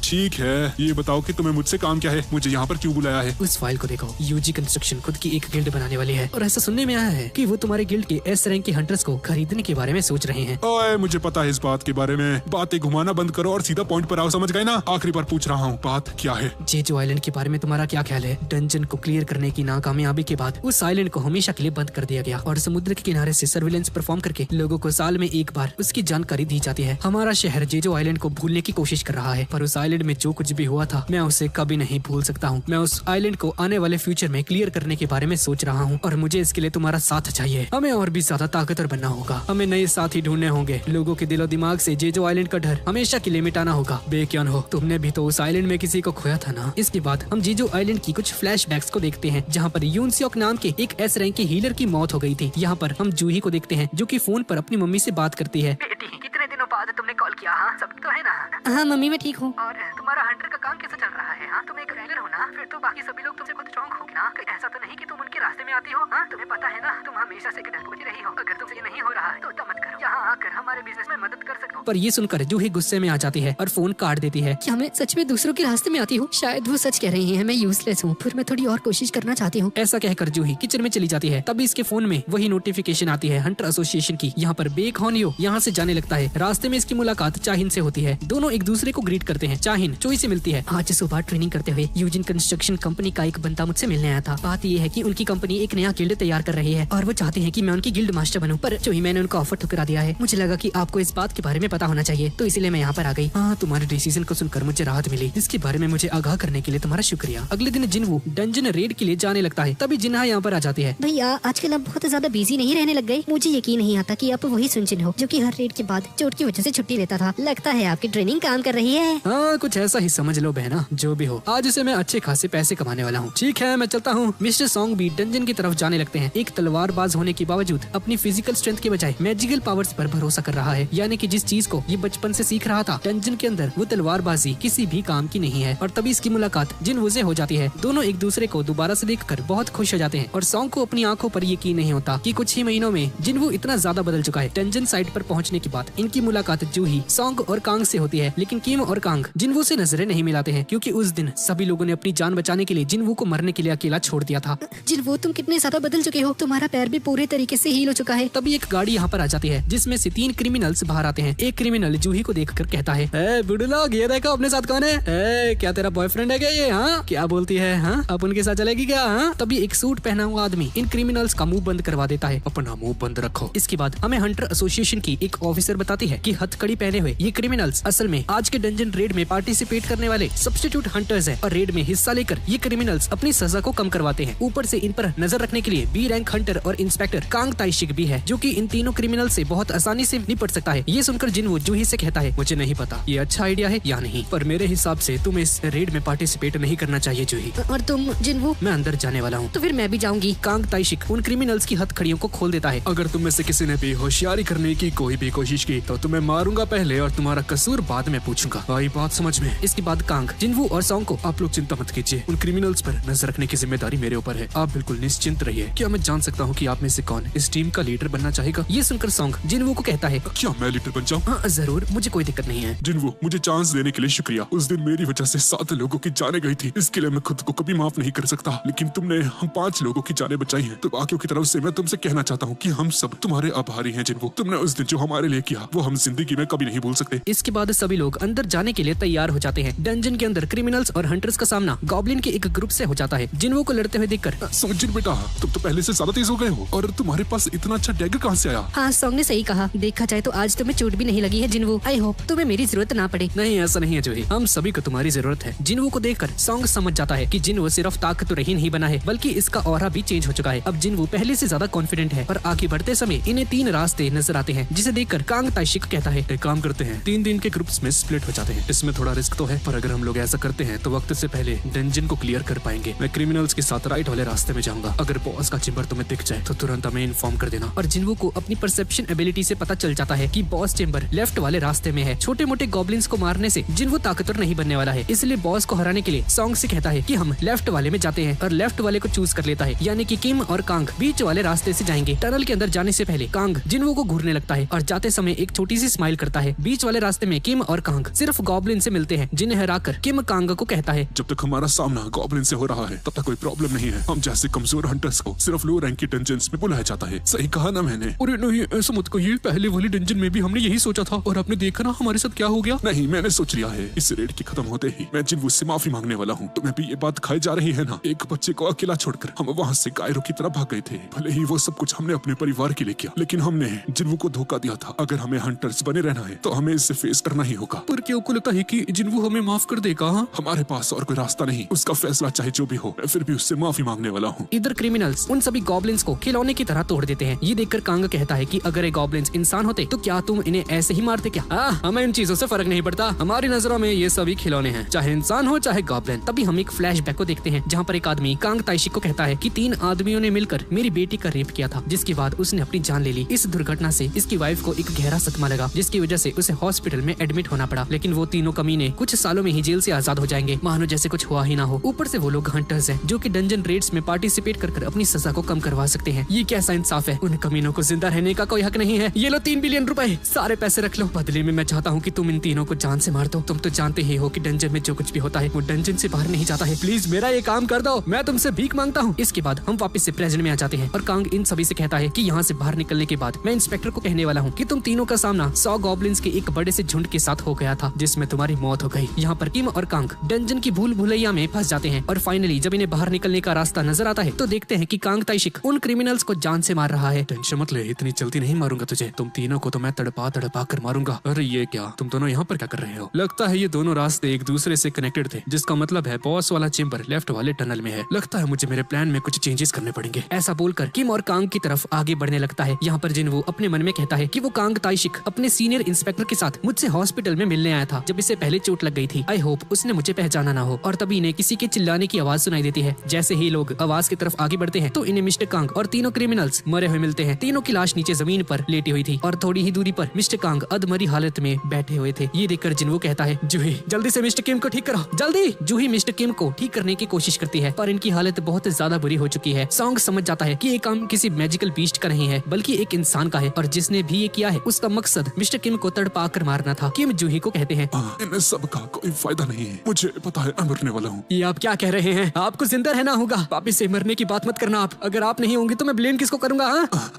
ठीक है, ये बताओ कि तुम्हें मुझसे काम क्या है? मुझे यहाँ पर क्यों बुलाया है? उस फाइल को देखो। यूजी कंस्ट्रक्शन खुद की एक गिल्ड बनाने वाली है, और ऐसा सुनने में आया है कि वो तुम्हारे गिल्ड के एस रैंक के हंटर्स को खरीदने के बारे में सोच रहे हैं। ओए मुझे पता है इस बात के बारे में। बातें घुमाना बंद करो और सीधा पॉइंट पर आओ, समझ गए ना? आखिरी बार पूछ रहा हूँ, बात क्या है? जेजो आइलैंड के बारे में तुम्हारा क्या ख्याल है? डंजन को क्लियर करने की नाकामयाबी के बाद उस आइलैंड को हमेशा के लिए बंद कर दिया गया, और समुद्र के किनारे से सर्विलेंस परफॉर्म करके लोगों को साल में एक बार उसकी जानकारी दी जाती है। हमारा शहर जेजो आइलैंड को भूलने की कोशिश कर रहा है, पर उस आइलैंड में जो कुछ भी हुआ था मैं उसे कभी नहीं भूल सकता हूँ। मैं उस आइलैंड को आने वाले फ्यूचर में क्लियर करने के बारे में सोच रहा हूँ, और मुझे इसके लिए तुम्हारा साथ चाहिए। हमें और भी ज्यादा ताकतवर बनना होगा। हमें नए साथी ढूंढने होंगे। लोगों के दिलो दिमाग से जेजो आइलैंड का डर हमेशा के लिए मिटाना होगा। बेक्यान हो, तुमने भी तो उस आइलैंड में किसी को खोया था ना? इसके बाद हम जेजो आइलैंड की कुछ फ्लैशबैक्स को देखते हैं, जहाँ पर यूनसियोक नाम के एक एस रैंक के हीलर की मौत हो गई थी। यहाँ पर हम जूही को देखते हैं, जो कि फोन पर अपनी मम्मी से बात करती है। बेटी, कितने दिनों बाद तुमने कॉल किया? हाँ, सब तो है ना? हाँ मम्मी, मैं ठीक हूँ। और तुम्हारा हंटर का काम कैसा चल रहा है? हाँ, तुम एक रेलर हो ना? फिर तो बाकी सभी लोग तुमसे बहुत स्ट्रॉन्ग होगी ना? कहीं ऐसा तो नहीं कि तुम उनके रास्ते में आती हो? हाँ, तुम्हें पता है ना, तुम हमेशा से डर बची रही हो। अगर तुमसे ये नहीं हो रहा है तो मत करो। यहाँ आकर हमारे बिजनेस में मदद कर सकते को। पर ये सुनकर जूही गुस्से में आ जाती है और फोन काट देती है। क्या मैं सच में दूसरों के रास्ते में आती हूँ? शायद वो सच कह रही हैं, मैं यूजलेस हूँ, फिर मैं थोड़ी और कोशिश करना चाहती हूँ। ऐसा कहकर जूही किचन में चली जाती है। तभी इसके फोन में वही नोटिफिकेशन आती है हंटर एसोसिएशन की। यहाँ पर बेक हॉनियो यहाँ से जाने लगता है। रास्ते में इसकी मुलाकात चाहिन से होती है। दोनों एक दूसरे को ग्रीट करते हैं। चाहिन चोई से मिलती है। आज सुबह ट्रेनिंग करते हुए यूजिन कंस्ट्रक्शन कंपनी का एक बंदा मुझसे मिलने आया था। बात ये है कि उनकी कंपनी एक नया गिल्ड तैयार कर रही है और वो चाहते हैं कि मैं उनकी गिल्ड मास्टर बनूं, पर चोई मैंने उनका ऑफर ठुकरा दिया है। मुझे लगा कि आपको इस बात के बारे में पता होना चाहिए, तो इसीलिए मैं यहाँ पर आ गई। हाँ, तुम्हारे डिसीजन को सुनकर मुझे राहत मिली। इसके बारे में मुझे आगाह करने के लिए तुम्हारा शुक्रिया। अगले दिन जिनवू डंजन रेड के लिए जाने लगता है। तभी जिन्हा यहाँ पर आ जाती है। भैया आजकल आप बहुत ज्यादा बिजी नहीं रहने लग गए। मुझे यकीन नहीं आता कि आप वही सुनचिन हो जो कि हर रेड के बाद चोट की वजह से छुट्टी लेता था। लगता है आपकी ट्रेनिंग काम कर रही है। हाँ, कुछ ऐसा ही समझ लो बहना। जो भी हो, आज से मैं अच्छे खासे पैसे कमाने वाला हूँ। ठीक है, मैं चलता हूँ। मिस्टर सॉन्ग भी डंजन की तरफ जाने लगते हैं। एक तलवारबाज होने के बावजूद अपनी फिजिकल स्ट्रेंथ के बजाय मैजिकल पावर्स पर भरोसा कर रहा है। यानी कि जिस चीज को ये बचपन से सीख रहा था डंजन के अंदर, वो तलवारबाजी किसी भी काम की नहीं है। और तभी इसकी मुलाकात जिनवू से हो जाती है। दोनों एक दूसरे को दोबारा से देखकर बहुत खुश हो जाते हैं और सॉन्ग को अपनी आंखों पर यकीन नहीं होता कि कुछ ही महीनों में जिनवू इतना ज्यादा बदल चुका है। डंजन साइट पर पहुंचने के बाद इनकी मुलाकात जूही, सॉन्ग और कांग से होती है। लेकिन किम और कांग जिनवू से नजरें नहीं मिलाते हैं, क्योंकि उस दिन सभी लोगों ने अपनी जान बचाने के लिए जिनवू को मरने के लिए अकेला छोड़ दिया था। जिनवू तुम कितने ज्यादा बदल चुके हो, तुम्हारा पैर भी पूरे तरीके से हील हो चुका है। तभी एक गाड़ी यहाँ पर आ जाती है जिसमें से 3 क्रिमिनल्स बाहर आते हैं। एक क्रिमिनल जूही को देखकर कहता है, ए बुढ़ला, ये देखो अपने साथ कौन है? ए, क्या तेरा बॉयफ्रेंड है क्या ये? हाँ, क्या बोलती है? हाँ, अब उनके साथ चलेगी क्या? हाँ? तभी एक सूट पहना हुआ आदमी इन क्रिमिनल्स का मुंह बंद करवा देता है। अपना मुंह बंद रखो। इसके बाद हमें हंटर एसोसिएशन की एक ऑफिसर बताती है कि हथकड़ी पहने हुए ये क्रिमिनल्स असल में आज के डंजन रेड में पार्टिसिपेट करने वाले सब्स्टिट्यूट हंटर्स हैं और रेड में हिस्सा लेकर ये क्रिमिनल्स अपनी सजा को कम करवाते हैं। ऊपर से इन पर नजर रखने के लिए बी रैंक हंटर और इंस्पेक्टर कांग ताइशिक भी है, जो कि इन तीनों क्रिमिनल से बहुत आसानी से निपट सकता है। ये सुनकर जिनवू जूही से कहता है, मुझे नहीं पता ये अच्छा आइडिया है या नहीं, पर मेरे हिसाब से तुम्हें इस रेड में पार्टिसिपेट नहीं करना चाहिए जूही। और तुम जिनवू? मैं अंदर जाने वाला हूँ। तो फिर मैं भी जाऊंगी। कांग ताइशिक उन क्रिमिनल्स की हथकड़ियों को खोल देता है। अगर तुम में से किसी ने भी होशियारी करने की कोई भी कोशिश की तो तुम्हें मारूंगा पहले और तुम्हारा कसूर बाद में पूछूंगा। आई बात समझ में? इसके बाद कांग जिनवू और सॉन्ग को, आप लोग चिंता मत कीजिए, उन क्रिमिनल्स पर नजर रखने की जिम्मेदारी मेरे ऊपर है। आप बिल्कुल निश्चिंत रहिए। क्या मैं जान सकता हूँ कि आप में से कौन इस टीम का लीडर बनना चाहेगा? ये सुनकर सॉन्ग जिनवू को कहता है, क्या मैं लीडर बन जाऊँ? हाँ जरूर, मुझे कोई दिक्कत नहीं है। जिनवू, मुझे चांस देने के लिए शुक्रिया। उस दिन मेरी वजह से 7 लोगों की जानें गई थी, इसके लिए मैं खुद को कभी माफ नहीं कर सकता। लेकिन तुमने हम 5 लोगों की जानें बचाई हैं, तो बाकियों की तरफ से मैं तुमसे कहना चाहता हूँ कि हम सब तुम्हारे आभारी हैं जिनवू। तुमने उस दिन जो हमारे लिए किया वो हम जिंदगी में कभी नहीं भूल सकते। इसके बाद सभी लोग अंदर जाने के लिए तैयार हो जाते हैं। डंजन के अंदर क्रिमिनल्स और हंटर्स का सामना गॉब्लिन के एक ग्रुप से हो जाता है। जिनवू को लड़ते हुए देखकर, समझिन बेटा, तुम तो पहले से ज्यादा तेज हो गए हो, और तुम्हारे पास इतना अच्छा डैगर कहाँ से आया? हाँ, सॉन्ग ने सही कहा। देखा जाए तो आज तुम्हें चोट भी नहीं लगी है जिनवू। आई होप तुम्हें मेरी जरूरत ना पड़े। नहीं, ऐसा नहीं है जूही, हम सभी को तुम्हारी जरूरत है। जिनवू को देखकर सॉन्ग समझ जाता है कि जिनवू सिर्फ ताकतवर ही नहीं बना है, बल्कि इसका ऑरा भी चेंज हो चुका है। अब जिनवू पहले से ज्यादा कॉन्फिडेंट है। और आगे बढ़ते समय इन्हें 3 रास्ते नजर आते हैं, जिसे देखकर कांग ताइशिक कहता है, एक काम करते हैं, 3 दिन के ग्रुप्स में स्प्लिट हो जाते हैं। इसमें थोड़ा रिस्क तो है, पर अगर हम लोग ऐसा करते हैं तो वक्त से पहले डंजन को क्लियर कर पाएंगे। मैं क्रिमिनल्स के साथ राइट वाले रास्ते में जाऊंगा। अगर बॉस का चेंबर तुम्हें दिख जाए तो तुरंत हमें इन्फॉर्म कर देना। और जिनवू को अपनी परसेप्शन एबिलिटी से पता चल जाता है कि बॉस चेंबर लेफ्ट वाले रास्ते में है। छोटे मोटे गॉब्लिन्स को मारने से जिनवू ताकतवर नहीं बनने वाला है, इसलिए बॉस को हराने के लिए सॉन्ग से कहता है कि हम लेफ्ट वाले में जाते हैं, और लेफ्ट वाले को चूज कर लेता है। यानी कि किम और कांग बीच वाले रास्ते से जाएंगे। टनल के अंदर जाने से पहले कांग जिनवू को घूरने लगता है और जाते समय एक छोटी सी स्माइल करता है। बीच वाले रास्ते में किम और कांग सिर्फ गॉब्लिन से मिलते हैं, जिन्हें हराकर किम कांग को कहता है, जब तक हमारा सामना गॉब्लिन से हो रहा है तब तक कोई प्रॉब्लम नहीं है। हम जैसे कमजोर हंटर्स को सिर्फ लो रैंक की डंजन्स में बुलाया जाता है। सही कहा ना मैंने? अरे नहीं, ऐसा मत कहिए, पहले वाली डंजन में भी हमने यही सोचा था, और आपने देखा ना हमारे साथ क्या हो गया। नहीं, मैंने सोच लिया है, इस रेड के खत्म होते ही मैं जिनवू से माफी मांगने वाला हूँ। तुम्हें भी ये बात खाई जा रही है ना? एक बच्चे को अकेला छोड़कर हम वहाँ से गायरों की तरह भाग गए थे। भले ही वो सब कुछ हमने अपने परिवार के लिए किया, लेकिन हमने जिनवू को धोखा दिया था। अगर हमें हंटर्स बने रहना है तो हमें इससे फेस करना ही होगा। पर क्या आपको लगता है कि जिनवू हमें माफ कर देगा? हमारे पास और कोई रास्ता नहीं। उसका फैसला चाहे जो भी हो, मैं फिर भी उससे माफी मांगने वाला हूँ। इधर क्रिमिनल्स उन सभी गॉब्लिन्स को खिलौने की तरह तोड़ देते हैं। ये देखकर कांग कहता है कि अगर ये गॉब्लिन्स इंसान होते तो क्या तुम इन्हें ऐसे ही मारते क्या? हमें इन चीजों से फर्क नहीं पड़ता, हमारी नजरों में ये सभी खिलौने हैं, चाहे इंसान हो चाहे गॉब्लिन। तभी हम एक फ्लैशबैक को देखते हैं, जहाँ पर एक आदमी कांग ताइशिक को कहता है कि 3 आदमियों ने मिलकर मेरी बेटी का रेप किया था, जिसके बाद उसने अपनी जान ले ली। इस दुर्घटना से इसकी वाइफ को एक गहरा सदमा लगा, जिसकी वजह से उसे हॉस्पिटल में एडमिट होना पड़ा। लेकिन वो तीनों कमीने कुछ सालों में ही जेल से आजाद हो जाएंगे, मानो जैसे कुछ हुआ ही ना हो। ऊपर से वो लोग हंटर्स हैं, जो कि डंजन रेड्स में पार्टिसिपेट कर अपनी सजा को कम करवा सकते हैं। ये कैसा इंसाफ है? उन कमीनों को जिंदा रहने का कोई हक नहीं है। ये लो 3 बिलियन रुपए, सारे पैसे पैसे रख लो, बदले में मैं चाहता हूँ कि तुम इन तीनों को जान से मार दो। तुम तो जानते ही हो कि डंजन में जो कुछ भी होता है वो डंजन से बाहर नहीं जाता है। प्लीज मेरा ये काम कर दो, मैं तुमसे भीख मांगता हूँ। इसके बाद हम वापस से प्रेजेंट में आ जाते हैं और कांग इन सभी से कहता है कि यहाँ से बाहर निकलने के बाद मैं इंस्पेक्टर को कहने वाला हूँ कि तुम तीनों का सामना 100 गॉब्लिन्स के एक बड़े से झुंड के साथ हो गया था जिसमें तुम्हारी मौत हो गई। यहाँ पर किम और कांग डंजन की भूल भुलैया में फंस जाते हैं और फाइनली जब इन्हें बाहर निकलने का रास्ता नजर आता है तो देखते हैं कि कांग ताइशिक उन क्रिमिनल्स को जान से मार रहा है। टेंशन मत ले, इतनी जल्दी नहीं मारूंगा तुझे, तुम तीनों को तो मैं तड़पा तड़पा कर मारूंगा। अरे ये क्या, तुम दोनों यहाँ पर क्या कर रहे हो? लगता है ये दोनों रास्ते एक दूसरे से कनेक्टेड थे, जिसका मतलब है बॉस वाला चेम्बर लेफ्ट वाले टनल में है। लगता है मुझे मेरे प्लान में कुछ चेंजेस करने पड़ेंगे। ऐसा बोलकर किम और कांग की तरफ आगे बढ़ने लगता है। यहाँ पर जिनवू अपने मन में कहता है कि वो कांग ताइशिक अपने सीनियर इंस्पेक्टर के साथ मुझसे हॉस्पिटल में मिलने आया था जब इसे पहले चोट लग गई थी। आई होप उसने मुझे पहचाना ना हो। और तभी इन्हें किसी के चिल्लाने की आवाज सुनाई देती है। जैसे ही लोग आवाज की तरफ आगे बढ़ते हैं तो इन्हें मिस्टर कांग और तीनों क्रिमिनल्स मरे हुए मिलते हैं। तीनों की लाश नीचे जमीन पर लेटी हुई थी और थोड़ी ही दूरी पर मिस्टर कांग अधमरी हालत में बैठे हुए थे। ये देखकर जिनवू कहता है, जूही जल्दी से मिस्टर किम को ठीक करो, जल्दी। जूही मिस्टर किम को ठीक करने की कोशिश करती है पर इनकी हालत बहुत ज्यादा बुरी हो चुकी है। सॉन्ग समझ जाता है कि ये काम किसी मैजिकल बीस्ट का नहीं है बल्कि एक इंसान का है और जिसने भी ये किया है उसका मकसद मिस्टर किम को तड़पा कर मारना था। किम जूही को कहते हैं, इन सब का कोई फायदा नहीं है, मुझे पता है मैं मरने वाला हूँ। ये आप क्या कह रहे हैं? आपको जिंदा रहना होगा, वापिस से मरने की बात मत करना आप। अगर आप नहीं होंगे तो मैं ब्लेम किसको करूंगा?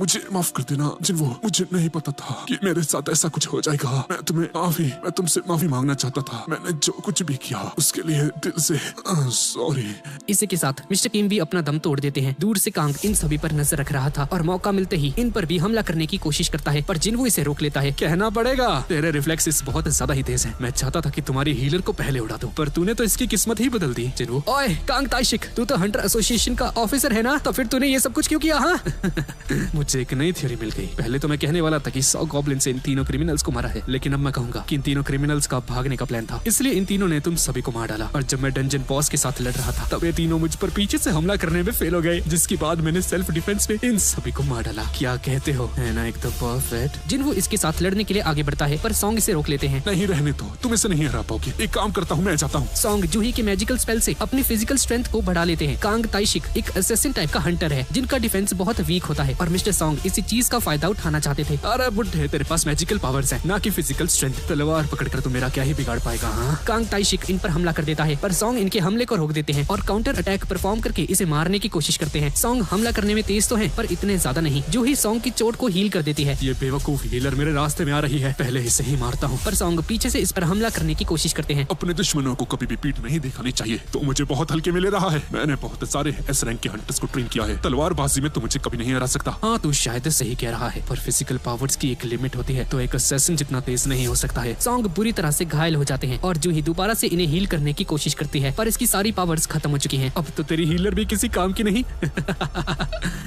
मुझे माफ कर देना जिनवो, मुझे नहीं पता था कि मेरे साथ ऐसा कुछ हो जाएगा। मैं तुमसे माफी मांगना चाहता था। मैंने जो कुछ भी किया उसके लिए दिल से सॉरी। इसी के साथ मिस्टर किम भी अपना दम तोड़ देते हैं। दूर से कांग इन सभी पर नजर रख रहा था और मौका मिलते ही इन पर भी हमला करने की कोशिश करता है पर जिनवू इसे रोक लेता है। कहना पड़ेगा तेरे रिफ्लेक्सेस बहुत ज्यादा ही तेज हैं। मैं चाहता था कि तुम्हारी हीलर को पहले उड़ा दूं, पर तूने तो इसकी किस्मत ही बदल दी। जिनवू, ओए कांग ताइशिक, तू तो हंटर एसोसिएशन का ऑफिसर है ना, तो फिर तूने ये सब कुछ क्यों किया? हाँ मुझे एक नई थ्योरी मिल गई। पहले तो मैं कहने वाला था कि 100 गॉब्लिन से इन तीनों क्रिमिनल्स को मारा है, लेकिन अब मैं कहूंगा कि इन तीनों क्रिमिनल्स का भागने का प्लान था, इसलिए इन तीनों ने तुम सभी को मार डाला। और जब मैं डंजन बॉस के साथ लड़ रहा था तब ये तीनों मुझ पर पीछे से हमला करने में फेल हो गए, जिसके बाद मैंने सेल्फ डिफेंस में इन सभी को मार डाला। क्या कहते हो, है ना एकदम परफेक्ट? जिनवू इसके साथ लड़ने के लिए आगे बढ़ता है पर सॉन्ग इसे रोक लेते हैं। नहीं रहने दो, तुम इसे नहीं हरा पाओगे। एक काम करता हूँ, मैं जाता हूँ। सॉन्ग जूही के मैजिकल स्पेल से अपनी फिजिकल स्ट्रेंथ को बढ़ा लेते हैं। कांग ताइशिक एक असैसिन टाइप का हंटर है जिनका डिफेंस बहुत वीक होता है और मिस्टर सॉन्ग इसी चीज का फायदा उठाना चाहते थे। अरे बुड्ढे, तेरे पास मैजिकल पावर्स है ना कि फिजिकल स्ट्रेंथ। तलवार पकड़कर तो मेरा क्या ही बिगाड़ पाएगा? हाँ, कांग ताइशिक इन पर हमला कर देता है पर सॉन्ग इनके हमले को रोक देते हैं और काउंटर अटैक परफॉर्म करके इसे मारने की कोशिश करते हैं। सॉन्ग हमला करने में तेज तो है पर इतने ज्यादा नहीं। जूही सॉन्ग की चोट को हील कर देती है। ये बेवकूफ हीलर मेरे रास्ते में आ रही है, पहले इसे ही मारता हूँ। पर सॉन्ग पीछे से इस पर हमला करने की कोशिश करते हैं। अपने दुश्मनों को कभी भी पीठ नहीं दिखानी चाहिए। तो मुझे बहुत हल्के में ले रहा है। मैंने बहुत सारे एस रैंक के हंटर्स को ट्रेन किया है। तलवारबाजी में तो मुझे कभी नहीं हरा सकता। हाँ, तू शायद सही कह रहा है, पर फिजिकल पावर्स की एक लिमिट होती है, तो एक असैसिन जितना तेज नहीं हो सकता है। सॉन्ग बुरी तरह से घायल हो जाते हैं और जूही दोबारा से इन्हें हील करने की कोशिश करती है पर इसकी सारी पावर्स खत्म हो चुकी हैं। अब तो तेरी हीलर भी किसी काम की नहीं।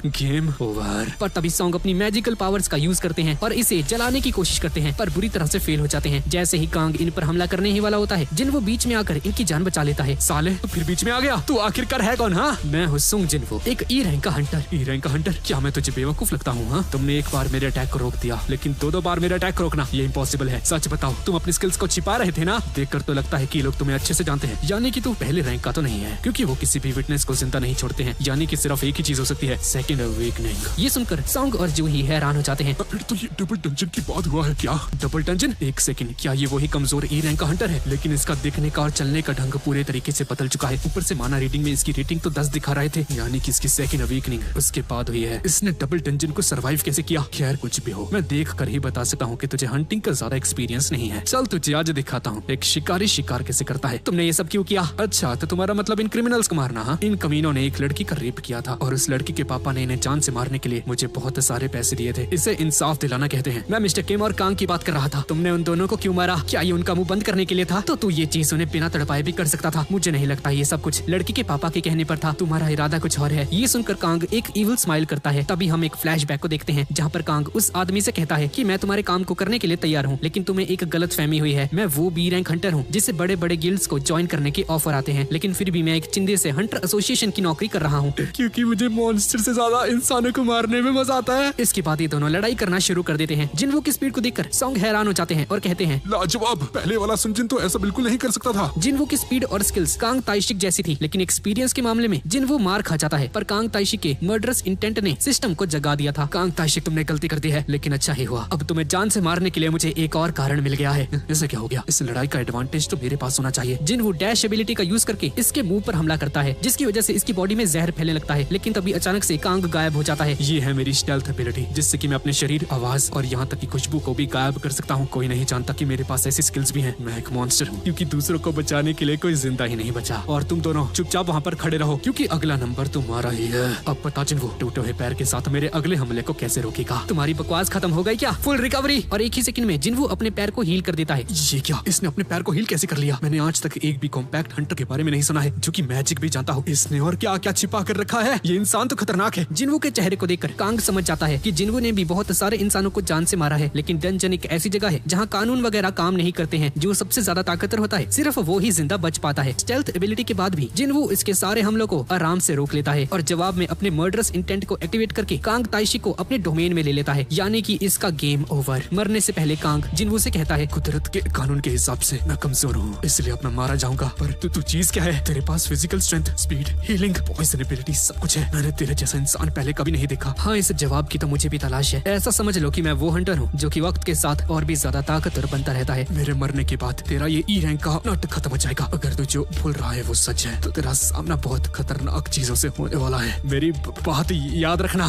Game over. पर तभी सॉन्ग अपनी मैजिकल पावर्स का यूज करते हैं और इसे जलाने की कोशिश करते हैं पर बुरी तरह से फेल हो जाते हैं। जैसे ही कांग इन पर हमला करने ही वाला होता है जिनवू बीच में आकर इनकी जान बचा लेता है। साले, तो फिर बीच में आ गया। तू आखिरकार है कौन? हाँ, मैं हूँ सुंग जिनवू, एक ई रैंक का हंटर। ई रैंक का हंटर? क्या मैं तुझे बेवकूफ लगता हूँ? हाँ, तुमने एक बार मेरे अटैक को रोक दिया, लेकिन दो बार मेरे अटैक को रोकना ये इम्पॉसिबल है। सच बताओ, तुम अपनी स्किल्स को छिपा रहे थे ना? देखकर तो लगता है कि लोग तुम्हें अच्छे से जानते हैं, यानी कि तू पहले रैंक का तो नहीं है, क्योंकि वो किसी भी विटनेस को जिंदा नहीं छोड़ते हैं। यानी कि सिर्फ एक ही चीज हो सकती है, सेकंड अवेकनिंग। ये सुनकर सॉन्ग और जूही हैरान हो जाते हैं। फिर तो ये डबल डंजन की बात हुआ है क्या? Double dungeon? एक सेकंड, क्या ये वही कमजोर ई रैंक का हंटर है? लेकिन इसका दिखने का और चलने का ढंग पूरे तरीके से बदल चुका है। ऊपर से माना रीडिंग में इसकी रेटिंग तो 10 दिखा रहे थे, यानी कि इसकी सेकंड अवेकनिंग उसके बाद हुई है। इसने डबल डंजन को सरवाइव कैसे किया? खैर कुछ भी हो, मैं देख कर ही बता सकता हूँ कि तुझे हंटिंग का ज्यादा एक्सपीरियंस नहीं है। चल तुझे आज दिखाता हूँ एक शिकारी शिकार कैसे करता है। तुमने ये सब क्यों किया? अच्छा, तो तुम्हारा मतलब इन क्रिमिनल्स को मारना? हाँ, इन कमीनों ने एक लड़की का रेप किया था और उस लड़की के पापा ने इन्हें जान से मारने के लिए मुझे बहुत सारे पैसे दिए थे। इसे इंसाफ दिलाना कहते हैं। मैं मिस्टर किम और कांग की बात कर रहा था। तुमने उन दोनों को क्यों मारा? क्या ये उनका मुंह बंद करने के लिए था? तो तू ये चीज उन्हें बिना तड़पाए भी कर सकता था। मुझे नहीं लगता ये सब कुछ लड़की के पापा के कहने पर था। तुम्हारा इरादा कुछ और है। ये सुनकर कांग एक इविल स्माइल करता है। तभी हम एक फ्लैशबैक को देखते हैं जहाँ पर कांग उस आदमी से कहता है कि मैं तुम्हारे काम को करने के लिए तैयार हूँ, लेकिन तुम्हें एक गलत फहमी हुई है। मैं वो बी रैंक हंटर हूँ जिससे बड़े बड़े गिल्ड्स को ज्वाइन करने के ऑफर आते हैं, लेकिन फिर भी मैं एक चिंदे से हंटर एसोसिएशन की नौकरी कर रहा हूँ, क्योंकि मुझे मॉन्स्टर से ज्यादा इंसानों को मारने में मजा आता है। इसके बाद ये दोनों लड़ाई करना शुरू कर देते हैं। जिनवू की स्पीड को देखकर सॉन्ग हैरान हो जाते हैं और कहते हैं, लाजवाब, पहले वाला सुनजिन तो ऐसा बिल्कुल नहीं कर सकता था। जिनवू की स्पीड और स्किल्स कांग ताइशिक जैसी थी, लेकिन एक्सपीरियंस के मामले में जिनवू मार खा जाता है। पर कांग ताइशिक के मर्डरस इंटेंट ने सिस्टम को जगा दिया था। कांग ताइशिक, तुमने गलती कर दी है, लेकिन अच्छा ही हुआ। अब तुम्हें जान से मारने के लिए मुझे एक और कारण मिल गया है। ऐसा क्या हो गया? इस लड़ाई का एडवांटेज तो मेरे पास होना चाहिए। जिनवू डैश एबिलिटी का यूज करके इसके मुंह पर हमला करता है, जिसकी वजह से इसकी बॉडी में जहर फैलने लगता है। लेकिन तभी अचानक से कांग गायब हो जाता है। ये है मेरी स्टेल्थ एबिलिटी, जिससे कि मैं अपने शरीर, आवाज और यहाँ तक की खुशबू को भी गायब कर सकता हूँ। कोई नहीं जानता कि मेरे पास ऐसी स्किल्स भी हैं। मैं एक मॉन्स्टर हूँ, क्योंकि दूसरों को बचाने के लिए कोई जिंदा ही नहीं बचा। और तुम दोनों चुपचाप वहाँ पर खड़े रहो, क्योंकि अगला नंबर तुम्हारा ही है। अब बता जिनवू, टूटे हुए पैर के साथ मेरे अगले हमले को कैसे रोकेगा? तुम्हारी बकवास खत्म हो गई क्या? Full recovery. और एक ही सेकंड में जिनवू अपने पैर को हील कर देता है। ये क्या? इसने अपने पैर को हील कैसे कर लिया? मैंने आज तक एक भी कॉम्पैक्ट हंटर के बारे में नहीं सुना है जो कि मैजिक भी जानता हो। इसने और क्या क्या छिपा कर रखा है? ये इंसान तो खतरनाक है। जिनवू के चेहरे को देखकर कांग समझ जाता है कि जिनवू ने भी बहुत सारे इंसानों को जान से मारा है, लेकिन डंजन एक ऐसी जगह है जहाँ कानून वगैरह काम नहीं करते हैं। जो सबसे ज्यादा ताकतवर होता है, सिर्फ वो ही जिंदा बच पाता है। स्टेल्थ एबिलिटी के बाद भी जिनवू इसके सारे हमलों को आराम से रोक लेता है और जवाब में अपने मर्डरस इंटेंट को एक्टिवेट करके कांग ताइशी को अपने डोमेन में ले लेता है, यानी कि इसका गेम ओवर। मरने से पहले कांग जिनवू से कहता है, कुदरत के कानून के हिसाब से मैं कमजोर हूँ, इसलिए अब मैं मारा जाऊंगा। पर तू चीज क्या है? तेरे पास physical strength, speed, healing, poison ability सब कुछ है। मैंने तेरे जैसा इंसान पहले कभी नहीं देखा। हाँ, इस जवाब की तो मुझे भी तलाश है। ऐसा समझ लो कि मैं वो हंटर हूँ जो कि वक्त के साथ और भी ज्यादा ताकतवर बनता रहता है। मेरे मरने के बाद तेरा ये ई रैंक का नाटक खत्म हो जाएगा। अगर तू जो बोल रहा है वो सच है तो तेरा सामना बहुत खतरनाक चीजों से होने वाला है। मेरी बात याद रखना,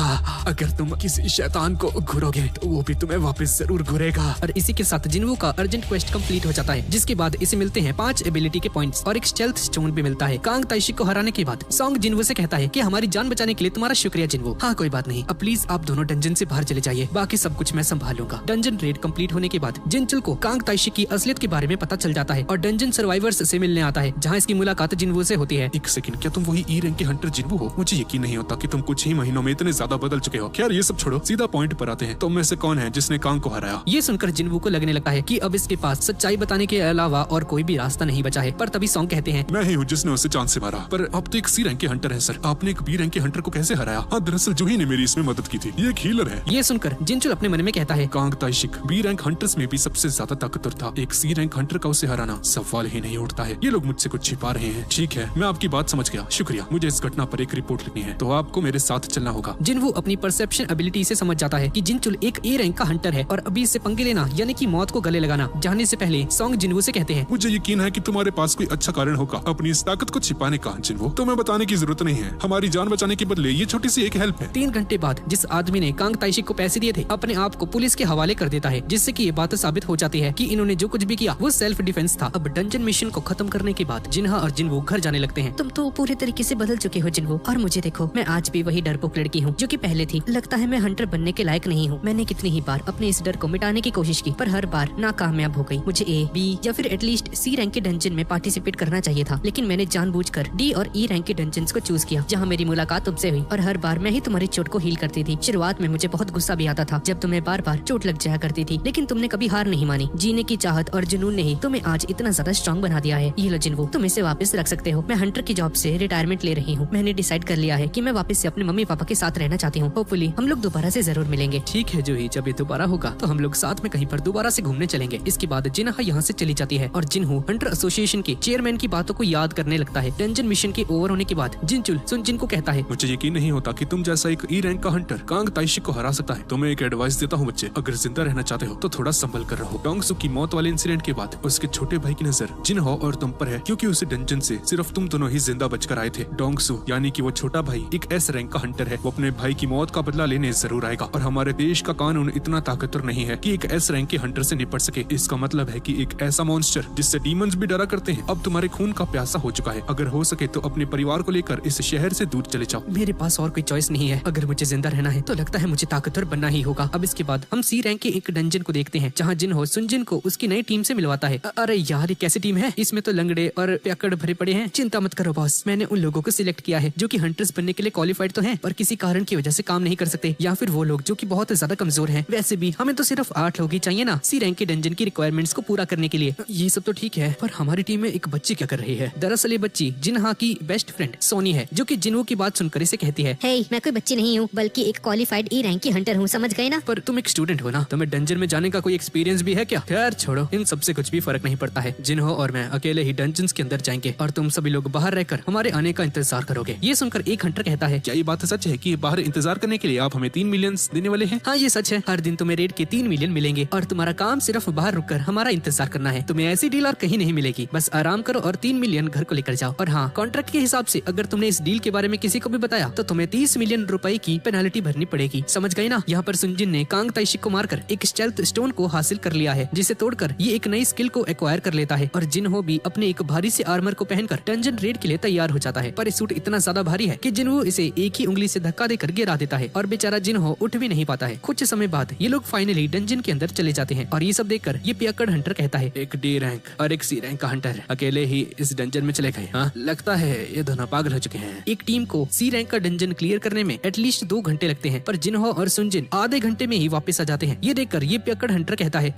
अगर तुम किसी शैतान को घुरोगे तो वो भी तुम्हें वापस जरूर घुरेगा। और इसी के साथ जिनवू का अर्जेंट क्वेस्ट कंप्लीट हो जाता है, जिसके बाद इसे मिलते हैं 5 एबिलिटी के पॉइंट्स और एक स्टेल्थ स्टोन भी मिलता है। कांग ताइशी को हराने के बाद सॉन्ग जिनवू से कहता है कि हमारी जान बचाने के लिए तुम्हारा शुक्रिया जिनवू। हाँ, कोई बात नहीं, अब प्लीज आप दोनों डंजन से बाहर चले जाइए, बाकी सब कुछ मैं संभाल लूंगा। डंजन रेड कंप्लीट होने के बाद जिनचुल को कांग ताइशी की असलियत के बारे में पता चल जाता है और डंजन सर्वाइवर्स से मिलने आता है, जहाँ इसकी मुलाकात जिनवू से होती है। एक सेकंड, क्या तुम वही ई रैंक के हंटर जिनवू हो? मुझे यकीन नहीं होता कि तुम कुछ ही महीनों में इतने ज्यादा बदल चुके हो। खैर ये सब छोड़ो, सीधा पॉइंट पर आते हैं। तुम में से कौन है जिसने कांग को हराया? ये सुनकर जिनवू को लगने लगता है कि अब इसके पास सच्चाई बताने के अलावा और कोई भी रास्ता नहीं बचा है। पर तभी सॉन्ग कहते हैं, मैं ही हूँ जिसने उसे चांद से मारा। पर आप तो एक सी रैंक के हंटर हैं सर, आपने एक बी रैंक के हंटर को कैसे हराया? हाँ, दरअसल जूही ने मेरी इसमें मदद की थी। ये एक हीलर है। ये सुनकर जिनचुल अपने मन में कहता है, कांग ताइशिक बी रैंक हंटर्स में भी सबसे ज्यादा ताकतवर था। एक सी रैंक हंटर का उसे हराना सवाल ही नहीं उठता है। ये लोग मुझसे कुछ छिपा रहे हैं। ठीक है, मैं आपकी बात समझ गया, शुक्रिया। मुझे इस घटना पर एक रिपोर्ट लिखनी है, तो आपको मेरे साथ चलना होगा। जिनवू अपनी परसेप्शन एबिलिटी से समझ जाता है कि जिनचुल एक ए रैंक का हंटर है और अभी इससे पंगे लेना यानी कि मौत को गले लगाना। जाने से पहले सॉन्ग जिनवू से कहते हैं, मुझे यकीन है कि तुम्हारे पास कोई अच्छा कारण होगा अपनी इस ताकत को छिपाने का जिनवू। तुम्हें बताने की जरूरत नहीं है, हमारी जान बचाने के बदले ये छोटी सी एक हेल्प है। 3 घंटे बाद जिस आदमी ने कांग ताइशी को पैसे दिए थे, अपने आप को पुलिस के हवाले कर देता है, जिससे कि ये बात साबित हो जाती है कि इन्होंने जो कुछ भी किया वो सेल्फ डिफेंस था। अब डंजन मिशन को खत्म करने के बाद जिन्हा और जिनवू घर जाने लगते हैं। तुम तो पूरे तरीके से बदल चुके हो जिनवू, और मुझे देखो, मैं आज भी वही डरपोक लड़की हूँ जो कि पहले थी। लगता है मैं हंटर बनने के लायक नहीं हूँ। मैंने कितनी ही बार अपने इस डर को मिटाने की कोशिश की, पर हर बार नाकामयाब हो गई। मुझे ए, बी या फिर एटलीस्ट सी रैंक के डंजन में पार्टिसिपेट करना चाहिए था, लेकिन मैंने जानबूझकर डी और ई रैंक के डंजन्स को चूज किया, जहाँ मेरी मुलाकात तुमसे हुई। और हर बार मैं ही तुम्हारी चोट को हील करती थी। शुरुआत में मुझे बहुत गुस्सा भी आता था जब तुम्हें बार बार चोट लग जाया करती थी, लेकिन तुमने कभी हार नहीं मानी। जीने की चाहत और जुनून ने ही तुम्हें आज इतना ज्यादा स्ट्रॉन्ग बना दिया है। ये लो जिनवू, तुम इसे वापस रख सकते हो। मैं हंटर की जॉब से रिटायरमेंट ले रही हूँ। मैंने डिसाइड कर लिया है कि मैं वापस से अपने मम्मी पापा के साथ रहना चाहती हूँ। होपफुली हम लोग दोबारा से जरूर मिलेंगे। ठीक है जूही, जब ये दोबारा होगा तो हम लोग साथ में कहीं पर दोबारा से घूमने चलेंगे। इसके बाद जिन्हा यहाँ से चली जाती है और जिन्हू हंटर एसोसिएशन के चेयरमैन की बातों को याद करने लगता है। डंजन मिशन के ओवर होने के बाद जिनचुल सुनजिन को कहता है, मुझे यकीन नहीं होता कि तुम जैसा एक ई रैंक का हंटर कांग ताइशिक को हरा सकता है। तुम्हें एक एडवाइस देता हूँ बच्चे, अगर जिंदा रहना चाहते हो तो थोड़ा संभल कर रहो। डोंगसू की मौत वाले इंसिडेंट के बाद उसके छोटे भाई की नजर जिनहो और तुम पर है, क्योंकि उसे डंजन से सिर्फ तुम दोनों ही जिंदा बचकर आए थे। डोंगसू यानी कि वो छोटा भाई एक एस रैंक का हंटर है। वो अपने भाई की मौत का बदला लेने जरूर आएगा, और हमारे देश का कानून इतना ताकतवर नहीं है कि एक एस रैंक के हंटर से निपट सके। इसका मतलब है कि एक ऐसा मॉन्स्टर जिससे डीमंस भी डरा करते हैं अब तुम्हारे खून का प्यासा हो चुका है। अगर हो सके तो अपने परिवार को लेकर इस शहर से दूर चले जाओ। मेरे पास और कोई चॉइस नहीं है। अगर मुझे जिंदा रहना है तो लगता है मुझे ताकतवर बनना ही होगा। अब इसके बाद हम सी रैंक के एक डंजन को देखते हैं, जहाँ जिनहो सुनजिन को उसकी नई टीम से मिलवाता है। अरे यार, ये कैसी टीम है? इसमें तो लंगड़े और प्याकड़ भरे पड़े हैं। चिंता मत करो बॉस, मैंने उन लोगों को सिलेक्ट किया है जो कि हंटर्स बनने के लिए क्वालिफाइड तो हैं, पर किसी कारण की वजह से काम नहीं कर सकते, या फिर वो लोग जो कि बहुत ज्यादा कमजोर हैं। वैसे भी हमें तो सिर्फ 8 लोग ही चाहिए ना सी रैंक के डंजन की रिक्वायरमेंट्स को पूरा करने के लिए। ये सब तो ठीक है, पर हमारी टीम में एक बच्ची क्या कर रही है? दरअसल ये बच्ची जिन्हा की बेस्ट फ्रेंड सोनी है, जो कि जिन्हो की बात सुनकर इसे कहती है, हे, मैं कोई बच्ची नहीं हूँ, बल्कि एक क्वालिफाइड ई रैंक की हंटर हूँ, समझ गए ना? पर तुम एक स्टूडेंट हो ना, तुम्हें डंजन में जाने का कोई एक्सपीरियंस भी है क्या? खैर छोड़ो, इन सबसे कुछ भी फर्क नहीं पड़ता है। जिन्हो और मैं अकेले ही डंजन्स के अंदर जाएंगे और तुम सभी लोग बाहर रहकर हमारे आने का इंतजार करोगे। ये सुनकर एक हंटर कहता है, क्या ये बात सच है कि बाहर इंतजार करने के लिए आप हमें 3 मिलियन देने वाले हैं? हाँ ये सच है, हर दिन तुम्हें रेड के 3 मिलियन मिलेंगे और तुम्हारा काम सिर्फ बाहर रुककर हमारा इंतजार करना है। तुम्हें ऐसी डील और कहीं नहीं मिलेगी, बस आराम करो और 3 मिलियन घर को लेकर जाओ। और हाँ, कॉन्ट्रैक्ट के हिसाब से अगर तुमने इस डील के बारे में किसी को भी बताया तो तुम्हें 30 मिलियन रुपए की पेनाल्टी भरनी पड़ेगी। समझ गई ना? यहाँ पर सुनजिन ने कांग ताइशिक को मारकर एक स्टेल्थ स्टोन को हासिल कर लिया है, जिसे तोड़कर ये एक नई स्किल को एक्वायर कर लेता है। और जिनहो भी अपने एक भारी से आर्मर को पहनकर डंजन रेड के लिए तैयार हो जाता है, पर ये सूट इतना ज्यादा भारी है कि जिनहो इसे एक ही उंगली से धक्का देकर गिरा देता है और बेचारा जिनहो उठ भी नहीं पाता है। कुछ समय बाद ये लोग फाइनली डंजन के अंदर चले जाते हैं और ये सब देखकर ये पियक्कड़ हंटर कहता है, एक डी रैंक और एक सी रैंक का हंटर अकेले ही इस डंजन में चले गए। हाँ, लगता है ये दोनों पागल हो चुके हैं। एक टीम को सी रैंक का डंजन क्लियर करने में एटलीस्ट 2 घंटे लगते हैं, पर जिनहो और सुनजिन आधे घंटे में ही वापस आ जाते हैं। ये देखकर ये पियक्कड़ हंटर कहता है,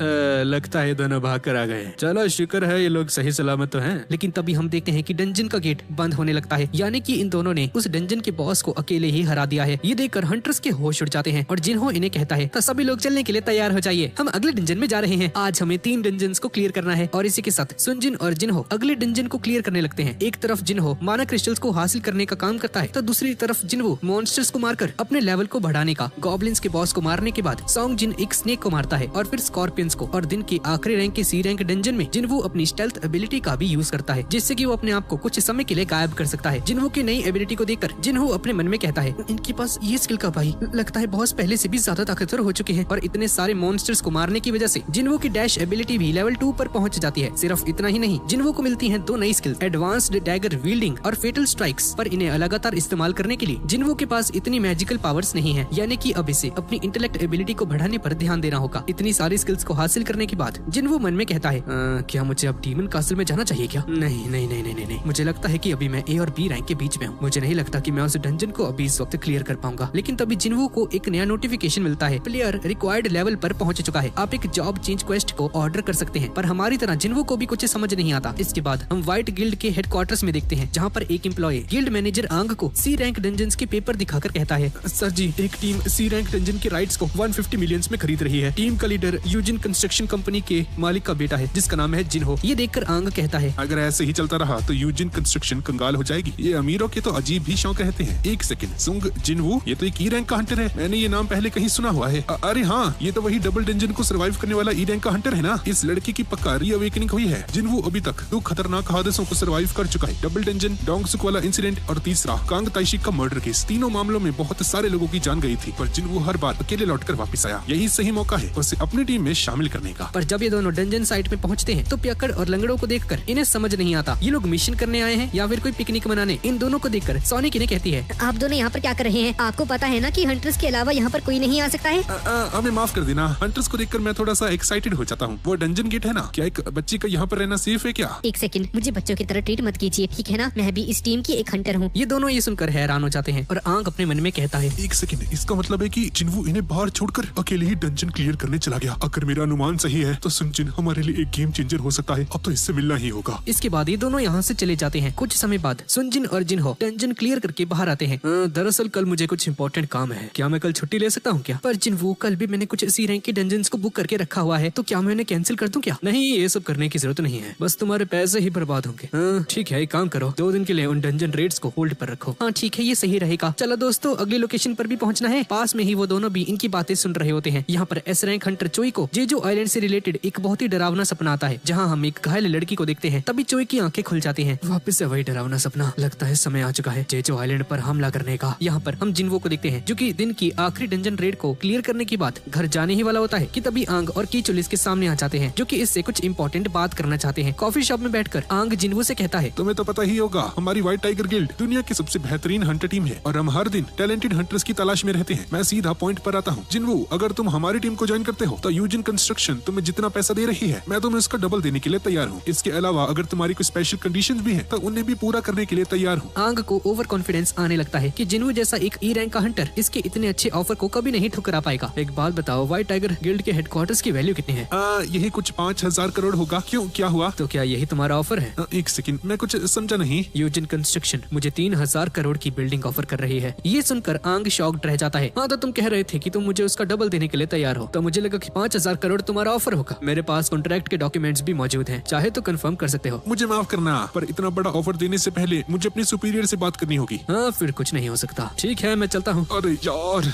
लगता है दोनों भाग कर आ गए। चलो शुक्र है ये लोग सही सलामत तो हैं। लेकिन तभी हम देखते हैं कि डंजन का गेट बंद होने लगता है, यानी कि इन दोनों ने उस डंजन के बॉस को अकेले ही हरा दिया है। ये देखकर हंटर्स के होश उड़ जाते हैं और जिनहो इन्हें कहता है, तो सभी लोग चलने के लिए तैयार हो जाइए, हम अगले डंजन में जा रहे हैं। आज हमें 3 डंजन को क्लियर करना है। और इसी के साथ सुनजिन और जिनहो अगले डंजन को क्लियर करने लगते हैं। एक तरफ जिनहो माना क्रिस्टल्स को हासिल करने का काम करता है, तो दूसरी तरफ जिनहो मॉन्स्टर्स को मारकर अपने लेवल को बढ़ाने का। गॉब्लिन्स के बॉस को मारने के बाद सॉन्गजिन एक स्नेक को मारता है और फिर स्कॉर्पियंस को। और दिन के आखिरी रैंक के सी रैंक डंजन में जिनहो अपनी स्टेल्थ एबिलिटी का भी यूज करता है, जिससे कि वो अपने आप को कुछ समय के लिए गायब कर सकता है। जिनहो की नई एबिलिटी को देखकर जिनहो अपने मन में कहता है, इनके पास ये स्किल का भाई लगता है बॉस पहले से भी ज्यादा ताकतवर हो चुके हैं। और इतने सारे मॉन्स्टर्स को मारने की वजह से जिनहो की डैश एबिलिटी भी लेवल 2 पर पहुंच जाती है। सिर्फ इतना ही नहीं, जिनहो को मिलती हैं 2 नई स्किल्स, एडवांस्ड डैगर विल्डिंग और फेटल स्ट्राइक्स। पर इन्हें लगातार इस्तेमाल करने के लिए जिनहो के पास इतनी मैजिकल पावर्स नहीं है, यानी कि अब इसे अपनी इंटेलेक्ट एबिलिटी को बढ़ाने पर ध्यान देना होगा। इतनी सारी स्किल्स को हासिल करने के बाद जिनहो मन में कहता है, क्या मुझे अब डीमन कासल में जाना चाहिए क्या? नहीं नहीं नहीं नहीं नहीं, मुझे लगता है कि अभी मैं ए और बी रैंक के बीच में हूँ। मुझे नहीं लगता कि मैं उस डंजन को अभी इस वक्त क्लियर कर पाऊंगा। लेकिन तभी जिनहो को एक नया नोटिफिकेशन मिलता है, प्लेयर रिक्वायर्ड लेवल पर पहुंच चुका है, आप एक जॉब चेंज क्वेस्ट को ऑर्डर कर सकते हैं। पर हमारी तरह जिनहो को भी कुछ समझ नहीं आता। इसके बाद हम व्हाइट गिल्ड के हेडक्वार्टर्स में देखते हैं, जहाँ पर एक एम्प्लॉय गिल्ड मैनेजर आंग को सी रैंक डंजन्स के पेपर दिखाकर कहता है, सर जी, एक टीम सी रैंक डंजन के राइट्स को 150 मिलियंस में खरीद रही है। टीम का लीडर यूजिन कंस्ट्रक्शन कंपनी के मालिक का बेटा है, जिसका नाम है जिनहो। ये देखकर आंग कहता है, अगर ऐसे ही चलता रहा तो यूजिन कंस्ट्रक्शन कंगाल हो जाएगी। ये अमीरों के तो अजीब ही शौक रहते हैं। एक सेकंड, सुंग जिनवू, ये तो एक ई रैंक का हंटर है। मैंने ये नाम पहले कहीं सुना हुआ है। अरे हाँ, ये तो वही डबल डंजन को सर्वाइव करने वाला ई रैंक का हंटर है ना। इस लड़के की पक्का रीअवेकनिंग हुई है। जिनवू अभी तक 2 खतरनाक हादसों को सर्वाइव कर चुका है, डबल डंजन, डोंगसुक वाला इंसिडेंट और तीसरा कांग ताइशिक का मर्डर केस। तीनों मामलों में बहुत सारे लोगों की जान गई थी, पर जिनवू हर बार अकेले लौटकर वापस आया। यही सही मौका है उसे अपनी टीम में शामिल करने का। पर जब ये दोनों डंजन साइट में पहुंचते हैं तो पियक्कड़ और लंगड़ों को देखकर इन्हें समझ नहीं आता, ये लोग मिशन करने आए हैं या फिर कोई पिकनिक मनाने। इन दोनों को देखकर सोनिक इन्हें कहती है, आप दोनों यहाँ पर क्या कर रहे हैं? आपको पता है ना कि हंटर्स के अलावा यहाँ पर कोई नहीं आ सकता है। हमें माफ कर देना, हंटर्स को देखकर मैं थोड़ा सा एक्साइटेड हो जाता हूँ। वो डंजन गेट है ना, क्या एक बच्ची का यहाँ पर रहना सेफ है क्या? एक सेकंड, मुझे बच्चों की तरह ट्रीट मत कीजिए, ठीक है ना? मैं भी इस टीम की एक हंटर हूँ। ये दोनों ये सुनकर हैरान हो जाते हैं और आंग अपने मन में कहता है, एक सेकंड, इसका मतलब है कि जिनवू इन्हें बाहर छोड़कर अकेले ही डंजन क्लियर करने चला गया। अगर मेरा अनुमान सही है तो सुनजिन हमारे लिए एक गेम चेंजर हो सकता है। अब तो इससे मिलना ही होगा। इसके बाद ये दोनों यहाँ से चले जाते हैं। कुछ समय बाद सुनजिन और जिनहो डंजन क्लियर करके बाहर आते हैं। दरअसल कल मुझे कुछ इम्पोर्टेंट काम है, क्या मैं कल छुट्टी ले सकता हूँ क्या? पर जिनवू, कल भी मैंने कुछ सी रैंक के डंजन्स को बुक करके रखा हुआ है, तो क्या मैं उन्हें कैंसिल कर दूं क्या? नहीं, ये सब करने की जरूरत नहीं है, बस तुम्हारे पैसे ही बर्बाद होंगे। ठीक है, एक काम करो, 2 दिन के लिए उन डंजन रेट्स को होल्ड पर रखो। हाँ ठीक है, ये सही रहेगा। चलो दोस्तों, अगली लोकेशन पर भी पहुंचना है। पास में ही वो दोनों भी इनकी बातें सुन रहे होते हैं। यहाँ पर एस रैंक हंटर चोई को जेजो आइलैंड से रिलेटेड एक बहुत ही डरावना सपना आता है, जहाँ हम एक घायल लड़की को देखते हैं। तभी चोई की आंखें खुल जाती हैं। वापस से वही डरावना सपना, लगता है समय आ चुका है जेजो आइलैंड पर हमला करने का। यहाँ पर हम जिनवो को देखते हैं, जो कि दिन की आखिरी डंजन रेड को क्लियर करने के बाद घर जाने ही वाला होता है कि तभी आंग और कीचुल इसके सामने आ जाते हैं, जो कि इससे कुछ इंपॉर्टेंट बात करना चाहते हैं। कॉफी शॉप में बैठकर आंग जिनवो से कहता है, तुम्हें तो पता ही होगा, हमारी व्हाइट टाइगर गिल्ड दुनिया की सबसे बेहतरीन हंटर टीम है और हम हर दिन टैलेंटेड हंटर्स की तलाश में रहते हैं। मैं सीधा पॉइंट पर आता हूँ। जिनवू, अगर तुम हमारी टीम को ज्वाइन करते हो तो यूजिन कंस्ट्रक्शन तुम्हें जितना पैसा दे रही है, मैं तुम्हें उसका डबल देने के लिए तैयार हूँ। इसके अलावा अगर तुम्हारी कोई स्पेशल कंडीशंस भी हैं, तो उन्हें भी पूरा करने के लिए तैयार हूँ। आंग को ओवर कॉन्फिडेंस आने लगता है कि जिनवू जैसा एक ई रैंक का हंटर इसके इतने अच्छे ऑफर को कभी नहीं ठुकरा पाएगा। एक बात बताओ, व्हाइट टाइगर गिल्ड के हेडक्वार्टर्स की वैल्यू कितनी है? यही कुछ 5000 करोड़ होगा। क्यों, क्या हुआ? तो क्या यही तुम्हारा ऑफर है? एक सेकंड, मैं कुछ समझा नहीं। यूजिन कंस्ट्रक्शन मुझे 3000 करोड़ की बिल्डिंग ऑफर कर रही है। ये सुनकर आंग शॉक्ड रह जाता है। हाँ, तो तुम कह रहे थे कि तुम मुझे उसका डबल देने के लिए तैयार हो, तो मुझे लगा कि 5000 करोड़ तुम्हारा ऑफर होगा। मेरे पास कॉन्ट्रैक्ट के डॉक्यूमेंट्स भी मौजूद हैं, चाहे तो कंफर्म कर सकते हो। मुझे माफ करना, पर इतना बड़ा ऑफर देने से पहले मुझे अपने सुपीरियर से बात करनी होगी। हाँ, फिर कुछ नहीं हो सकता। ठीक है, मैं चलता हूँ। अरे यार,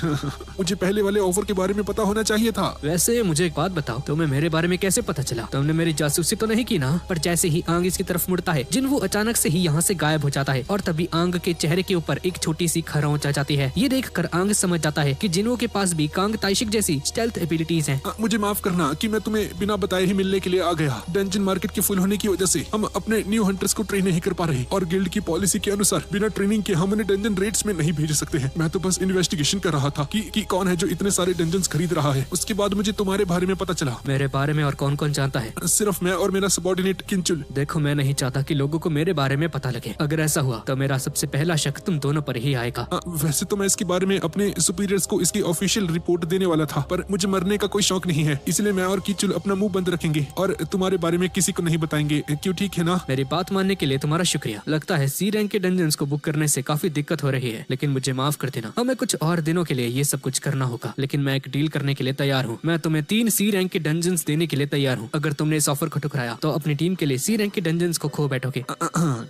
मुझे पहले वाले ऑफर के बारे में पता होना चाहिए था। वैसे मुझे एक बात बताओ, तुम्हें मेरे बारे में कैसे पता चला? तुमने मेरी जासूसी तो नहीं की ना? पर जैसे ही आंग इसकी तरफ मुड़ता है, जिन्वो अचानक से ही यहाँ से गायब हो जाता है और तभी आंग के चेहरे के ऊपर एक छोटी सी खरोंच आ जाती है। ये देखकर आंग समझ जाता है कि जिन्वो के पास भी कांग ताइशिक जैसी स्टेल्थ एबिलिटीज हैं। मुझे माफ करना कि मैं तुम्हें बिना बताए ही मिलने के लिए आ गया। डंजन मार्केट के फुल होने की वजह से हम अपने न्यू हंटर्स को ट्रेन नहीं कर पा रहे और गिल्ड की पॉलिसी के अनुसार बिना ट्रेनिंग के हम उन्हें डंजन रेट्स में नहीं भेज सकते हैं। मैं तो बस इन्वेस्टिगेशन कर रहा था कि कौन है जो इतने सारे डंजन्स खरीद रहा है। उसके बाद मुझे तुम्हारे बारे में पता चला। मेरे बारे में और कौन कौन जानता है? सिर्फ मैं और मेरा सबऑर्डिनेट किंचुल। देखो, मैं नहीं चाहता कि लोगों को मेरे बारे में पता लगे। अगर ऐसा हुआ तो मेरा सबसे पहला शक तुम दोनों पर ही आएगा। वैसे तो मैं इसके बारे में अपने सुपीरियर्स को इसकी ऑफिशियल रिपोर्ट देने वाला था, पर मुझे मरने का कोई शौक नहीं है, इसलिए मैं और किंचुल अपना मुंह बंद रखेंगे और तुम्हारे बारे में किसी को नहीं बताएंगे। क्यों, ठीक है ना? मेरी बात मानने के लिए तुम्हारा शुक्रिया। लगता है सी रैंक के डंजन्स को बुक करने से काफी दिक्कत हो रही है, लेकिन मुझे माफ कर देना। हमें कुछ और दिनों के लिए ये सब कुछ करना होगा, लेकिन मैं एक डील करने के लिए तैयार हूँ। मैं तुम्हें 3 सी रैंक के डंजन्स देने के लिए तैयार हूँ। अगर तुमने इस ऑफर को ठुकराया तो अपनी टीम के लिए सी रैंक के डंजन्स को खो बैठोगे।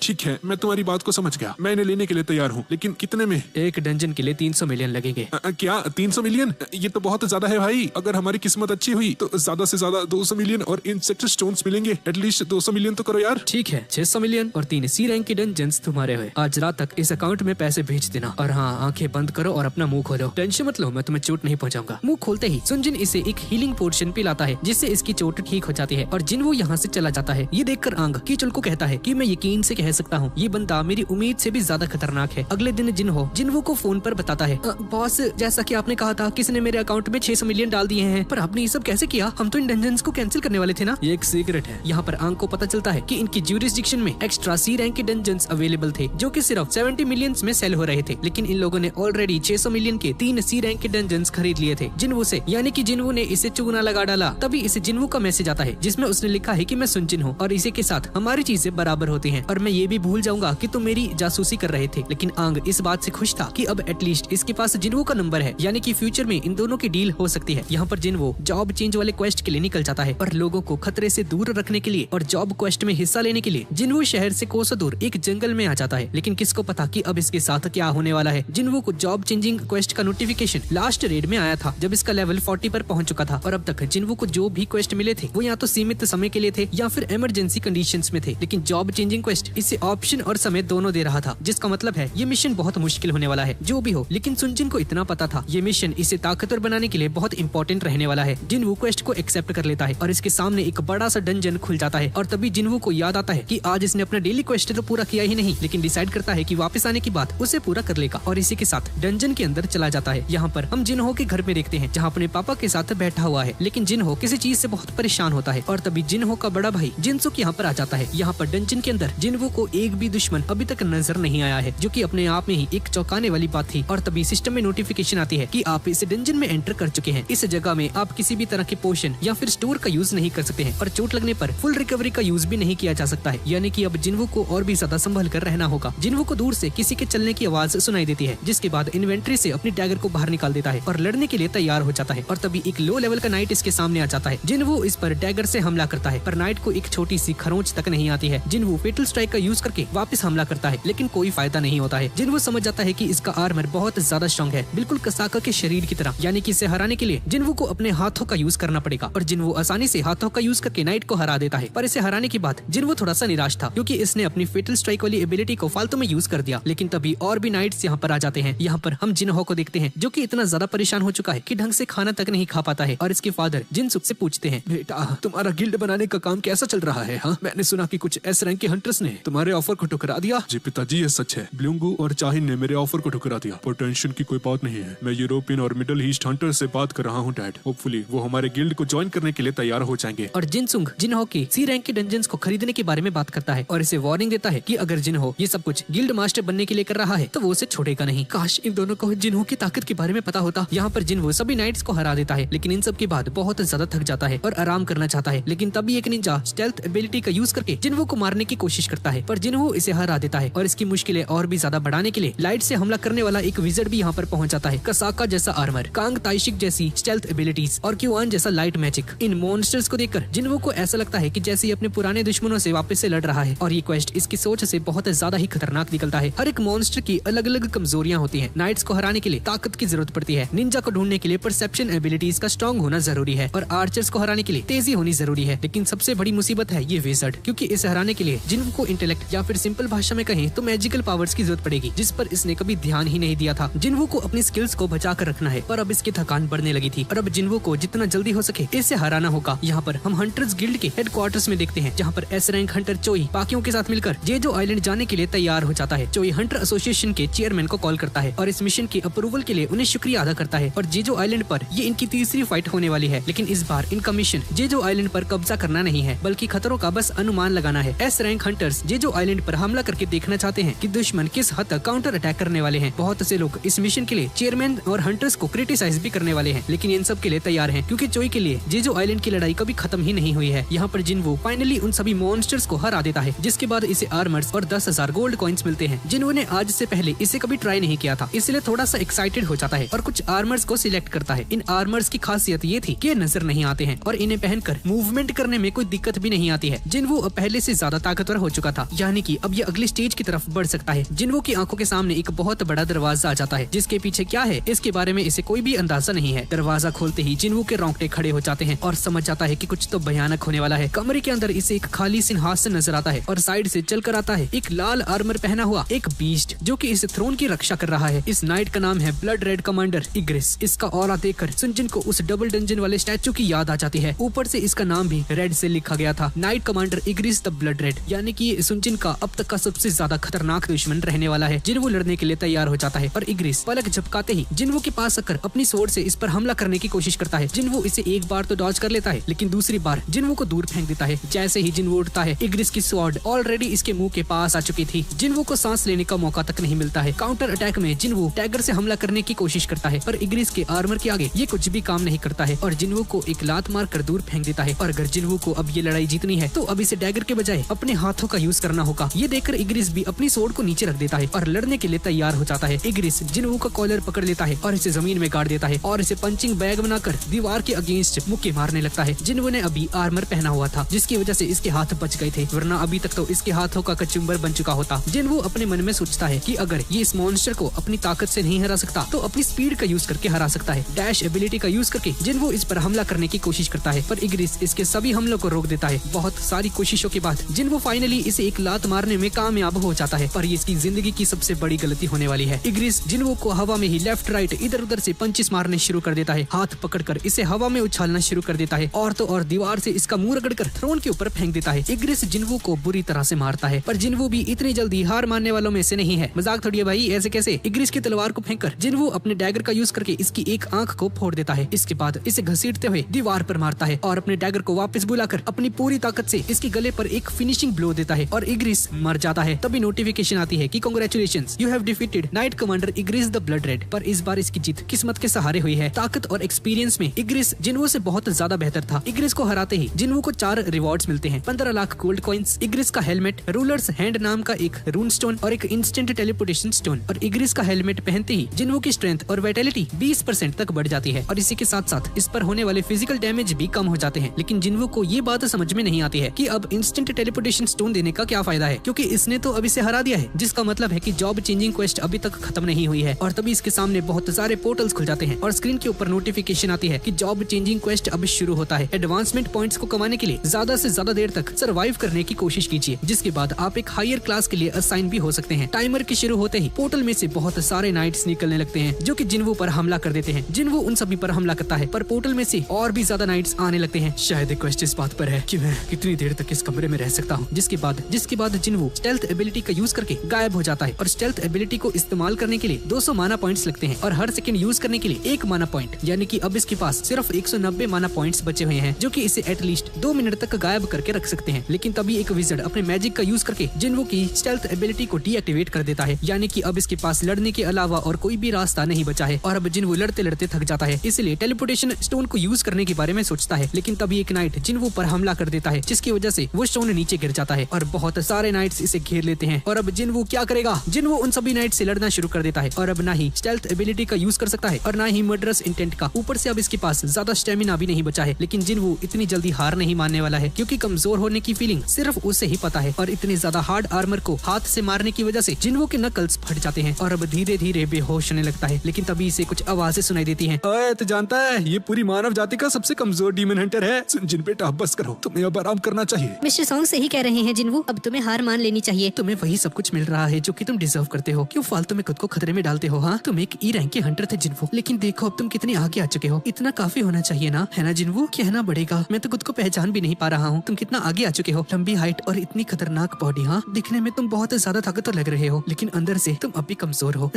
ठीक है, मैं तुम्हारी बात को समझ गया। मैं इन्हें लेने के लिए तैयार हूँ, लेकिन कितने में? एक डंजन के लिए 300 मिलियन लगेंगे। क्या 300 मिलियन? ये तो बहुत ज्यादा है भाई। अगर हमारी किस्मत अच्छी हुई तो ज्यादा से ज्यादा 200 मिलियन और इंसेक्ट स्टोन्स मिलेंगे। एटलीस्ट 200 मिलियन तो करो यार। ठीक है, 600 मिलियन और 3 सी रैंक के डंजन्स तुम्हारे हुए। आज रात तक इस अकाउंट में पैसे भेज देना। और हाँ, आंखें बंद करो और अपना मुंह खोलो। टेंशन मत लो, मैं तुम्हें चोट नहीं पहुंचाऊंगा। मुंह खोलते ही सुनजिन इसे एक हीलिंग पोर्शन पिलाता है, जिससे इसकी चोट ठीक हो जाती है और जिन्वो यहाँ से चला जाता है। ये देखकर आंग किंचुल को कहता है कि मैं यकीन से कह सकता हूँ ये बंदा मेरी उम्मीद से भी ज्यादा खतरनाक है। अगले दिन जिन्वो को फोन पर बताता है, बॉस, जैसा कि आपने कहा था किसी ने मेरे अकाउंट में 600 मिलियन डाल दिए हैं, पर आपने ये सब कैसे किया? हम तो इन डंजन्स को कैंसिल करने वाले थे ना। ये एक सीक्रेट है। यहाँ पर आंग को पता चलता है कि इनकी ज्यूरिसडिक्शन में एक्स्ट्रा सी रैंक के डंजन्स अवेलेबल थे, जो कि सिर्फ 70 मिलियन में सेल हो रहे थे, लेकिन इन लोगों ने ऑलरेडी 600 मिलियन के 3 सी रैंक के डंजन्स खरीद लिए थे जिन्वो से। यानी कि जिन्वो ने इसे चूना लगा डाला। तभी इसे जिन्वो का मैसेज आता है, जिसमें उसने लिखा है कि मैं सुनजिन हूँ और इसी के साथ हमारी चीजें बराबर होती हैं और मैं ये भी भूल जाऊंगा कि तुम मेरी जासूसी कर रहे थे। लेकिन आंग इस बात से खुश था कि अब एटलीस्ट इसके पास जिन्वो का नंबर है, यानी कि फ्यूचर में इन दोनों की डील हो सकती है। यहाँ पर जिन्वो जॉब चेंज वाले क्वेस्ट के लिए निकल जाता है और लोगों को खतरे से दूर रखने के लिए और जॉब क्वेस्ट में हिस्सा लेने के लिए जिन्वो शहर से कोसों दूर एक जंगल में आ जाता है। लेकिन किसको पता कि अब इसके साथ क्या होने वाला है। जिन्वो को जॉब चेंजिंग क्वेस्ट का नोटिफिकेशन लास्ट रेड में आया था, जब इसका लेवल 40 पर पहुंच चुका था और अब तक जिन्वो को जो भी क्वेस्ट मिले थे वो या तो सीमित समय के लिए थे या फिर इमरजेंसी कंडीशंस में थे। लेकिन जॉब चेंजिंग क्वेस्ट इसे ऑप्शन और समय दोनों दे रहा था, जिसका मतलब है ये मिशन बहुत मुश्किल होने वाला है। जो भी हो, लेकिन सुनजिन को इतना पता था ये मिशन इसे ताकतवर बनाने के लिए बहुत इंपॉर्टेंट रहने वाला है। जिन्वो क्वेस्ट को एक्सेप्ट कर लेता है और इसके सामने एक बड़ा सा डंजन खुल जाता है और तभी जिन्वो को याद आता है कि आज इसने अपना डेली क्वेस्ट तो पूरा किया ही नहीं, लेकिन डिसाइड करता है कि वापस आने की बात उसे पूरा कर लेगा और इसी के साथ डंजन के अंदर चला जाता है। यहाँ पर हम जिन्हो के घर में देखते हैं, जहाँ अपने पापा के साथ बैठा हुआ है, लेकिन जिन्हो किसी चीज से बहुत परेशान होता है और तभी जिन्हो का बड़ा भाई जिनसुक यहाँ पर आ जाता है। यहाँ पर डंजन के अंदर जिन्हो को एक भी दुश्मन अभी तक नजर नहीं आया है, जो कि अपने आप में ही एक चौंकाने वाली बात थी। और तभी सिस्टम में नोटिफिकेशन आती है कि आप इस डंजन में एंटर कर चुके हैं। इस जगह में आप किसी भी तरह के पोशन या फिर स्टोर का यूज नहीं कर सकते हैं और चोट लगने पर फुल रिकवरी का यूज भी नहीं किया जा सकता है। यानी कि अब जिन्हो को और भी ज्यादा संभल कर रहना होगा। जिन्हो को दूर से किसी के चलने की आवाज सुनाई देती है, जिसके बाद इन्वेंट्री से अपनी डैगर को बाहर निकाल देता है और लड़ने के लिए तैयार हो जाता है। और तभी एक लो लेवल का नाइट इसके सामने आ जाता है। जिन्हो इस पर डैगर से हमला करता है, पर नाइट को एक छोटी सी खरोंच तक नहीं आती है। जिन्हो फेटल स्ट्राइक का यूज करके वापस हमला करता है, लेकिन कोई फायदा नहीं होता है। जिन्हो समझ जाता है कि इसका आर्मर बहुत ज्यादा स्ट्रॉन्ग है, बिल्कुल कसाका के शरीर की तरह। यानी कि इसे हराने के लिए जिन्हो को अपने हाथों का यूज करना पड़ेगा और जिन्हो आसानी से हाथों का यूज करके नाइट को हरा देता है। पर इसे हराने के बाद जिन्हो थोड़ा सा निराश था, क्योंकि इसने अपनी फेटल स्ट्राइक वाली एबिलिटी को फालतू में यूज कर दिया। लेकिन तभी और भी नाइट्स यहाँ पर आ जाते हैं। यहाँ पर हम जिन्हो को देखते हैं, जो कि इतना ज्यादा परेशान हो चुका है कि ढंग से खाना तक नहीं खा पाता है। और इसके फादर जिनसुक से पूछते हैं, बेटा, तुम्हारा गिल्ड बनाने का काम कैसा चल रहा है? हाँ, मैंने सुना कि कुछ एस रैंक के हंटर्स ने तुम्हारे ऑफर को ठुकरा दिया। जी पिताजी, ये सच है। ब्लूंगू और चाहिन ने मेरे ऑफर को ठुकरा दिया। पर टेंशन की कोई बात नहीं है। मैं यूरोपियन और मिडिल ईस्ट हंटर से बात कर रहा हूँ डैड। होपफुली वो हमारे गिल्ड को ज्वाइन करने के लिए तैयार हो जाएंगे। और जिनसुंग जिन्हो के सी रैंक के डंजन्स को खरीदने के बारे में बात करता है और इसे वार्निंग देता है कि अगर जिन्हो ये सब कुछ गिल्ड मास्टर बनने के लिए कर रहा है तो वो उसे छोड़ेगा नहीं। काश इन दोनों को जिन्हो की ताकत के बारे में पता होता। यहाँ पर जिन्हो सभी नाइट्स को हरा देता है, लेकिन इन सब के बाद बहुत ज्यादा थक जाता है और आराम करना चाहता है। लेकिन तभी एक निंजा स्टेल्थ एबिलिटी का यूज करके जिन्हो को मारने की कोशिश करता है, पर जिन्हो इसे हरा देता है। और इसकी मुश्किलें और भी ज्यादा बढ़ाने के लिए लाइट से हमला करने वाला एक विज़र्ड भी यहाँ पर पहुंच जाता है। कसाका जैसा आर्मर, कांग ताइशिक जैसी स्टेल्थ एबिलिटीज और क्यूआन जैसा लाइट मैजिक। इन मॉन्स्टर्स को देखकर जिन्हो को ऐसा लगता है कि जैसे ये अपने पुराने दुश्मनों से वापस से लड़ रहा है। और ये क्वेस्ट इसकी सोच से बहुत ज्यादा ही खतरनाक निकलता है। हर एक मॉन्स्टर की अलग अलग कमजोरियां होती हैं। नाइट्स को हराने के लिए ताकत की जरूरत पड़ती है, निंजा को ढूंढने के लिए परसेप्शन एबिलिटीज का स्ट्रॉन्ग होना जरूरी है और आर्चर्स को हराने के लिए तेजी होनी जरूरी है। लेकिन सबसे बड़ी मुसीबत है ये विज़र्ड, क्योंकि इसे हराने के लिए जिन्वू को इंटेलेक्ट या फिर सिंपल भाषा में कहें तो मैजिकल पावर्स की जरूरत पड़ेगी, जिस पर इसने कभी ध्यान ही नहीं दिया था। जिन्वू को अपनी स्किल्स को बचा कर रखना है, पर अब इसकी थकान बढ़ने लगी थी और अब जिन्वू को जितना जल्दी हो सके इसे हराना होगा। यहाँ पर हम हंटर्स गिल्ड के हेडक्वार्टर्स में देखते हैं, जहाँ पर एस रैंक हंटर चोई बाकियों के साथ मिलकर जेजो आइलैंड जाने के लिए तैयार हो जाता है। चोई हंटर एसोसिएशन के चेयरमैन को कॉल करता है और इस मिशन के अप्रूवल के लिए उन्हें शुक्रिया अदा करता है। और जेजो आइलैंड पर ये इनकी तीसरी फाइट होने वाली है, लेकिन इस बार इनका मिशन जेजो आइलैंड पर कब्जा करना नहीं है, बल्कि खतरों का बस अनुमान लगाना है। S rank hunters Jeju island पर हमला करके देखना चाहते हैं कि दुश्मन किस हद तक काउंटर अटैक करने वाले हैं। बहुत से लोग इस मिशन के लिए चेयरमैन और हंटर्स को क्रिटिसाइज भी करने वाले हैं, लेकिन इन सब के लिए तैयार हैं, क्योंकि चोई के लिए जेजो आइलैंड की लड़ाई कभी खत्म ही नहीं हुई है। यहाँ पर जिन्वू फाइनली उन सभी मॉन्स्टर्स को हरा देता है, जिसके बाद इसे आर्मर्स और 10,000 गोल्ड कॉइन्स मिलते हैं। जिन्वू ने आज से पहले इसे कभी ट्राई नहीं किया था, इसलिए थोड़ा सा एक्साइटेड हो जाता है और कुछ आर्मर्स को सिलेक्ट करता है। इन आर्मर्स की खासियत ये थी कि नजर नहीं आते हैं और इन्हें पहनकर मूवमेंट करने में कोई दिक्कत भी नहीं आती है। जिन्वू अब पहले से ज्यादा ताकतवर हो चुका था, यानी कि अब ये अगली स्टेज की तरफ बढ़ सकता है। जिन्वू की आंखों के सामने एक बहुत बड़ा दरवाजा आ जाता है, जिसके पीछे क्या है इसके बारे में इसे कोई भी अंदाजा नहीं है। दरवाजा खोलते ही जिन्वू के रोंगटे खड़े हो जाते हैं और समझ जाता है कि कुछ तो भयानक होने वाला है। कमरे के अंदर इसे एक खाली सिंहासन नजर आता है और साइड से चल कर आता है एक लाल आर्मर पहना हुआ एक बीस्ट, जो कि इस थ्रोन की रक्षा कर रहा है। इस नाइट का नाम है ब्लड रेड कमांडर इग्रिस। इसका ऑरा देखकर सुनजिन को उस डबल डंजन वाले स्टैचू की याद आ जाती है। ऊपर से इसका नाम भी रेड से लिखा गया था, knight commander Igris the blood red, यानी कि सुनजिन का अब तक का सबसे ज्यादा खतरनाक दुश्मन रहने वाला है। जिन्वू लड़ने के लिए तैयार हो जाता है और इग्रिस पलक झपकाते ही जिन्वू के पास आकर अपनी स्वॉर्ड से इस पर हमला करने की कोशिश करता है। जिन्वू इसे एक बार तो डॉज कर लेता है, लेकिन दूसरी बार जिन्वू को दूर फेंक देता है। जैसे ही जिन्वू उठता है, इग्रिस की स्वॉर्ड ऑलरेडी इसके मुंह के पास आ चुकी थी। जिन्वू को सांस लेने का मौका तक नहीं मिलता है। काउंटर अटैक में जिन्वू टैगर से हमला करने की कोशिश करता है, पर इग्रिस के आर्मर के आगे ये कुछ भी काम नहीं करता है और जिन्वू को एक लात मार कर दूर फेंक देता है। और अगर जिन्वू को अब ये लड़ाई जीतनी है तो अब इसे डैगर के बजाय अपने हाथों का यूज करना होगा। ये देखकर इग्रिस भी अपनी स्वॉर्ड को नीचे रख देता है और लड़ने के लिए तैयार हो जाता है। इग्रिस जिन्वू का कॉलर पकड़ लेता है और इसे जमीन में गाड़ देता है और इसे पंचिंग बैग बनाकर दीवार के अगेंस्ट मुक्के मारने लगता है। जिन्वू ने अभी आर्मर पहना हुआ था, जिसकी वजह से इसके हाथ बच गए थे, वरना अभी तक तो इसके हाथों का कचुम्बर बन चुका होता। जिन्वू अपने मन में सोचता है कि अगर ये इस मॉन्स्टर को अपनी ताकत से नहीं हरा सकता तो अपनी स्पीड का यूज करके हरा सकता है। डैश एबिलिटी का यूज करके जिन्वू इस पर हमला करने की कोशिश करता है, पर इग्रिस इसके सभी हमलों को रोक देता है। बहुत सारी कोशिशों के बाद जिन्वू फाइनली इसे एक लात मारने में कामयाब हो जाता है, पर ये इसकी जिंदगी की सबसे बड़ी गलती होने वाली है। इग्रिस जिन्वू को हवा में ही लेफ्ट राइट इधर उधर से पंचिस मारने शुरू कर देता है। हाथ पकड़कर इसे हवा में उछालना शुरू कर देता है और तो और दीवार से इसका मुंह रगड़कर थ्रोन के ऊपर फेंक देता है। इग्रिस जिन्वू को बुरी तरह से मारता है, पर जिन्वू भी इतनी जल्दी हार मानने वालों में से नहीं है। मजाक थोड़ी है भाई, ऐसे कैसे। इग्रिस की तलवार को फेंककर जिन्वू अपने डैगर का यूज करके इसकी एक आंख को फोड़ देता है। इसके बाद इसे घसीटते हुए दीवार पर मारता है और अपने डैगर को वापस बुलाकर अपनी पूरी ताकत से इसके गले पर एक फिनिशिंग ब्लो देता है और इग्रिस मर जाता है। तभी नोटिफिकेशन आती है कि congratulations, you have defeated knight commander Igris the blood red. पर इस बार इसकी जीत किस्मत के सहारे हुई है। ताकत और एक्सपीरियंस में इग्रिस जिन्वू से बहुत ज्यादा बेहतर था। इग्रिस को हराते ही जिन्वू को 4 रिवॉर्ड्स मिलते हैं, 15 लाख गोल्ड कॉइंस, इग्रिस का हेलमेट, रूलर्स हैंड नाम का एक रून स्टोन और एक इंस्टेंट टेलीपोर्टेशन स्टोन। और इग्रिस का हेलमेट पहनते ही जिन्वू की स्ट्रेंथ और वाइटैलिटी 20% तक बढ़ जाती है और इसी के साथ साथ इस पर होने वाले फिजिकल डैमेज भी कम हो जाते हैं। लेकिन जिन्वू को ये बात समझ में नहीं आती है कि अब इंस्टेंट टेलीपोर्टेशन स्टोन देने का क्या फायदा है, क्योंकि इसने तो अब इसे हरा दिया है, जिसका मतलब है कि जॉब चेंजिंग क्वेस्ट अभी तक खत्म नहीं हुई है। और तभी इसके सामने बहुत सारे पोर्टल्स खुल जाते हैं और स्क्रीन के ऊपर नोटिफिकेशन आती है कि जॉब चेंजिंग क्वेस्ट अब शुरू होता है। एडवांसमेंट पॉइंट्स को कमाने के लिए ज्यादा से ज्यादा देर तक सर्वाइव करने की कोशिश कीजिए, जिसके बाद आप एक हायर क्लास के लिए असाइन भी हो सकते हैं। टाइमर के शुरू होते ही पोर्टल में से बहुत सारे नाइट्स निकलने लगते हैं, जो कि जिन्वू पर हमला कर देते हैं। जिन्वू उन सभी पर हमला करता है, पर पोर्टल में से और भी ज्यादा नाइट्स आने लगते हैं। शायद क्वेस्ट इस बात पर है कि मैं कितनी देर तक इस कमरे में रह सकता हूँ। जिसके बाद जिन्वू स्टेल्थ एबिलिटी का यूज करके गायब हो जाता है और स्टेल्थ एबिलिटी को इस्तेमाल करने के लिए 200 माना पॉइंट्स लगते हैं और हर सेकंड यूज करने के लिए 1 माना पॉइंट, यानी कि अब इसके पास सिर्फ 190 माना पॉइंट्स बचे हुए हैं, जो कि इसे एटलीस्ट 2 मिनट तक गायब करके रख सकते हैं। लेकिन तभी एक विज़र्ड अपने मैजिक का यूज करके जिन्वू की स्टेल्थ एबिलिटी को डीएक्टिवेट कर देता है, यानी कि अब इसके पास लड़ने के अलावा और कोई भी रास्ता नहीं बचा है और अब जिन्वू लड़ते लड़ते थक जाता है। इसलिए टेलीपोर्टेशन स्टोन को यूज करने के बारे में सोचता है, लेकिन तभी एक नाइट जिन्वू पर हमला कर देता है, जिसकी वजह से वो स्टोन नीचे गिर जाता है और बहुत सारे नाइट्स इसे घेर लेते हैं। और अब जिन्वू क्या करेगा? जिन्वू उन सभी नाइट से लड़ना शुरू कर देता है और अब ना ही स्टेल्थ एबिलिटी का यूज कर सकता है और ना ही मर्डरस इंटेंट का। ऊपर से अब इसके पास ज्यादा स्टेमिना भी नहीं बचा है। लेकिन जिन्वू इतनी जल्दी हार नहीं मानने वाला है, क्योंकि कमजोर होने की फीलिंग सिर्फ उसे ही पता है और इतनी ज्यादा हार्ड आर्मर को हाथ से मारने की वजह से जिन्वू के नकल्स फट जाते हैं और अब धीरे धीरे बेहोश होने लगता है। लेकिन तभी इसे कुछ आवाजें सुनाई देती हैं। ओए तो जानता है ये पूरी मानव जाति का सबसे कमजोर डीमन हंटर है। जिन बेटा बस करो, तुम्हें अब आराम करना चाहिए। मिस्टर सॉन्ग सही कह रहे हैं जिन्वू, अब तुम्हें हार मान लेनी चाहिए। तुम्हें वही सब कुछ मिल रहा है जो कि तुम डिजर्व करते हो। क्यों फालतू में खुद को खतरे में डालते हो? हाँ, तुम एक ई रैंक के हंटर थे जिन्वू, लेकिन देखो अब तुम कितने आगे आ चुके हो। इतना काफी होना चाहिए ना, है ना जिन्वू? कहना पड़ेगा, मैं तो खुद को पहचान भी नहीं पा रहा हूँ। तुम कितना आगे आ चुके हो। लंबी हाइट और इतनी खतरनाक बॉडी। हाँ, दिखने में तुम बहुत ज्यादा ताकतवर लग रहे हो, लेकिन अंदर से तुम अब भी कमजोर हो।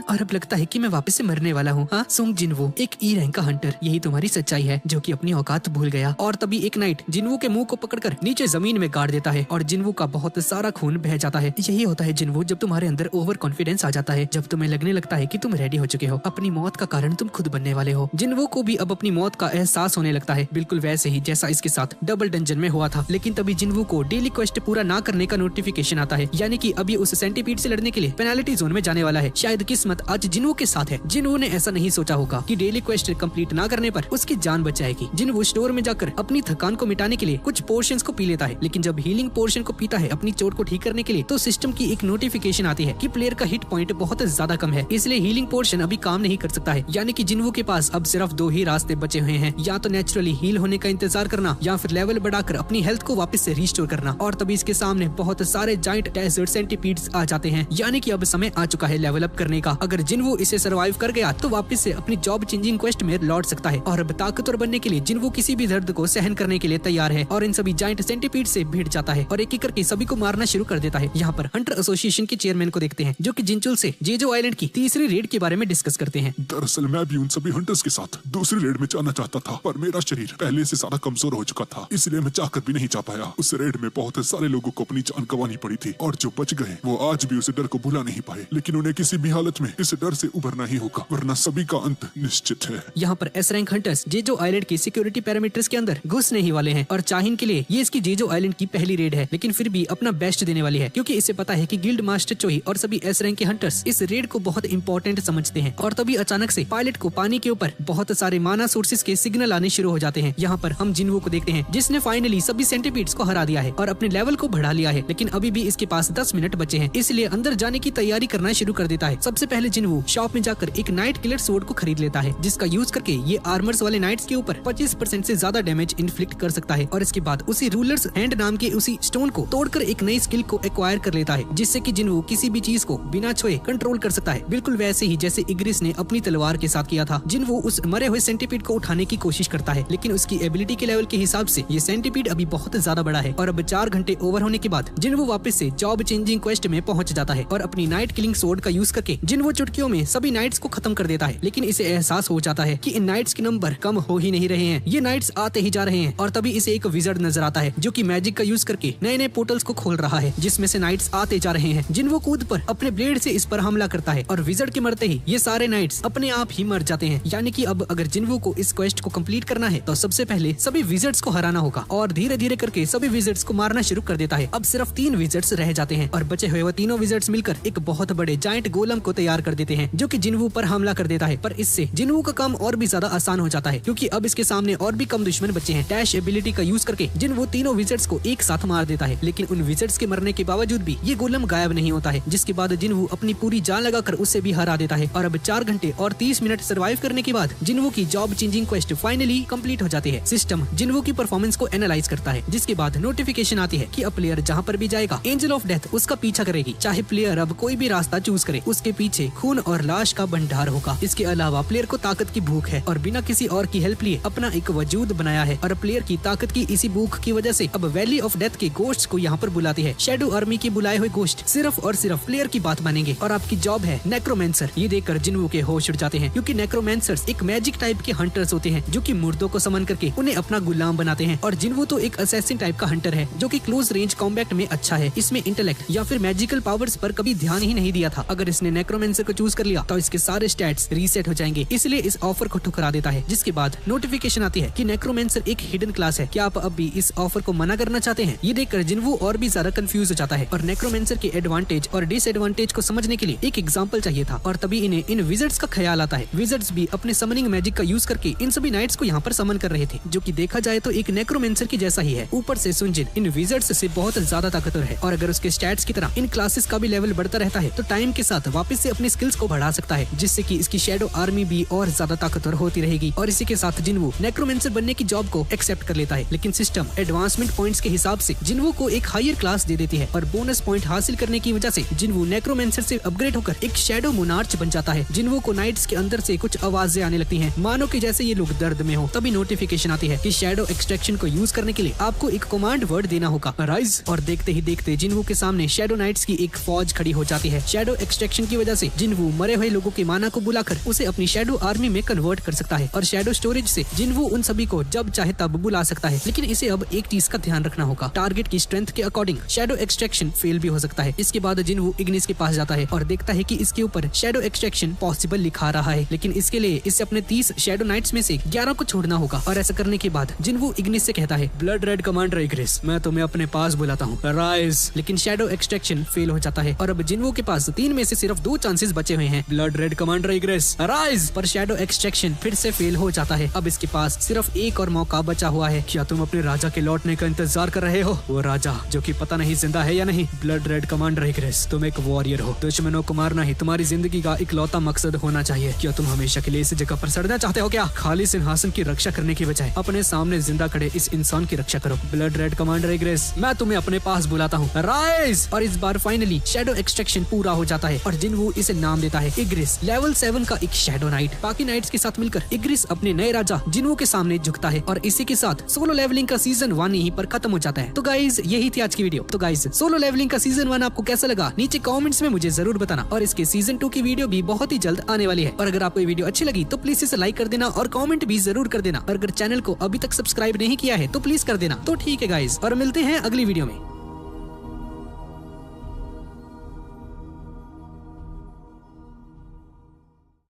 और अब लगता है कि मैं वापस से मरने वाला हूँ। हाँ सुंग जिन्वू, एक ई रैंक का हंटर, यही तुम्हारी सच्चाई है, जो कि अपनी औकात भूल गया। और तभी एक नाइट जिन्वू के मुंह को पकड़कर नीचे जमीन में गाड़ देता है और जिन्वू का बहुत सारा खून बह जाता है। यही होता है जिन्वू, जब तुम्हारे अंदर ओवर कॉन्फिडेंस आ जाता है, जब तुम्हें लगने लगता है कि तुम रेडी हो चुके हो, अपनी मौत का कारण तुम खुद बनने वाले हो। जिन्वू को भी अब अपनी मौत का एहसास होने लगता है, बिल्कुल वैसे ही जैसा इसके साथ डबल डंजन में हुआ था। लेकिन तभी जिन्वू को डेली क्वेस्ट पूरा ना करने का नोटिफिकेशन आता है, यानी कि अभी उस सेंटीपीड से लड़ने के लिए पेनाल्टी जोन में जाने वाला है। शायद किस्मत आज जिन्वू के साथ है। जिन्वू ने ऐसा नहीं सोचा होगा कि डेली क्वेस्ट कंप्लीट ना करने पर उसकी जान बच जाएगी। जिन्वू स्टोर में जाकर अपनी थकान को मिटाने के लिए कुछ पोर्शंस को पी लेता है, लेकिन जब हीलिंग पोर्शन को पीता है अपनी चोट को ठीक करने के लिए, तो सिस्टम की एक नोटिफिकेशन आती है कि प्लेयर का हिट पॉइंट बहुत ज्यादा कम है, इसलिए हीलिंग पोर्शन अभी काम नहीं कर सकता है। यानी कि जिन्वू के पास अब सिर्फ दो ही रास्ते बचे हुए हैं, या तो नेचुरली हील होने का इंतजार करना, या फिर लेवल बढ़ाकर अपनी हेल्थ को वापस से रिस्टोर करना। और तभी इसके सामने बहुत सारे जाइंट डेजर्ट सेंटीपीड्स आ जाते हैं, यानी कि अब समय आ चुका है लेवल अप करने का। अगर जिन्वू इसे सर्वाइव कर गया तो वापस से अपनी जॉब चेंजिंग क्वेस्ट में लौट सकता है। और अब ताकतवर बनने के लिए जिन्वू किसी भी दर्द को सहन करने के लिए तैयार है और इन सभी जाइंट सेंटीपीड से भिड़ जाता है और एक एक करके सभी को मारना शुरू कर देता है। यहाँ पर हंटर एसोसिएशन के चेयरमैन को देखते हैं, जो कि जिंचुल से जेजो आइलैंड की तीसरी रेड के बारे में डिस्कस करते हैं। दरअसल मैं भी उन सभी हंटर्स के साथ दूसरी रेड में जाना चाहता था, पर मेरा शरीर पहले से ज्यादा कमजोर हो चुका था, इसलिए मैं चाहकर भी नहीं जा पाया। उस रेड में बहुत सारे लोगों को अपनी जान गंवानी पड़ी थी और जो बच गए वो आज भी उस डर को भुला नहीं पाए। लेकिन उन्हें किसी भी हालत में इस डर से उभरना ही होगा, वरना सभी का अंत निश्चित है। यहाँ पर S rank hunters Jeju island की सिक्योरिटी पैरामीटर्स के अंदर घुसने ही वाले हैं और चाहिन के लिए ये इसकी जेजो आइलैंड की पहली रेड है, लेकिन फिर भी अपना बेस्ट देने वाली है, क्योंकि इसे पता है कि गिल्ड मास्टर चोई और सभी एस रैंक के हंटर्स इस रेड को बहुत इंपॉर्टेंट समझते हैं। और तभी अचानक से पायलट को पानी के ऊपर बहुत सारे माना सोर्सेज के सिग्नल आने शुरू हो जाते हैं। यहाँ पर हम जिन्वू को देखते हैं, जिसने फाइनली सभी सेंटीपीड्स को हरा दिया है और अपने लेवल को बढ़ा लिया है, लेकिन अभी भी इसके पास 10 मिनट बचे हैं, इसलिए अंदर जाने की तैयारी करना शुरू कर देता है। सबसे पहले जिन्वू शॉप में जाकर एक नाइट किलर सोर्ड को खरीद लेता है, जिसका यूज करके ये आर्मर्स वाले नाइट्स के ऊपर 25% से ज्यादा डैमेज इन्फ्लिक्ट कर सकता है। और इसके बाद उसी रूलर्स हैंड नाम के उसी स्टोन को तोड़कर एक नई स्किल को एक्वायर कर लेता है, जिससे कि जिन्वू किसी भी चीज को बिना छुए कंट्रोल कर सकता है, बिल्कुल वैसे ही जैसे इग्रिस ने अपनी तलवार के साथ किया था। जिन्वू उस मरे हुए सेंटीपीड को उठाने की कोशिश करता है, लेकिन उसकी एबिलिटी के लेवल के हिसाब से ये सेंटीपीड अभी बहुत ज्यादा बड़ा है। और अब 4 घंटे ओवर होने के बाद जिन्वू वापस से जॉब चेंजिंग क्वेस्ट में पहुंच जाता है और अपनी नाइट किलिंग सोर्ड का यूज करके जिन्वू चुटकियों में सभी नाइट्स को खत्म कर देता है। लेकिन इसे एहसास हो जाता है कि इन नाइट्स के नंबर कम हो ही नहीं रहे हैं, ये नाइट्स आते ही जा रहे हैं। और तभी इसे एक विजर्ड नजर आता है, जो कि मैजिक का यूज करके नए नए पोर्टल्स को खोल रहा है, जिसमें से नाइट्स आते जा रहे हैं। जिन्वू कूद पर अपने ब्लेड से इस पर हमला करता है और विजर्ड के मरते ही ये सारे नाइट्स अपने आप ही मर जाते हैं। यानी कि अब अगर जिन्वू को इस क्वेस्ट को कंप्लीट करना है तो सबसे पहले सभी विजर्ड्स को हराना होगा और धीरे धीरे करके सभी विजर्ड्स को मारना शुरू कर देता है। अब सिर्फ 3 विजर्ड्स रह जाते हैं और बचे हुए वो तीनों विजर्ड्स मिलकर एक बहुत बड़े जायंट गोलम को तैयार कर देते हैं, जो कि जिन्वू पर हमला कर देता है। पर इससे जिन्वू का काम और भी ज्यादा आसान हो जाता है, क्योंकि अब इसके सामने और भी कम दुश्मन बचे हैं। डैश एबिलिटी का यूज करके जिन्वू तीनों विजर्ड्स को एक साथ मार देता है, लेकिन उन विजर्ड्स के मरने के बावजूद भी ये गोलम गायब नहीं होता है, जिसके बाद जिन्वू अपनी पूरी जान लगाकर उसे भी हरा देता है। और अब 4 घंटे और 30 मिनट सर्वाइव करने के बाद जिन्वू की job changing quest finally complete हो जाती है। सिस्टम जिन्वू की परफॉर्मेंस को एनालाइज करता है, जिसके बाद नोटिफिकेशन आती है कि अब प्लेयर जहाँ पर भी जाएगा एंजल ऑफ डेथ उसका पीछा करेगी, चाहे प्लेयर अब कोई भी रास्ता चूज करे, उसके पीछे खून और लाश का भंडार होगा। इसके अलावा प्लेयर को ताकत की भूख है और बिना किसी और की हेल्प लिए अपना एक वजूद बनाया है, और प्लेयर की ताकत की इसी भूख की वजह से अब वैली ऑफ डेथ के गोश्ट्स को यहाँ पर बुलाती है। शैडो आर्मी के बुलाए हुए गोश्ट सिर्फ और सिर्फ प्लेयर की बात मानेंगे और आपकी जॉब है नेक्रोमेंसर। ये देखकर जिन्वू के होश उड़ जाते हैं, क्योंकि नेक्रोमेंसर्स एक मैजिक टाइप के हंटर्स होते हैं, जो कि मुर्दों को समन करके उन्हें अपना गुलाम बनाते हैं। और जिन्वू तो एक असैसिन टाइप का हंटर है, जो कि क्लोज रेंज कॉम्बैट में अच्छा है। इसमें इंटेलेक्ट या फिर मैजिकल पावर्स पर कभी ध्यान ही नहीं दिया था। अगर इसने नेक्रोमेंसर को चूज कर लिया तो इसके सारे स्टैट्स रीसेट हो जाएंगे, इसलिए इस ऑफर को ठुकरा देता है। जिसके बाद नोटिफिकेशन आती है कि नेक्रोमेंसर एक हिडन क्लास है, क्या आप अब भी इस ऑफर को मना करना चाहते हैं? ये देखकर जिन्वू और भी ज्यादा कंफ्यूज हो जाता है और नेक्रोमेंसर के एडवांटेज और डिसएडवांटेज को समझने के लिए एक एग्जांपल चाहिए था। और तभी इन्हें इन विजर्ड्स का ख्याल आता है। विजर्ड्स भी अपने समनिंग मैजिक का यूज करके इन सभी नाइट्स को यहाँ पर समन कर रहे थे, जो कि देखा जाए तो एक नेक्रोमेंसर की जैसा ही है। ऊपर से सुनजिन इन विजर्ड्स से बहुत ज्यादा ताकतवर है, और अगर उसके स्टैट्स की तरह इन क्लासेस का भी लेवल बढ़ता रहता है तो टाइम के साथ वापस से अपनी स्किल्स को बढ़ा सकता है, जिससे कि इसकी शैडो आर्मी भी और ज्यादा ताकतवर होती रहेगी। और इसी के साथ जिन्वू नेक्रोमेंसर बनने की जॉब को एक्सेप्ट कर लेता है, लेकिन सिस्टम एडवांसमेंट पॉइंट्स के हिसाब से जिन्वू को एक हायर क्लास दे देती है और बोनस पॉइंट हासिल करने की वजह से जिन्वू नेक्रोमेंसर से अपग्रेड होकर एक शैडो मोनार्च बन जाता है। जिन्वू को नाइट्स के अंदर से कुछ आवाजें आने लगती हैं, मानो कि जैसे ये लोग दर्द में हो। तभी नोटिफिकेशन आती है कि शैडो एक्सट्रैक्शन को यूज करने के लिए आपको एक कमांड वर्ड देना होगा, राइज। और देखते ही देखते जिन्वू के सामने शैडो नाइट्स की एक फौज खड़ी हो जाती है। शैडो एक्सट्रैक्शन की वजह से जिन्वू मरे हुए लोगों की माना को बुलाकर उसे अपनी शैडो आर्मी में कन्वर्ट कर सकता है और शैडो स्टोरेज से जिन्वू उन सभी को जब चाहे तब बुला सकता है। लेकिन इसे अब एक चीज का ध्यान रखना होगा, टारगेट की स्ट्रेंथ के अकॉर्डिंग शैडो एक्सट्रैक्शन फेल भी हो सकता है। इसके बाद जिन्वू इग्निस के पास जाता है और देखता है कि इसके ऊपर शैडो एक्सट्रैक्शन पॉसिबल लिखा रहा है, लेकिन इसके लिए इसे अपने 30 शैडो नाइट्स में से 11 को छोड़ना होगा। और ऐसा करने के बाद जिन्वू इग्निस से कहता है, ब्लड रेड कमांडर इग्निस, मैं तुम्हें अपने पास बुलाता हूँ, राइज। लेकिन शैडो एक्सट्रैक्शन फेल हो जाता है और अब जिन्वू के पास 3 में से सिर्फ 2 चांसेस बचे हुए हैं, blood red commander Ignis, rise. पर शैडो एक्सट्रैक्शन फिर से फेल हो जाता है। अब इसके पास सिर्फ एक और मौका बचा हुआ है। क्या तुम अपने राजा के लौटने का इंतजार कर रहे हो? वो राजा जो कि पता नहीं जिंदा है या नहीं। ब्लड रेड कमांडर इग्निस, तुम एक वॉरियर हो, दुश्मनों को मारना ही तुम्हारी जिंदगी का इकलौता मकसद होना चाहिए। क्या तुम हमेशा के लिए इस जगह पर सड़ना चाहते हो क्या? खाली सिंहासन की रक्षा करने की बजाय अपने सामने जिंदा खड़े इस इंसान की रक्षा करो। ब्लड रेड कमांडर इग्निस, मैं तुम्हें अपने पास बुलाता हूँ, राइज। और इस बार फाइनली शैडो एक्सट्रैक्शन पूरा हो जाता है और जिन्वू इसे नाम देता है इग्निस, लेवल 7 का एक शैडो नाइट। बाकी नाइट्स के साथ मिलकर इग्निस अपने नए राजा जिन्वू के सामने झुकता है और इसी के साथ सोलो लेवलिंग का सीजन 1 यहीं पर खत्म हो जाता है। तो गाइज यही थी आज की वीडियो। तो गाइज सोलो लेवलिंग का सीजन 1 आपको कैसा लगा नीचे कमेंट्स में मुझे जरूर बताना और इसके सीजन 2 की वीडियो भी बहुत ही जल्द आने वाली है। और अगर आपको ये वीडियो अच्छी लगी तो प्लीज इसे लाइक कर देना और कमेंट भी जरूर कर देना। और अगर चैनल को अभी तक सब्सक्राइब नहीं किया है तो प्लीज कर देना। तो ठीक है गाइज, और मिलते हैं अगली वीडियो में।